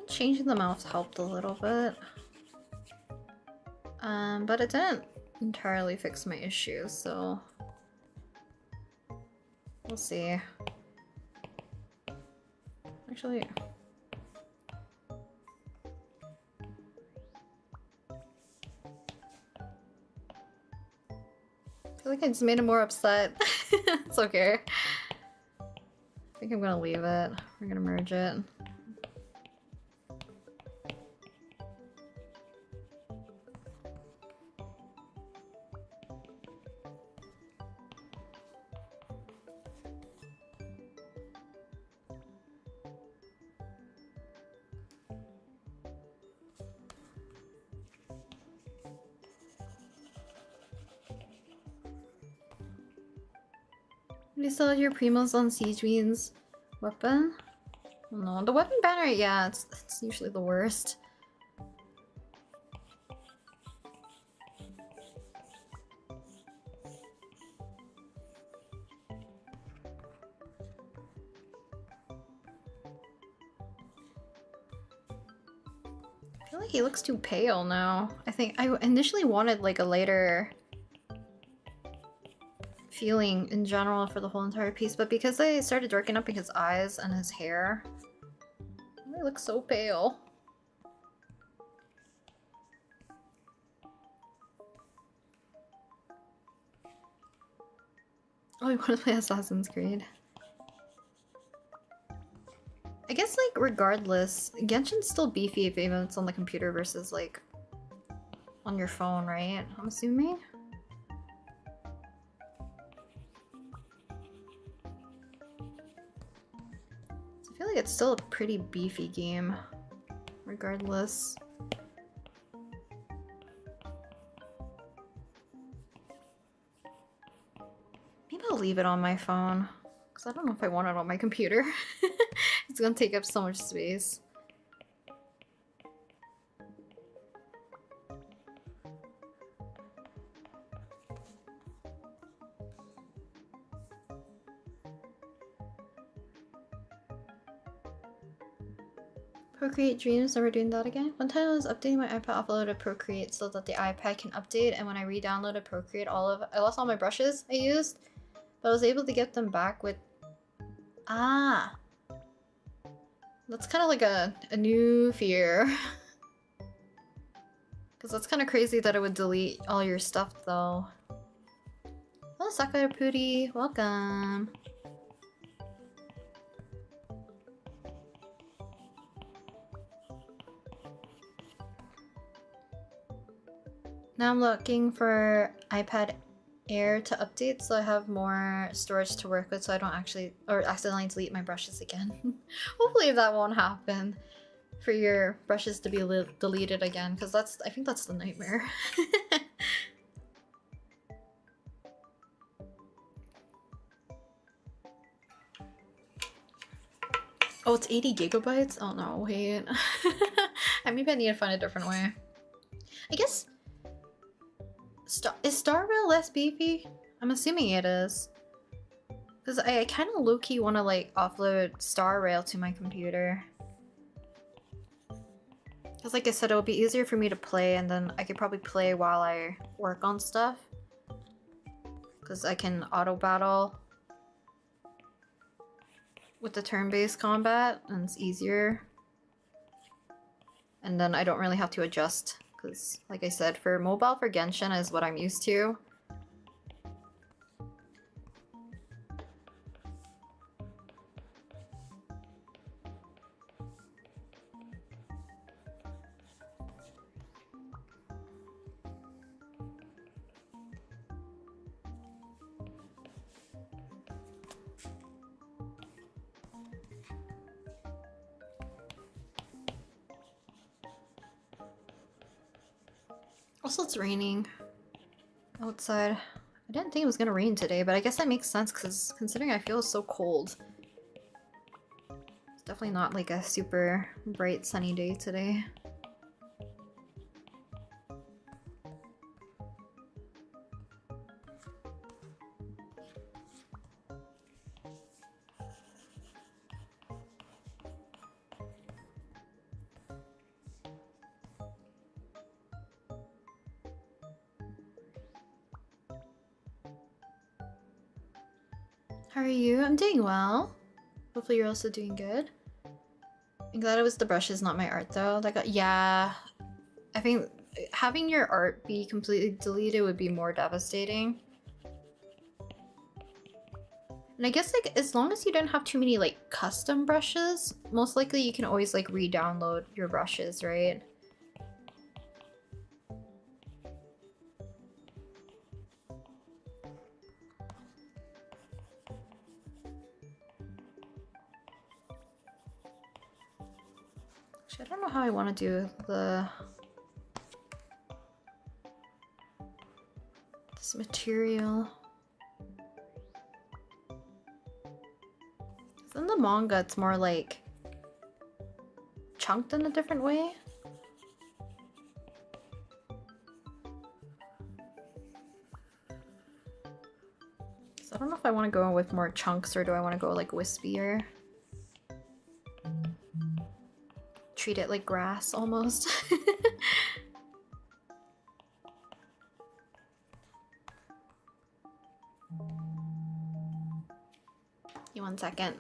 Changing the mouth helped a little bit. But it didn't entirely fix my issue, so we'll see. Actually, I feel like I just made him more upset. It's okay. think I'm gonna leave it. We're gonna merge it. You still have your Primos on Siege Queen's weapon? No, the weapon banner, yeah, it's usually the worst. I feel like he looks too pale now. I think I initially wanted like a lighter feeling in general for the whole entire piece, but because I started darkening up his eyes and his hair, he looks so pale. Oh, I want to play Assassin's Creed. I guess, like, regardless, Genshin's still beefy if even it's on the computer versus, like, on your phone, right? I'm assuming? So I feel like it's still a pretty beefy game, regardless. Maybe I'll leave it on my phone, because I don't know if I want it on my computer. It's gonna take up so much space. Procreate Dreams, never doing that again. One time I was updating my iPad, offloaded Procreate so that the iPad can update, and when I re-downloaded Procreate, I lost all my brushes I used, but I was able to get them back with... Ah! That's kind of like a new fear. Because that's kind of crazy that it would delete all your stuff though. Hello Sakura Pooty, welcome! Now I'm looking for iPad Air to update so I have more storage to work with so I don't accidentally delete my brushes again. Hopefully that won't happen for your brushes to be deleted again, because I think that's the nightmare. Oh, it's 80 gigabytes? Oh no, wait. Maybe I need to find a different way. I guess... Is Star Rail less beefy? I'm assuming it is. Because I kind of low-key want to like offload Star Rail to my computer. Because like I said, it would be easier for me to play, and then I could probably play while I work on stuff. Because I can auto-battle with the turn-based combat, and it's easier. And then I don't really have to adjust. Because, like I said, for mobile for Genshin is what I'm used to. Also, it's raining outside. I didn't think it was gonna rain today, but I guess that makes sense because considering I feel so cold. It's definitely not like a super bright sunny day today. How are you? I'm doing well. Hopefully you're also doing good. I'm glad it was the brushes, not my art though. Yeah, I think having your art be completely deleted would be more devastating. And I guess like as long as you don't have too many like custom brushes, most likely you can always like re-download your brushes, right? Actually, I don't know how I want to do this material. In the manga, it's more like chunked in a different way. So I don't know if I want to go with more chunks or do I want to go like wispier. Treat it like grass almost. Give me 1 second.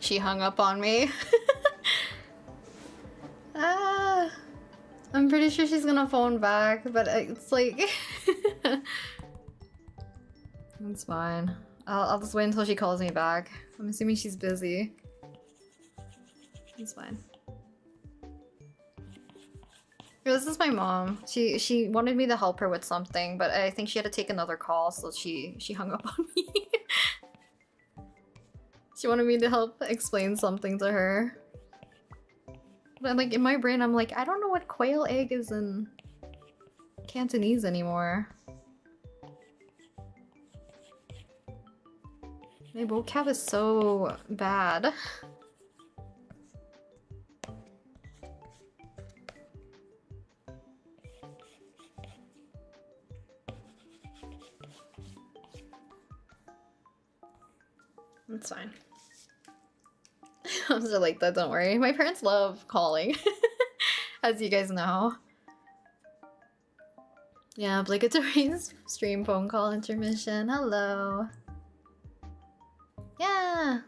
She hung up on me. Ah, I'm pretty sure she's gonna phone back, but it's like... It's fine. I'll just wait until she calls me back. I'm assuming she's busy. It's fine. This is my mom. She wanted me to help her with something, but I think she had to take another call, so she hung up on me. She wanted me to help explain something to her. But like in my brain, I'm like, I don't know what quail egg is in Cantonese anymore. My vocab is so bad. It's fine. I'm just like that, don't worry. My parents love calling, as you guys know. Yeah, obligatory stream phone call intermission. Hello. Yeah.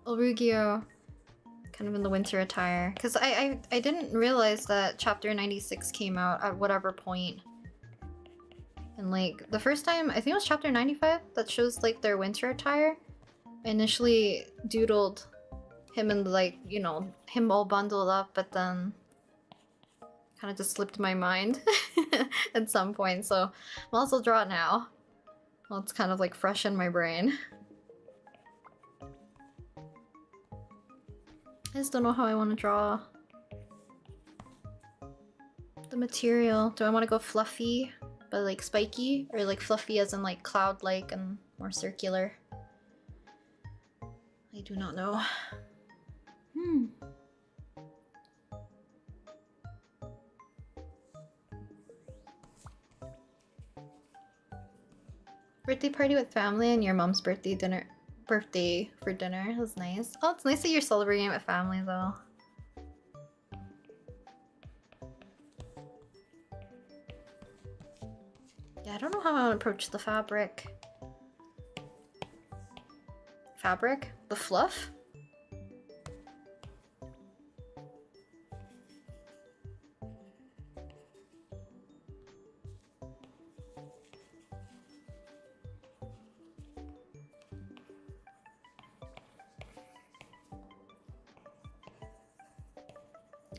Olruggio. Kind of in the winter attire. Because I didn't realize that chapter 96 came out at whatever point. And like, the first time, I think it was chapter 95 that shows like their winter attire. I initially doodled him in like, you know, him all bundled up, but then kind of just slipped my mind at some point. So I'll also draw it now. Well, it's kind of like fresh in my brain. I just don't know how I want to draw the material. Do I want to go fluffy, but like spiky? Or like fluffy as in like cloud-like and more circular? I do not know. Birthday party with family and your mom's birthday for dinner. That was nice. Oh, it's nice that you're celebrating it with family though. Yeah, I don't know how I want to approach the fabric. Fabric? The fluff?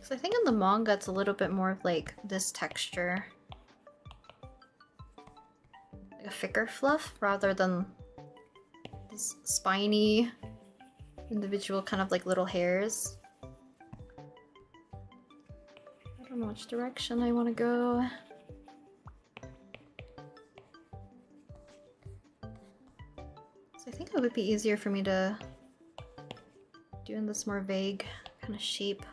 So I think in the manga it's a little bit more of like this texture. Like a thicker fluff rather than this spiny individual kind of like little hairs. I don't know which direction I want to go. So I think it would be easier for me to do in this more vague kind of shape.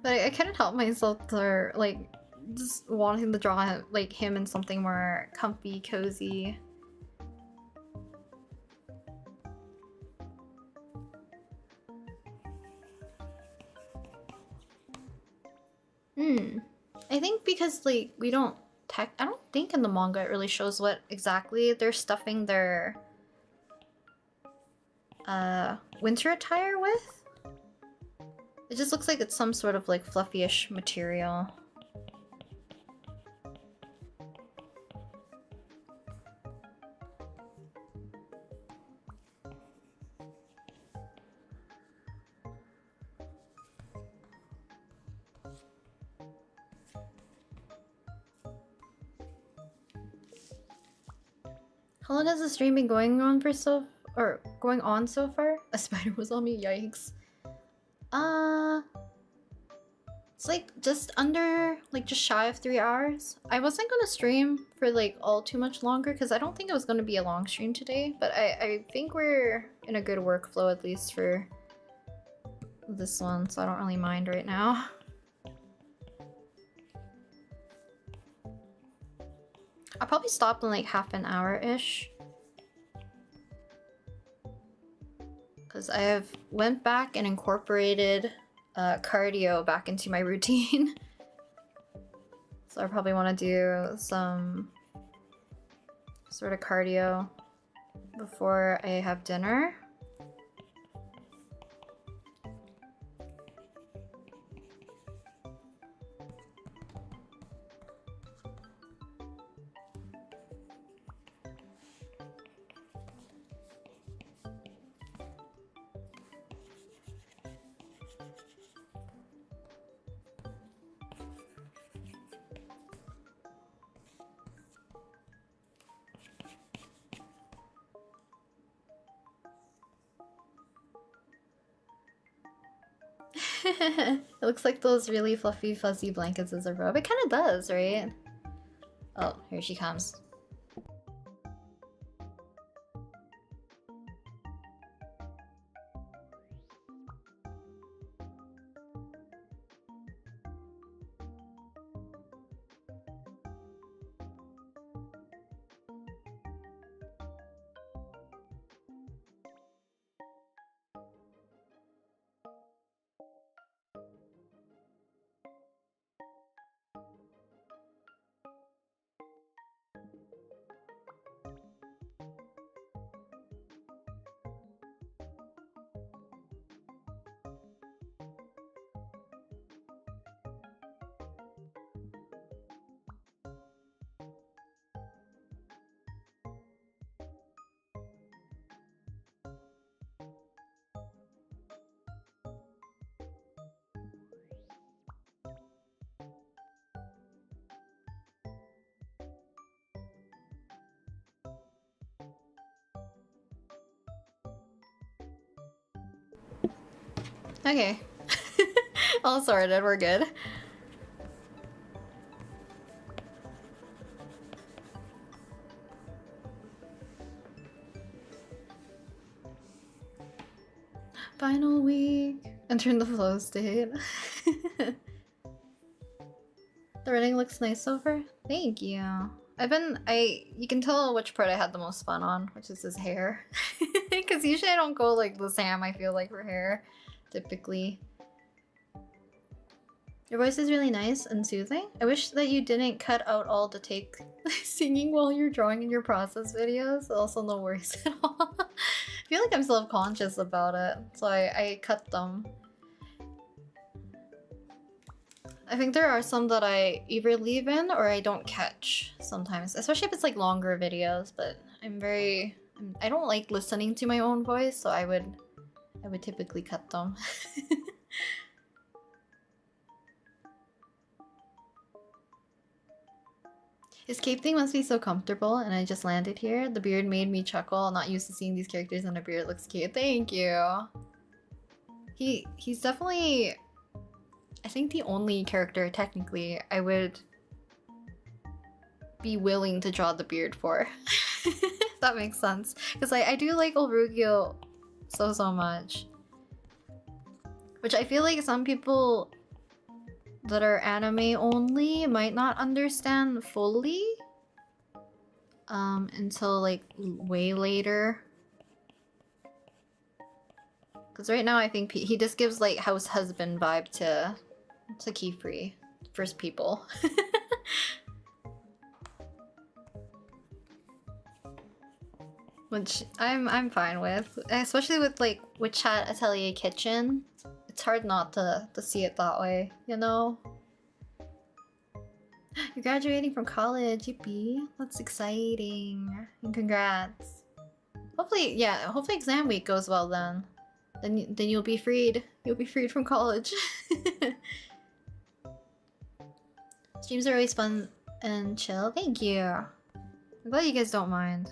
But I couldn't help myself to like just wanting to draw like him in something more comfy, cozy. I think because like we don't I don't think in the manga it really shows what exactly they're stuffing their winter attire with. It just looks like it's some sort of like fluffy-ish material. How long has the stream been going on for so far? A spider was on me, yikes. It's like just under, like just shy of 3 hours. I wasn't gonna stream for like all too much longer because I don't think it was gonna be a long stream today, but I think we're in a good workflow at least for this one, so I don't really mind right now. I'll probably stop in like half an hour-ish. Because I have went back and incorporated cardio back into my routine. So I probably want to do some sort of cardio before I have dinner. It looks like those really fluffy, fuzzy blankets is a robe. It kind of does, right? Oh, here she comes. Okay. All sorted, we're good. Final week. Entering the flow state. The writing looks nice so far. Thank you. You can tell which part I had the most fun on, which is his hair. Because usually I don't go like the Sam, I feel like, for hair, typically. Your voice is really nice and soothing. I wish that you didn't cut out all the take singing while you're drawing in your process videos. Also no worries at all. I feel like I'm self-conscious about it, so I cut them. I think there are some that I either leave in or I don't catch sometimes, especially if it's like longer videos, but I don't like listening to my own voice, so I would typically cut them. His cape thing must be so comfortable, and I just landed here. The beard made me chuckle. Not used to seeing these characters and the beard looks cute. Thank you. He's definitely, I think, the only character technically I would be willing to draw the beard for. If that makes sense. Because I do like Olruggio so much. Which I feel like some people that are anime only might not understand fully until like way later. Because right now I think he just gives like house husband vibe to Keyfree, first people. Which I'm fine with, especially with like Witch Hat Atelier Kitchen. It's hard not to see it that way, you know? You're graduating from college, yippee. That's exciting. And congrats. Hopefully, yeah, hopefully exam week goes well then. Then you'll be freed. You'll be freed from college. Streams are always fun and chill. Thank you. I'm glad you guys don't mind.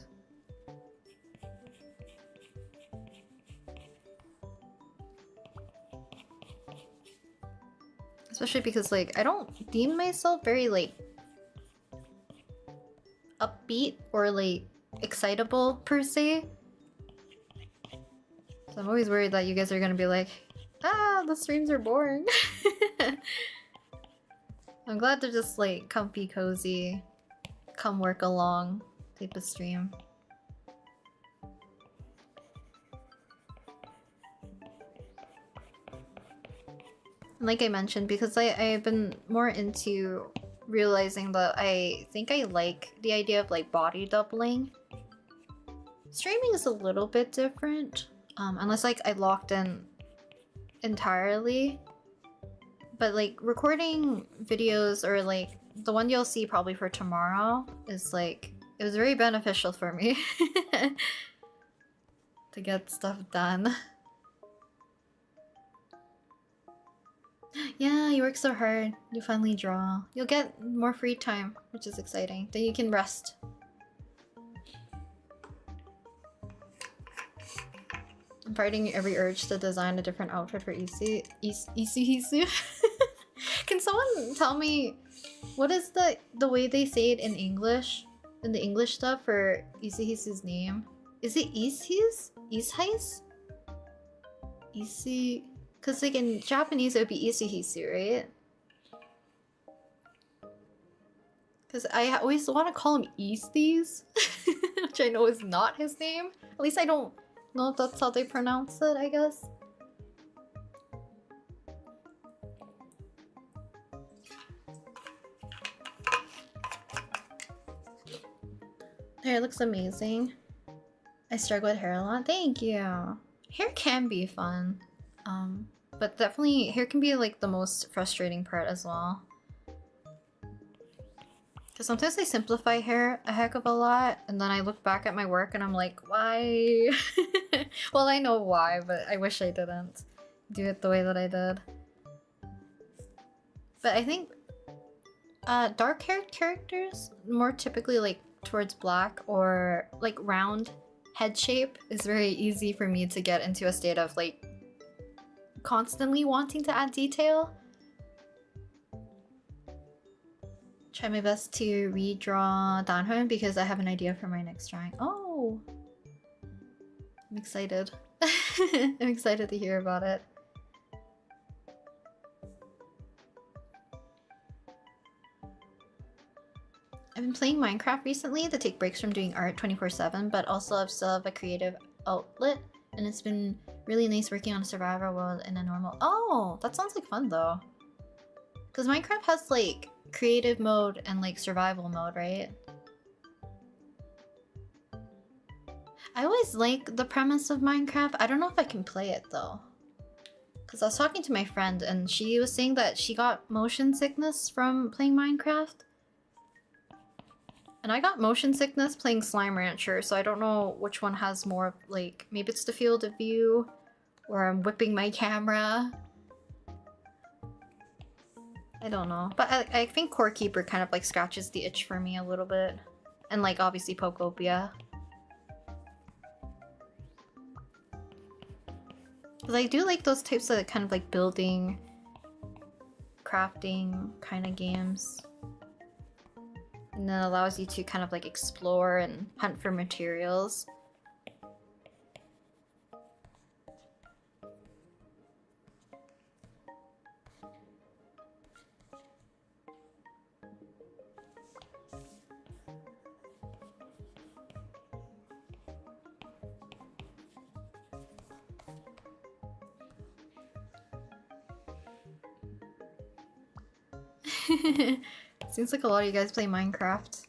Especially because, like, I don't deem myself very, like, upbeat or, like, excitable, per se. So I'm always worried that you guys are gonna be like, ah, the streams are boring. I'm glad they're just, like, comfy, cozy, come work along type of stream. Like I mentioned, because I've been more into realizing that I think I like the idea of like body doubling. Streaming is a little bit different, unless like I locked in entirely. But like recording videos, or like the one you'll see probably for tomorrow, is like, it was very beneficial for me to get stuff done. Yeah, you work so hard. You finally draw. You'll get more free time, which is exciting. Then you can rest. I'm fighting every urge to design a different outfit for Isuhisu. Can someone tell me what is the way they say it in English? In the English stuff for Isuhisu's name? Is it Ishis? Ishais? Isu... Cause like in Japanese it would be Isuhisu, right? Cause I always want to call him Easties, which I know is not his name. At least I don't know if that's how they pronounce it, I guess. Hair looks amazing. I struggle with hair a lot. Thank you. Hair can be fun. But definitely hair can be like the most frustrating part as well. Because sometimes I simplify hair a heck of a lot, and then I look back at my work and I'm like, why? Well, I know why, but I wish I didn't do it the way that I did. But I think dark-haired characters, more typically like towards black or like round head shape, is very easy for me to get into a state of like constantly wanting to add detail. Try my best to redraw Danhun because I have an idea for my next drawing. Oh! I'm excited. I'm excited to hear about it. I've been playing Minecraft recently to take breaks from doing art 24/7, but also I still have a creative outlet, and it's been really nice working on a survival world in a normal— Oh! That sounds like fun though. Because Minecraft has like creative mode and like survival mode, right? I always like the premise of Minecraft. I don't know if I can play it though. Because I was talking to my friend and she was saying that she got motion sickness from playing Minecraft. And I got motion sickness playing Slime Rancher, so I don't know which one has more, like, maybe it's the field of view, or I'm whipping my camera. I don't know. But I think Core Keeper kind of like scratches the itch for me a little bit. And like obviously Pokopia. Because I do like those types of kind of like building, crafting kind of games. And then allows you to kind of like explore and hunt for materials. Seems like a lot of you guys play Minecraft.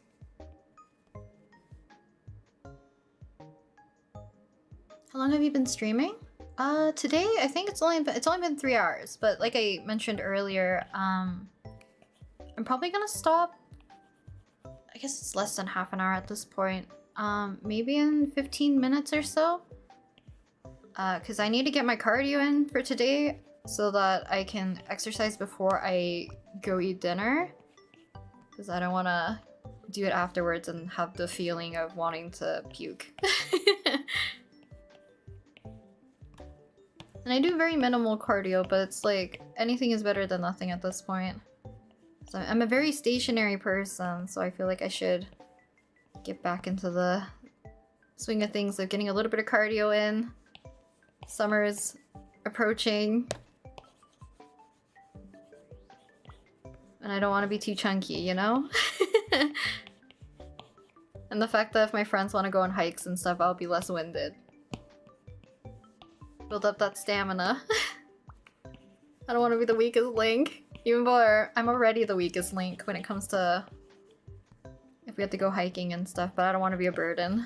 How long have you been streaming? Today I think it's only been 3 hours, but like I mentioned earlier, I'm probably gonna stop. I guess it's less than half an hour at this point. Maybe in 15 minutes or so. Because I need to get my cardio in for today so that I can exercise before I go eat dinner. Because I don't want to do it afterwards and have the feeling of wanting to puke. And I do very minimal cardio, but it's like anything is better than nothing at this point. So I'm a very stationary person, so I feel like I should get back into the swing of things of getting a little bit of cardio in. Summer is approaching. And I don't want to be too chunky, you know? And the fact that if my friends want to go on hikes and stuff, I'll be less winded. Build up that stamina. I don't want to be the weakest link. Even though I'm already the weakest link when it comes to if we have to go hiking and stuff, but I don't want to be a burden.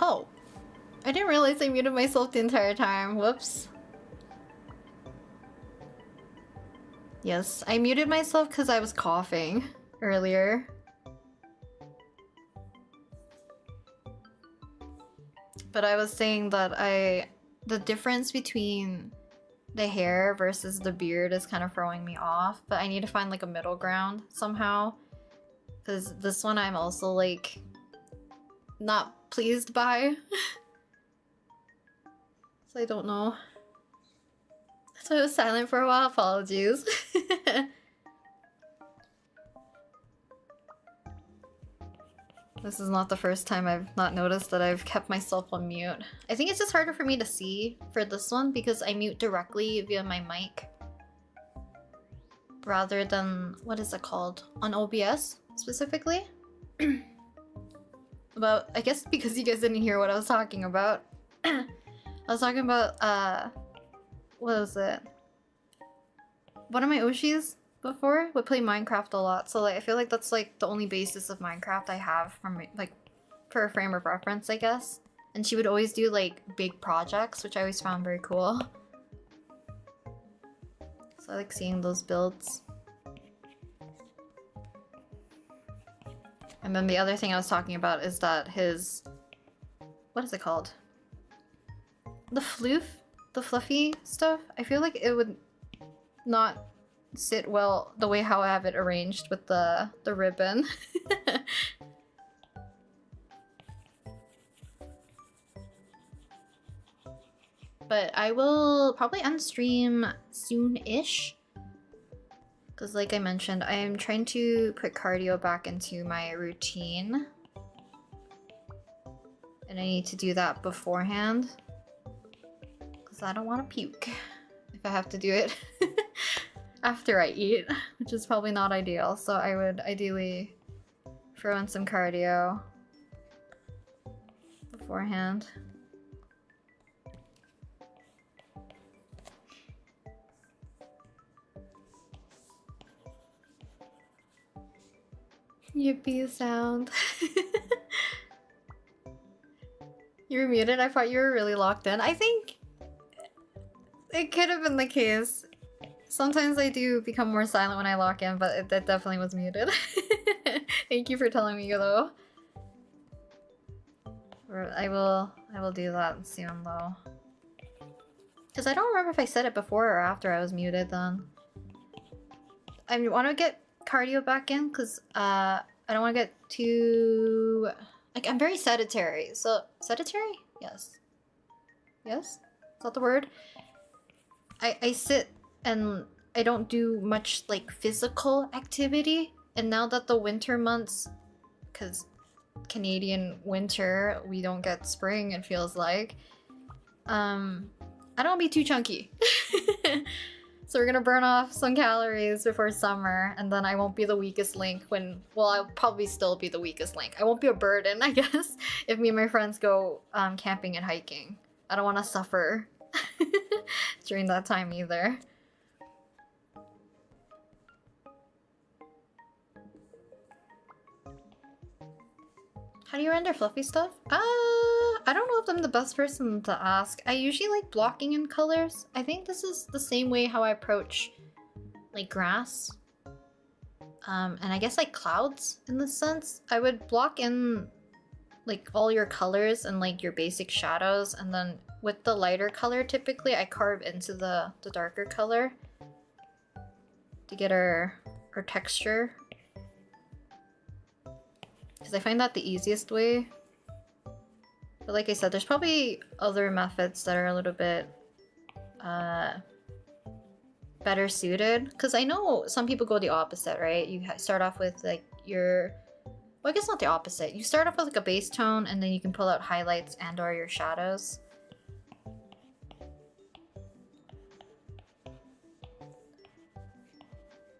Oh, I didn't realize I muted myself the entire time. Whoops. Yes, I muted myself because I was coughing earlier. But I was saying that the difference between the hair versus the beard is kind of throwing me off, but I need to find like a middle ground somehow. Because this one I'm also like not pleased by. So I don't know. So I was silent for a while, apologies. This is not the first time I've not noticed that I've kept myself on mute. I think it's just harder for me to see for this one because I mute directly via my mic. Rather than, what is it called? On OBS, specifically? About, I guess because you guys didn't hear what I was talking about. I was talking about, what was it? One of my Oshis before would play Minecraft a lot, so like I feel like that's like the only basis of Minecraft I have from like for a frame of reference, I guess. And she would always do like big projects, which I always found very cool. So I like seeing those builds. And then the other thing I was talking about is that his, what is it called? The fluffy stuff. I feel like it would not sit well the way how I have it arranged with the ribbon. But I will probably end stream soon-ish. Because like I mentioned, I am trying to put cardio back into my routine. And I need to do that beforehand. Because I don't want to puke if I have to do it after I eat, which is probably not ideal. So I would ideally throw in some cardio beforehand. Yippee sound. You were muted? I thought you were really locked in. I think it could have been the case. Sometimes I do become more silent when I lock in, but that definitely was muted. Thank you for telling me though. I will do that soon though. Because I don't remember if I said it before or after I was muted then. I want to get cardio back in because I don't want to get too... Like, I'm very sedentary. So, sedentary? Yes. Yes? Is that the word? I sit and I don't do much like physical activity, and now that the winter months, because Canadian winter, we don't get spring, it feels like, I don't want to be too chunky. So we're gonna burn off some calories before summer, and then I won't be the weakest link when, well, I'll probably still be the weakest link. I won't be a burden, I guess, if me and my friends go camping and hiking. I don't want to suffer during that time either. How do you render fluffy stuff? I don't know if I'm the best person to ask. I usually like blocking in colors. I think this is the same way how I approach like grass. And I guess like clouds in this sense. I would block in like all your colors and like your basic shadows, and then with the lighter color typically I carve into the darker color to get our texture. Because I find that the easiest way. But like I said, there's probably other methods that are a little bit better suited. Because I know some people go the opposite, right? You start off with like your... Well, I guess not the opposite. You start off with like a base tone, and then you can pull out highlights and or your shadows.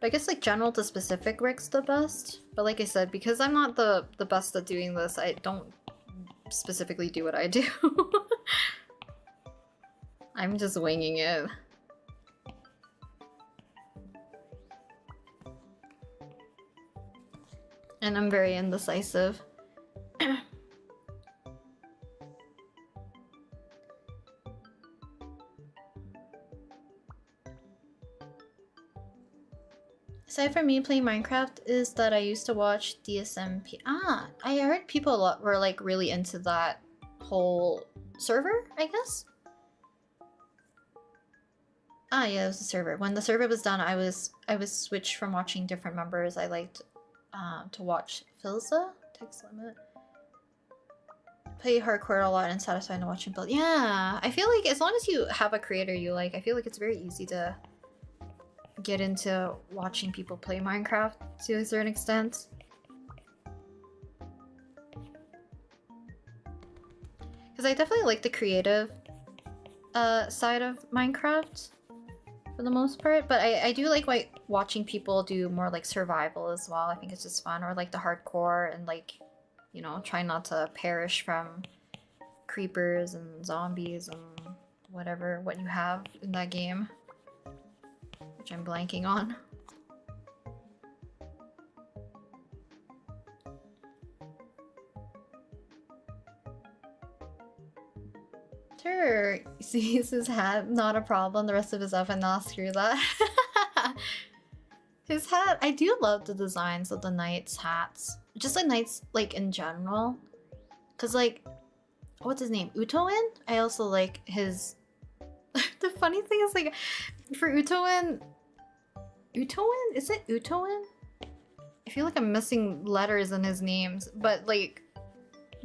But I guess like general to specific works the best. But like I said, because I'm not the best at doing this, I don't specifically do what I do. I'm just winging it. And I'm very indecisive. Aside from me playing Minecraft is that I used to watch DSMP. I heard people were like really into that whole server, I guess? Yeah, it was a server. When the server was done, I was switched from watching different members. I liked to watch Philza, text limit. play hardcore a lot and satisfying to watch him build. Yeah, I feel like as long as you have a creator you like, I feel like it's very easy to get into watching people play Minecraft to a certain extent. Because I definitely like the creative side of Minecraft for the most part, but I do like watching people do more like survival as well. I think it's just fun, or like the hardcore and like, you know, try not to perish from creepers and zombies and whatever what you have in that game, which I'm blanking on. Sure, sees his hat, not a problem. The rest of his outfit, nah, screw that. His hat, I do love the designs of the knights' hats. Just like knights, like in general. Cause like, what's his name? Utoin? I also like his... The funny thing is like, for Utoin... Utoin? Is it Utoin? I feel like I'm missing letters in his names, but like,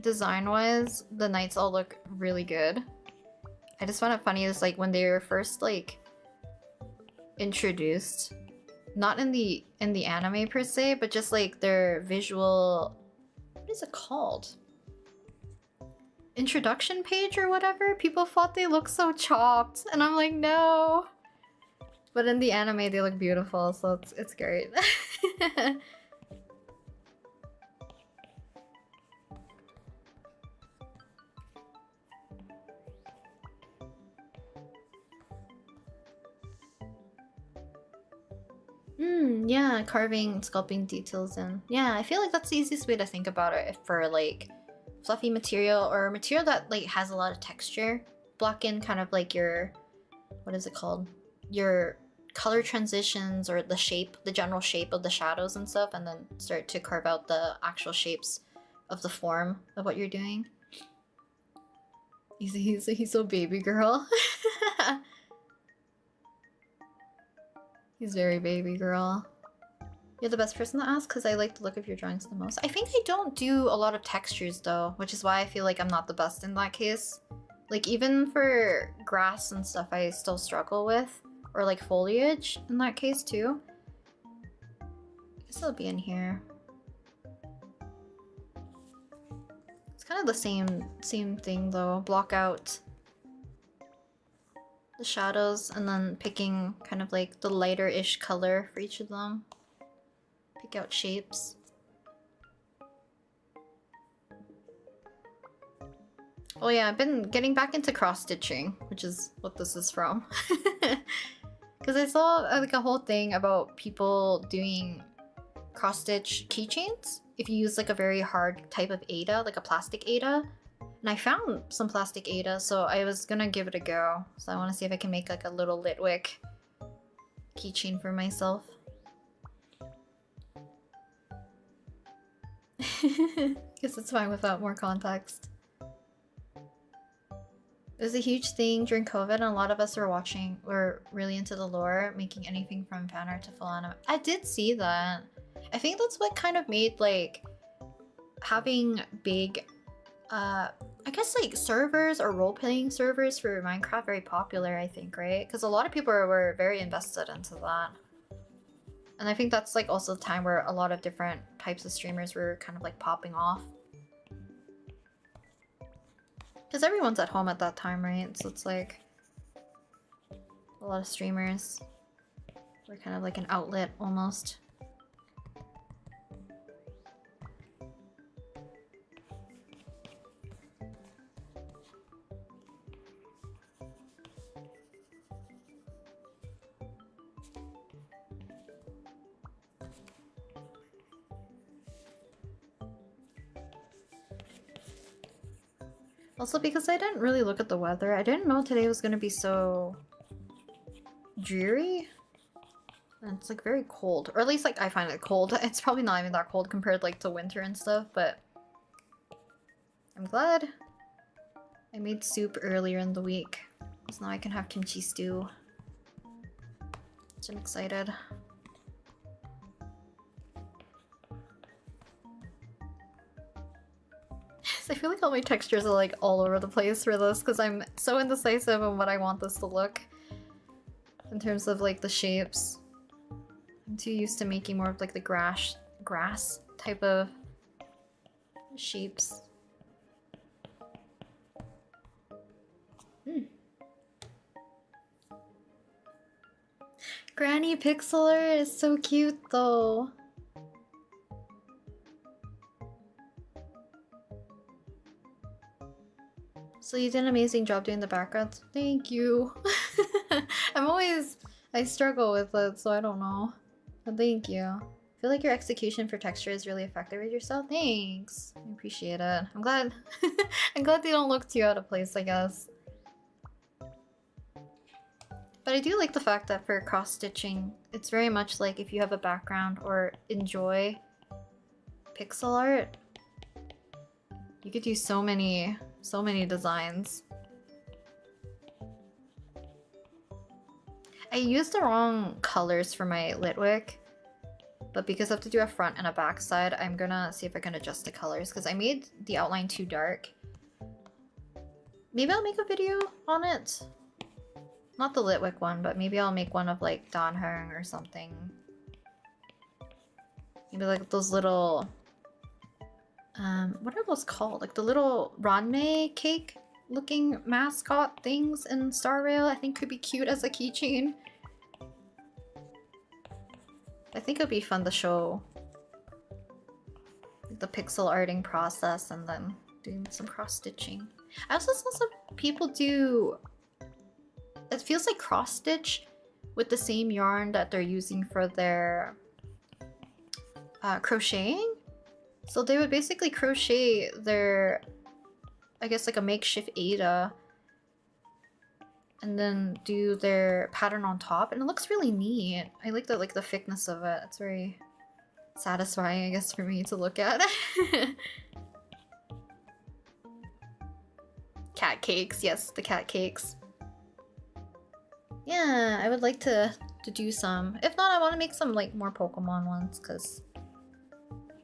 design-wise, the knights all look really good. I just found it funny is like when they were first like introduced, not in the anime per se, but just like their visual, what is it called? Introduction page or whatever. People thought they looked so chopped, and I'm like, no. But in the anime, they look beautiful, so it's great. Yeah, carving, sculpting details in. Yeah, I feel like that's the easiest way to think about it for like fluffy material or material that like has a lot of texture. Block in kind of like your, what is it called? Your color transitions or the shape, the general shape of the shadows and stuff, and then start to carve out the actual shapes of the form of what you're doing. He's so baby girl. He's very baby girl. You're the best person to ask because I like the look of your drawings the most. I think I don't do a lot of textures though, which is why I feel like I'm not the best in that case. Like even for grass and stuff I still struggle with, or like foliage in that case too. I guess it'll be in here. It's kind of the same thing though. Block out the shadows and then picking kind of like the lighter-ish color for each of them. Pick out shapes. Oh yeah, I've been getting back into cross-stitching, which is what this is from. Because I saw like a whole thing about people doing cross-stitch keychains if you use like a very hard type of Ada, like a plastic Ada. And I found some plastic Ada, so I was gonna give it a go. So I want to see if I can make like a little Litwick keychain for myself. Guess it's fine without more context. It was a huge thing during COVID, and a lot of us were really into the lore, making anything from fan art to full anime. I did see that. I think that's what kind of made like having big I guess like servers or role-playing servers for Minecraft very popular, I think, right? Because a lot of people were very invested into that. And I think that's like also the time where a lot of different types of streamers were kind of like popping off. Because everyone's at home at that time, right? So it's like a lot of streamers were kind of like an outlet almost. Also, because I didn't really look at the weather, I didn't know today was gonna be so dreary. And it's like very cold, or at least like I find it cold. It's probably not even that cold compared like to winter and stuff, but I'm glad I made soup earlier in the week, so now I can have kimchi stew. So I'm excited. I feel like all my textures are like all over the place for this because I'm so indecisive on what I want this to look in terms of like the shapes. I'm too used to making more of like the grass type of shapes. Granny pixel art is so cute though. So you did an amazing job doing the backgrounds. Thank you. I struggle with it, so I don't know. But thank you. I feel like your execution for texture is really effective with yourself. Thanks. I appreciate it. I'm glad I'm glad they don't look too out of place, I guess. But I do like the fact that for cross-stitching, it's very much like if you have a background or enjoy pixel art, you could do so many designs. I used the wrong colors for my Litwick, but because I have to do a front and a back side, I'm gonna see if I can adjust the colors because I made the outline too dark. Maybe I'll make a video on it. Not the Litwick one, but maybe I'll make one of like Danheng or something. Maybe like those little what are those called? Like the little ranmei cake looking mascot things in Star Rail, I think could be cute as a keychain. I think it would be fun to show like, the pixel arting process and then doing some cross-stitching. I also saw some people do... It feels like cross-stitch with the same yarn that they're using for their crocheting. So they would basically crochet their, I guess like a makeshift Ada, and then do their pattern on top, and it looks really neat. I like the thickness of it. It's very satisfying, I guess, for me to look at. Cat cakes, yes, the cat cakes. Yeah, I would like to do some. If not, I want to make some like more Pokemon ones because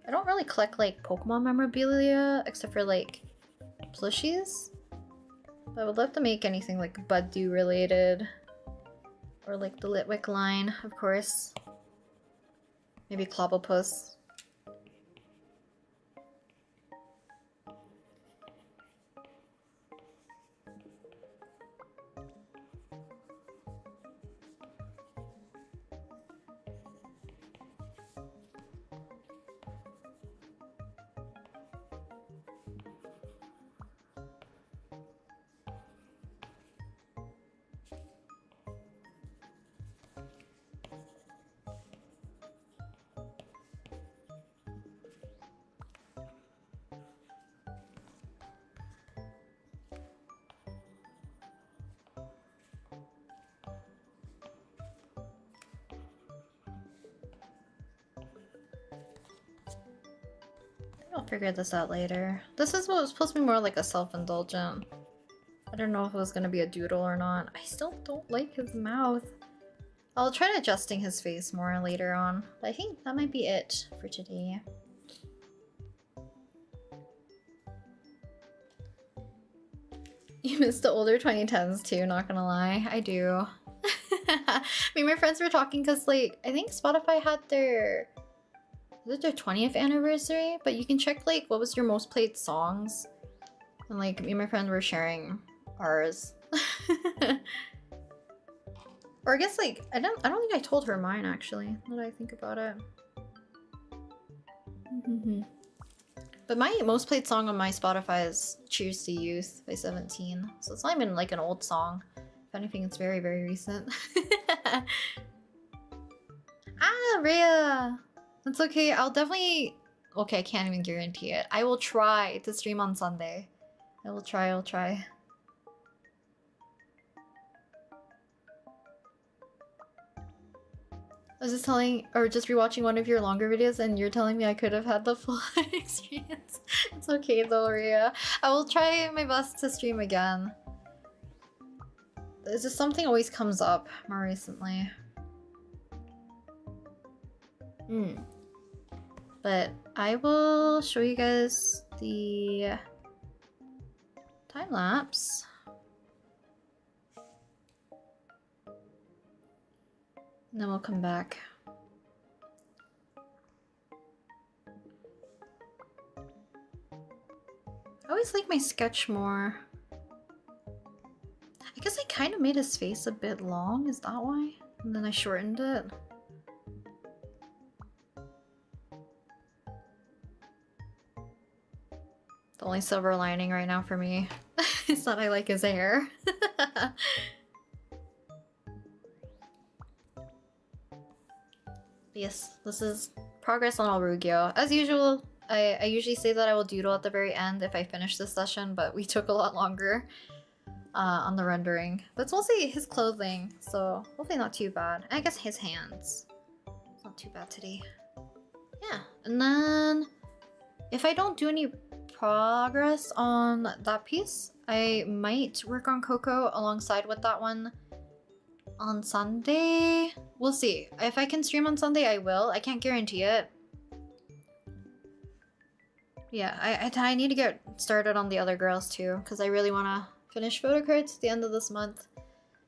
I don't really collect like Pokemon memorabilia except for like plushies. But I would love to make anything like Buddu related or like the Litwick line, of course. Maybe Clobbopus. I'll figure this out later. This is what was supposed to be more like a self-indulgent. I don't know if it was gonna be a doodle or not. I still don't like his mouth. I'll try adjusting his face more later on. But I think that might be it for today. You miss the older 2010s too, not gonna lie. I do. Me and my friends were talking because like, I think Spotify had their... Was it their 20th anniversary? But you can check like what was your most played songs. And like me and my friend were sharing ours. Or I guess like I don't think I told her mine actually, now that I think about it. But my most played song on my Spotify is Cheers to Youth by 17. So it's not even like an old song. If anything, it's very, very recent. Ah, Rhea! That's okay, I'll definitely... Okay, I can't even guarantee it. I will try to stream on Sunday. I'll try. I was just telling, or just rewatching one of your longer videos and you're telling me I could have had the full experience. It's okay though, Rhea. I will try my best to stream again. It's just something always comes up more recently. But I will show you guys the lapse. And then we'll come back. I always like my sketch more. I guess I kind of made his face a bit long, is that why? And then I shortened it. The only silver lining right now for me is that I like his hair. Yes, this is progress on Olruggio. As usual, I usually say that I will doodle at the very end if I finish this session, but we took a lot longer on the rendering. But it's mostly his clothing, so hopefully not too bad. I guess his hands. It's not too bad today. Yeah, and then if I don't do any progress on that piece, I might work on Coco alongside with that one on Sunday. We'll see. If I can stream on Sunday, I will. I can't guarantee it. Yeah, I need to get started on the other girls too, because I really want to finish photo cards at the end of this month.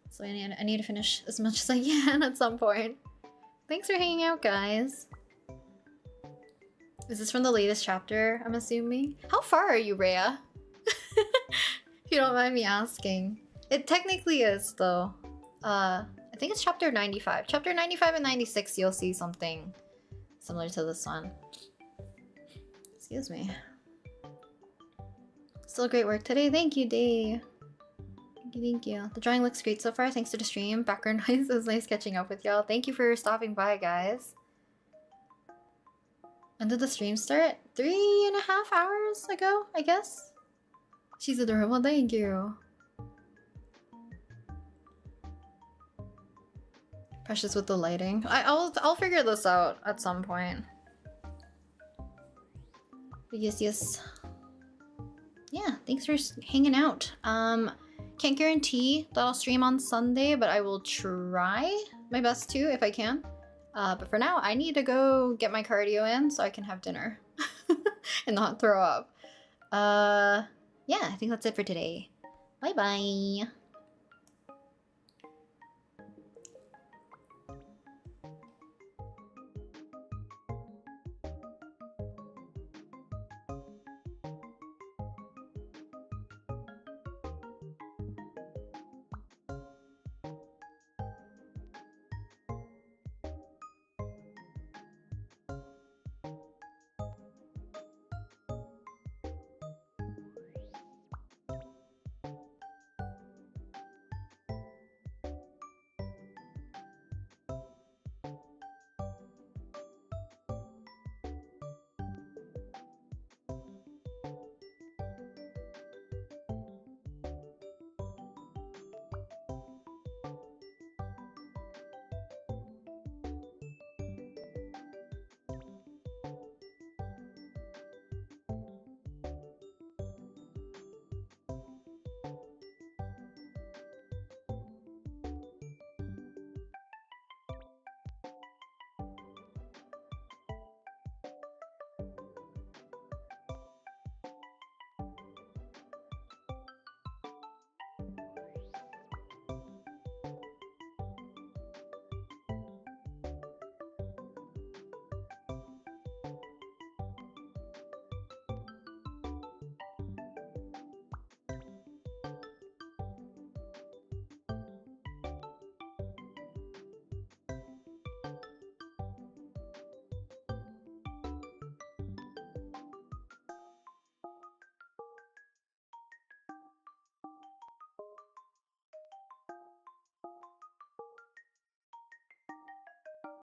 So I need to finish as much as I can at some point. Thanks for hanging out, guys. Is this from the latest chapter, I'm assuming? How far are you, Rhea? If you don't mind me asking. It technically is, though. I think it's chapter 95. Chapter 95 and 96, you'll see something similar to this one. Excuse me. Still great work today. Thank you, Day. Thank you. The drawing looks great so far. Thanks to the stream. Background noise. It was nice catching up with y'all. Thank you for stopping by, guys. When did the stream start? 3.5 hours ago, I guess? She's adorable. Thank you. Precious with the lighting. I'll figure this out at some point. But yes. Yeah, thanks for hanging out. Can't guarantee that I'll stream on Sunday, but I will try my best to if I can. But for now, I need to go get my cardio in so I can have dinner and not throw up. Yeah, I think that's it for today. Bye-bye.